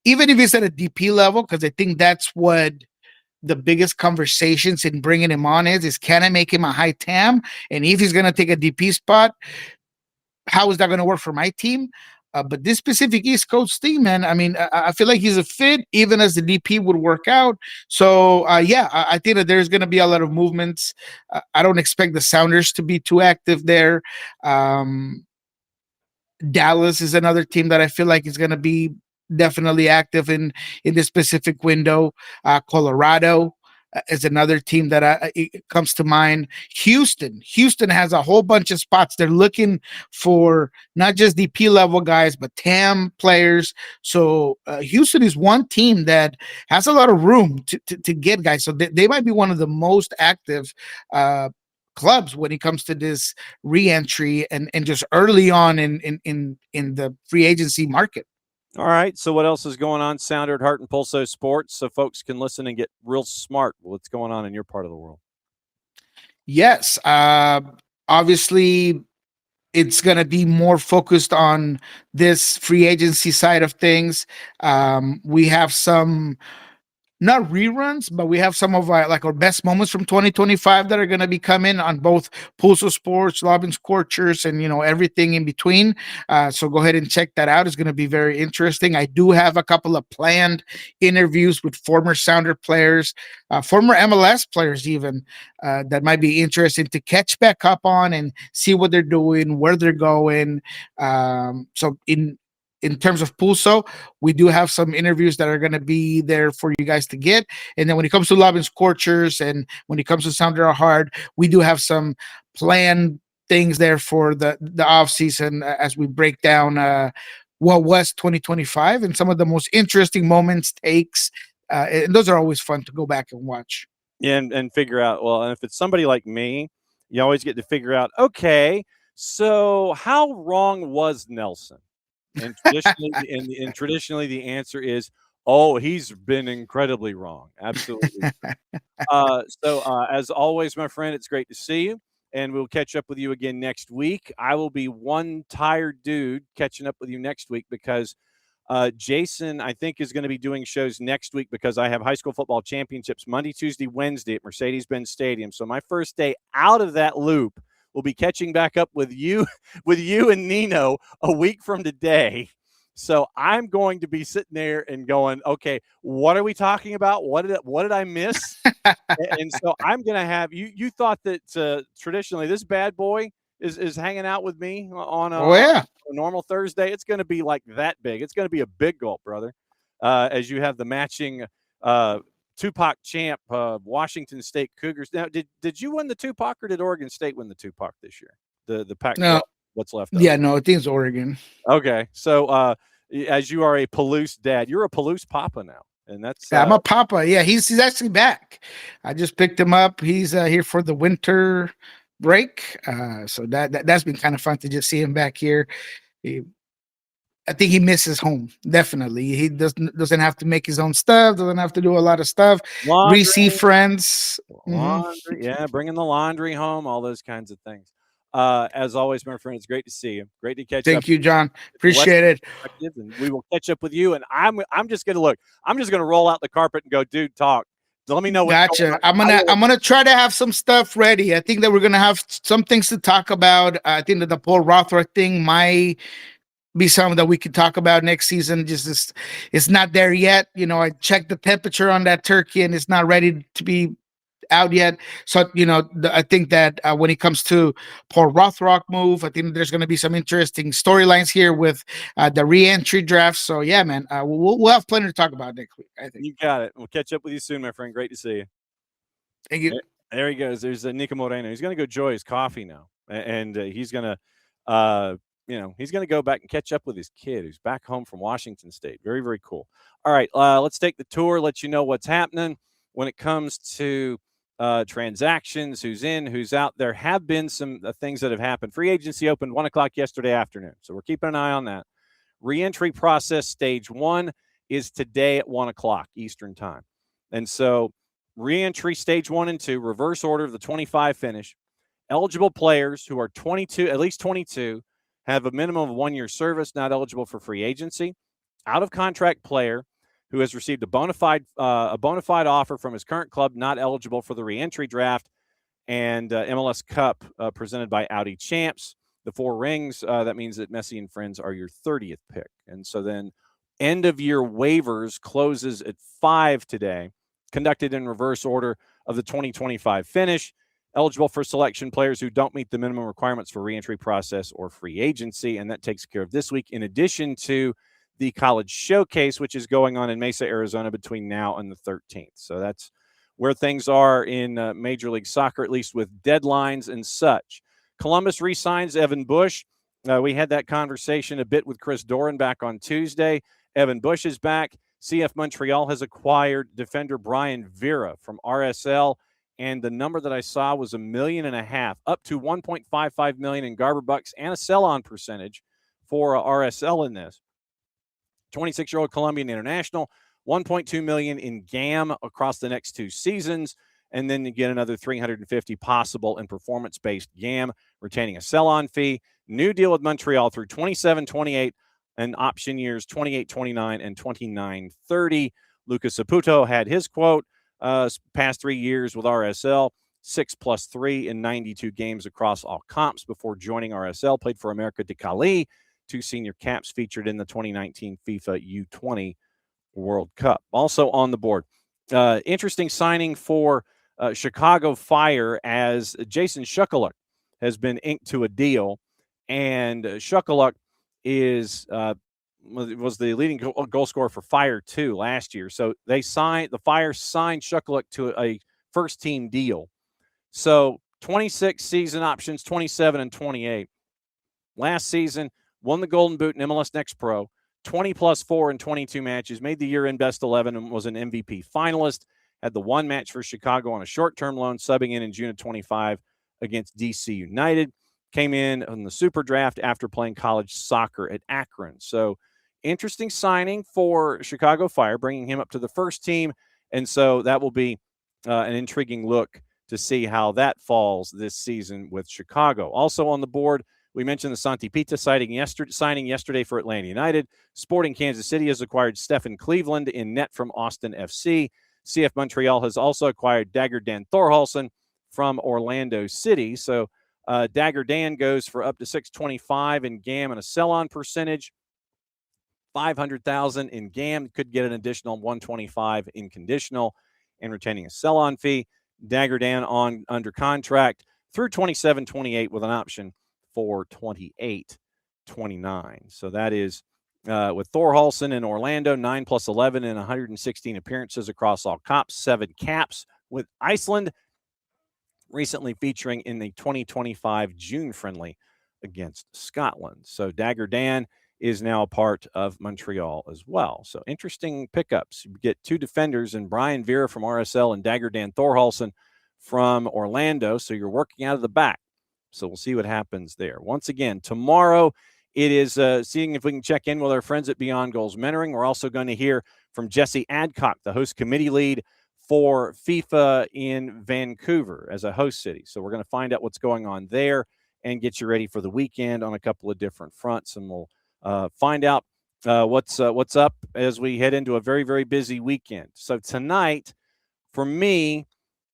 even if he's at a DP level, because I think that's what the biggest conversations in bringing him on is can I make him a high TAM? And if he's going to take a DP spot, how is that going to work for my team? But this specific East Coast team, man, I mean, I feel like he's a fit, even as the DP would work out. So, I think that there's going to be a lot of movements. I don't expect the Sounders to be too active there. Dallas is another team that I feel like is going to be definitely active in this specific window. Colorado is another team that it comes to mind. Houston has a whole bunch of spots. They're looking for not just DP level guys, but TAM players. So Houston is one team that has a lot of room to get guys. So they might be one of the most active clubs when it comes to this re-entry and just early on in the free agency market.
All right. So what else is going on, Sounder at Heart and Pulso Sports, so folks can listen and get real smart with what's going on in your part of the world?
Yes. Obviously, it's going to be more focused on this free agency side of things. We have some, not reruns, but we have some of our best moments from 2025 that are going to be coming on both Pulso Sports, Lobbin Scorchers, and everything in between. So go ahead and check that out. It's going to be very interesting. I do have a couple of planned interviews with former Sounder players, former MLS players even, that might be interesting to catch back up on and see what they're doing, where they're going. So in terms of Pulso, we do have some interviews that are going to be there for you guys to get. And then when it comes to Lobbin Scorchers and when it comes to Sounder Hard, we do have some planned things there for the off season as we break down what was 2025 and some of the most interesting moments, takes. And those are always fun to go back and watch.
Yeah, and figure out, well, and if it's somebody like me, you always get to figure out, okay, so how wrong was Nelson? And traditionally, the answer is, oh, he's been incredibly wrong. Absolutely. As always, my friend, it's great to see you, and we'll catch up with you again next week. I will be one tired dude catching up with you next week because Jason, I think, is going to be doing shows next week because I have high school football championships Monday, Tuesday, Wednesday at Mercedes-Benz Stadium. So my first day out of that loop will be catching back up with you and Nino a week from today. So I'm going to be sitting there and going, okay, what are we talking about? What did I miss? And so I'm going to have you thought that traditionally this bad boy is hanging out with me on a normal Thursday. It's going to be like that big. It's going to be a big gulp, brother. As you have the matching Tupac champ Washington State Cougars. Now, did you win the Tupac or did Oregon State win the Tupac this year? The Pac-12.
No.
What's left of
Yeah,
it?
no, I think it's Oregon.
Okay. So as you are a Palouse dad, you're a Palouse papa now. And that's
I'm a papa. Yeah, he's actually back. I just picked him up. He's here for the winter break. So that's been kind of fun to just see him back here. I think he misses home. Definitely. He doesn't have to make his own stuff, doesn't have to do a lot of stuff.
laundry,
Receive friends.
laundry, yeah, bringing the laundry home, all those kinds of things. As always, my friend, it's great to see you. Great to catch up.
Thank you, John. Appreciate it.
And we will catch up with you. And I'm just gonna look. I'm just gonna roll out the carpet and go, dude, talk. Let me know.
Gotcha. I'm gonna try to have some stuff ready. I think that we're gonna have some things to talk about. I think that the Paul Rothrock thing might be something that we could talk about next season. Just it's not there yet. You know, I checked the temperature on that turkey and it's not ready to be out yet. So, you know, I think that when it comes to Paul Rothrock move, I think there's going to be some interesting storylines here with the re-entry draft. So, yeah, man, we'll have plenty to talk about next week, I think.
You got it. We'll catch up with you soon, my friend. Great to see you.
Thank you.
There he goes. There's Niko Moreno. He's going to go enjoy his coffee now. And he's going to, he's going to go back and catch up with his kid who's back home from Washington State. Very, very cool. All right, let's take the tour, let you know what's happening when it comes to transactions, who's in, who's out. There have been some things that have happened. Free agency opened 1 o'clock yesterday afternoon, so we're keeping an eye on that. Reentry process stage 1 is today at 1 o'clock Eastern time. And so reentry stage 1 and 2, reverse order of the 25 finish. Eligible players who are 22, at least 22, have a minimum of 1 year service, not eligible for free agency. Out of contract player who has received a bona fide offer from his current club, not eligible for the reentry draft, and MLS Cup presented by Audi Champs. The 4 rings, that means that Messi and Friends are your 30th pick. And so then end of year waivers closes at 5 today, conducted in reverse order of the 2025 finish. Eligible for selection players who don't meet the minimum requirements for reentry process or free agency, and that takes care of this week, in addition to the college showcase, which is going on in Mesa, Arizona between now and the 13th. So that's where things are in Major League Soccer, at least with deadlines and such. Columbus re-signs Evan Bush. We had that conversation a bit with Chris Doran back on Tuesday. Evan Bush is back. CF Montreal has acquired defender Brian Vera from RSL, and the number that I saw was $1.5 million, up to $1.55 million in Garber bucks and a sell-on percentage for RSL in this. 26-year-old Colombian international, $1.2 million in GAM across the next 2 seasons, and then you get another $350 possible in performance-based GAM, retaining a sell-on fee. New deal with Montreal through 27-28 and option years 28-29 and 29-30. Lucas Saputo had his quote, past 3 years with RSL, 6+3 in 92 games across all comps before joining RSL, played for America de Cali, 2 senior caps featured in the 2019 FIFA U20 World Cup. Also on the board, interesting signing for Chicago Fire, as Jason Shukaluk has been inked to a deal, and Shukaluk was the leading goal scorer for Fire 2 last year. So the Fire signed Shukaluk to a first team deal. So 26 season options, 27 and 28. Last season, won the Golden Boot in MLS Next Pro, 20+4 in 22 matches, made the year-end best 11 and was an MVP finalist. Had the 1 match for Chicago on a short-term loan, subbing in June of 25 against DC United. Came in on the Super Draft after playing college soccer at Akron. So interesting signing for Chicago Fire, bringing him up to the first team. And so that will be an intriguing look to see how that falls this season with Chicago. Also on the board, We mentioned the Santi Pizza signing yesterday for Atlanta United. Sporting Kansas City has acquired Stefan Cleveland in net from Austin FC. CF Montreal has also acquired Dagger Dan Thorhalson from Orlando City. So Dagger Dan goes for up to $625 in GAM and a sell-on percentage. $500,000 in GAM, could get an additional $125 in conditional and retaining a sell-on fee. Dagger Dan under contract through 27-28 with an option for 28-29. So that is with Thorhalson in Orlando, 9+11 and 116 appearances across all comps, 7 caps with Iceland, recently featuring in the 2025 June friendly against Scotland. So Dagger Dan is now a part of Montreal as well. So interesting pickups. You get 2 defenders in Brian Vera from RSL and Dagger Dan Thorhalson from Orlando. So you're working out of the back. So we'll see what happens there. Once again, tomorrow it is seeing if we can check in with our friends at Beyond Goals Mentoring. We're also going to hear from Jesse Adcock, the host committee lead for FIFA in Vancouver as a host city. So we're going to find out what's going on there and get you ready for the weekend on a couple of different fronts. And we'll find out what's up as we head into a very, very busy weekend. So tonight, for me,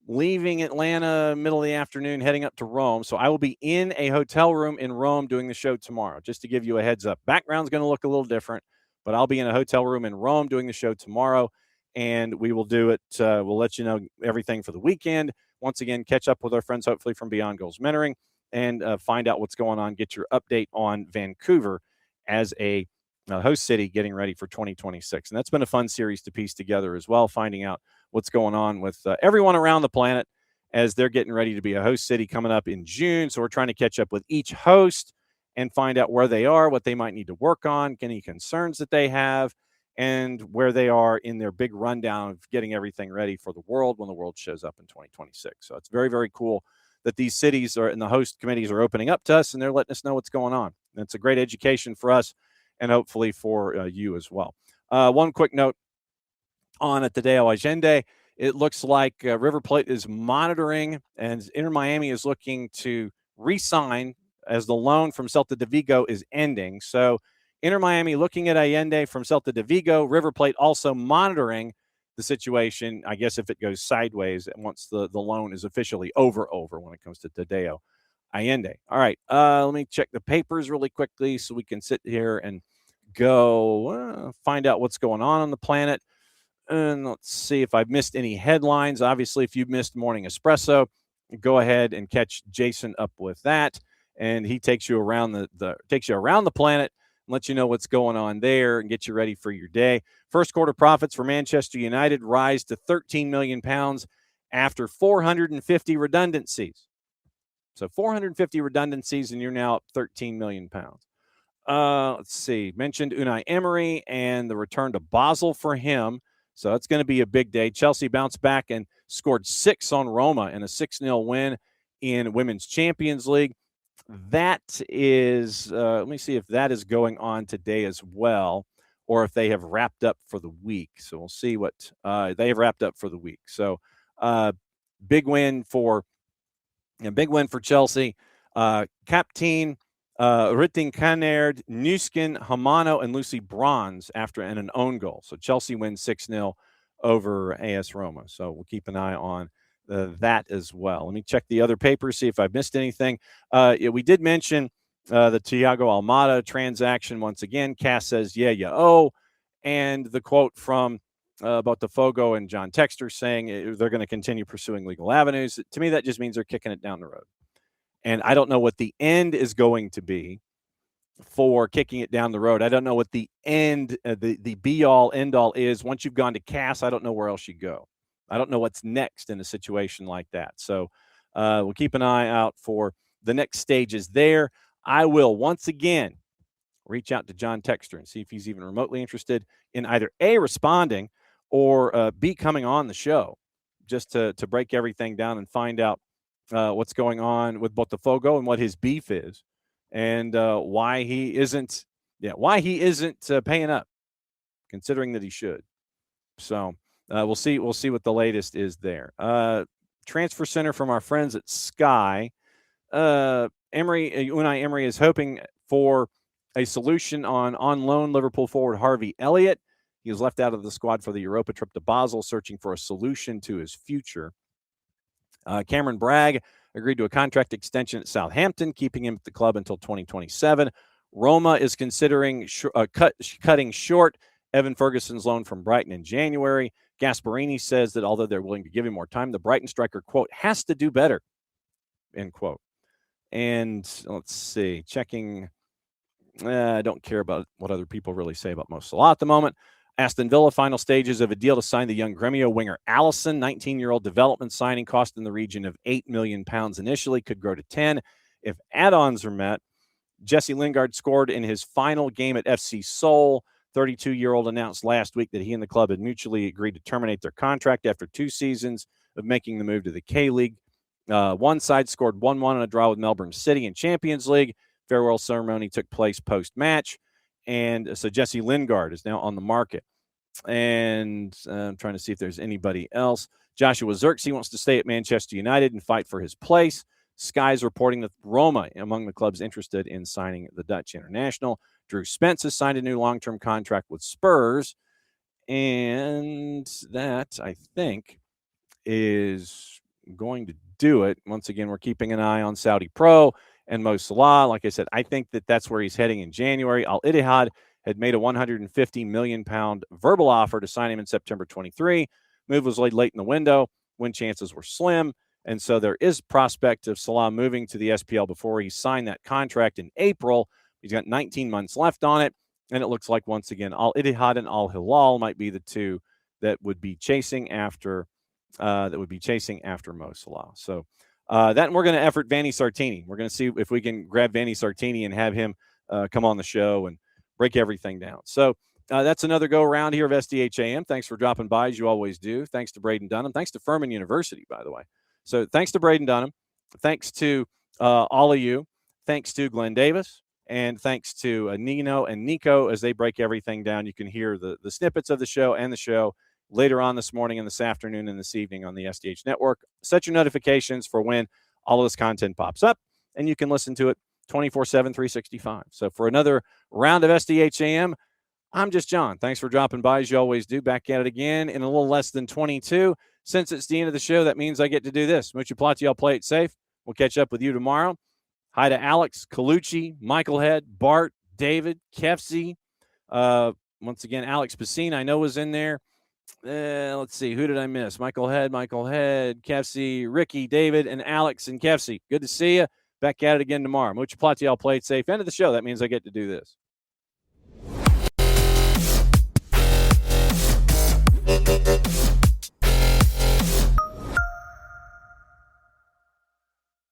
leaving Atlanta middle of the afternoon, heading up to Rome. So I will be in a hotel room in Rome doing the show tomorrow, just to give you a heads up. Background's going to look a little different, but I'll be in a hotel room in Rome doing the show tomorrow, and we will do it. We'll let you know everything for the weekend. Once again, catch up with our friends, hopefully from Beyond Goals Mentoring, and find out what's going on, get your update on Vancouver as a host city getting ready for 2026. And that's been a fun series to piece together as well, finding out what's going on with everyone around the planet as they're getting ready to be a host city coming up in June. So we're trying to catch up with each host and find out where they are, what they might need to work on, any concerns that they have, and where they are in their big rundown of getting everything ready for the world when the world shows up in 2026. So it's very, very cool that these cities are and the host committees are opening up to us, and they're letting us know what's going on. And it's a great education for us and hopefully for you as well. One quick note on at Tadeo Allende. It looks like River Plate is monitoring, and Inter Miami is looking to re-sign as the loan from Celta de Vigo is ending. So Inter Miami looking at Allende from Celta de Vigo, River Plate also monitoring the situation, I guess, if it goes sideways once the loan is officially over when it comes to Tadeo Allende. All right, let me check the papers really quickly so we can sit here and go find out what's going on the planet. And let's see if I've missed any headlines. Obviously, if you've missed Morning Espresso, go ahead and catch Jason up with that. And he takes you around the planet and lets you know what's going on there and get you ready for your day. First quarter profits for Manchester United rise to £13 million after 450 redundancies. So 450 redundancies, and you're now up £13 million. Let's see. Mentioned Unai Emery and the return to Basel for him. So it's going to be a big day. Chelsea bounced back and scored 6 on Roma in a 6-0 win in Women's Champions League. That is, let me see if that is going on today as well, or if they have wrapped up for the week. So we'll see what they have wrapped up for the week. So big win for Chelsea. Captain Ritting Kanerd, Nuskin, Hamano, and Lucy Bronze after an own goal. So Chelsea wins 6-0 over AS Roma. So we'll keep an eye on that as well. Let me check the other papers, see if I've missed anything. We did mention the Thiago Almada transaction once again. Cass says, yeah, you owe. And the quote from Botafogo and John Texter saying they're going to continue pursuing legal avenues. To me, that just means they're kicking it down the road. And I don't know what the end is going to be for kicking it down the road. I don't know what the end, the be-all, end-all is. Once you've gone to Cass, I don't know where else you go. I don't know what's next in a situation like that. So we'll keep an eye out for the next stages there. I will, once again, reach out to John Texter and see if he's even remotely interested in either A, responding, or B, coming on the show just to break everything down and find out what's going on with Botafogo and what his beef is, and why he isn't paying up, considering that he should. So we'll see what the latest is there. Transfer Center from our friends at Sky. Unai Emery is hoping for a solution on loan Liverpool forward Harvey Elliott. He was left out of the squad for the Europa trip to Basel, searching for a solution to his future. Cameron Bragg agreed to a contract extension at Southampton, keeping him at the club until 2027. Roma is considering cutting short Evan Ferguson's loan from Brighton in January. Gasparini says that although they're willing to give him more time, the Brighton striker, quote, has to do better, end quote. And let's see, checking. I don't care about what other people really say about Mo Salah at the moment. Aston Villa, final stages of a deal to sign the young Gremio winger Allison, 19-year-old development signing, cost in the region of £8 million initially, could grow to 10 if add-ons are met. Jesse Lingard scored in his final game at FC Seoul. 32-year-old announced last week that he and the club had mutually agreed to terminate their contract after 2 seasons of making the move to the K-League. One side scored 1-1 in a draw with Melbourne City in Champions League. Farewell ceremony took place post-match. And so Jesse Lingard is now on the market. And I'm trying to see if there's anybody else. Joshua Zirkzee wants to stay at Manchester United and fight for his place. Sky's reporting that Roma among the clubs interested in signing the Dutch international. Drew Spence has signed a new long-term contract with Spurs. And that, I think, is going to do it. Once again, we're keeping an eye on Saudi Pro and Mo Salah. Like I said, I think that that's where he's heading in January. Al Ittihad had made a £150 million verbal offer to sign him in September 23. Move was laid late in the window when chances were slim. And so there is prospect of Salah moving to the SPL before he signed that contract in April. He's got 19 months left on it. And it looks like, once again, Al Ittihad and Al Hilal might be the two that would be chasing after Mo Salah. So that we're going to effort Vanni Sartini. We're going to see if we can grab Vanni Sartini and have him come on the show and break everything down. So that's another go around here of SDH AM. Thanks for dropping by, as you always do. Thanks to Braden Dunham. Thanks to Furman University, by the way. So thanks to Braden Dunham. Thanks to all of you. Thanks to Glenn Davis. And thanks to Nino and Nico as they break everything down. You can hear the snippets of the show and the show later on this morning and this afternoon and this evening on the SDH Network. Set your notifications for when all of this content pops up, and you can listen to it 24/7, 365. So for another round of SDH AM, I'm just John. Thanks for dropping by, as you always do. Back at it again in a little less than 22. Since it's the end of the show, that means I get to do this. Mucha Plati, I'll play it safe. We'll catch up with you tomorrow. Hi to Alex, Colucci, Michael Head, Bart, David, Kefsey. Once again, Alex Pacine, I know, was in there. Let's see. Who did I miss? Michael Head, Kefsey, Ricky, David, and Alex and Kefsey. Good to see you. Back at it again tomorrow. Mucha Plati, I'll play it safe. End of the show. That means I get to do this.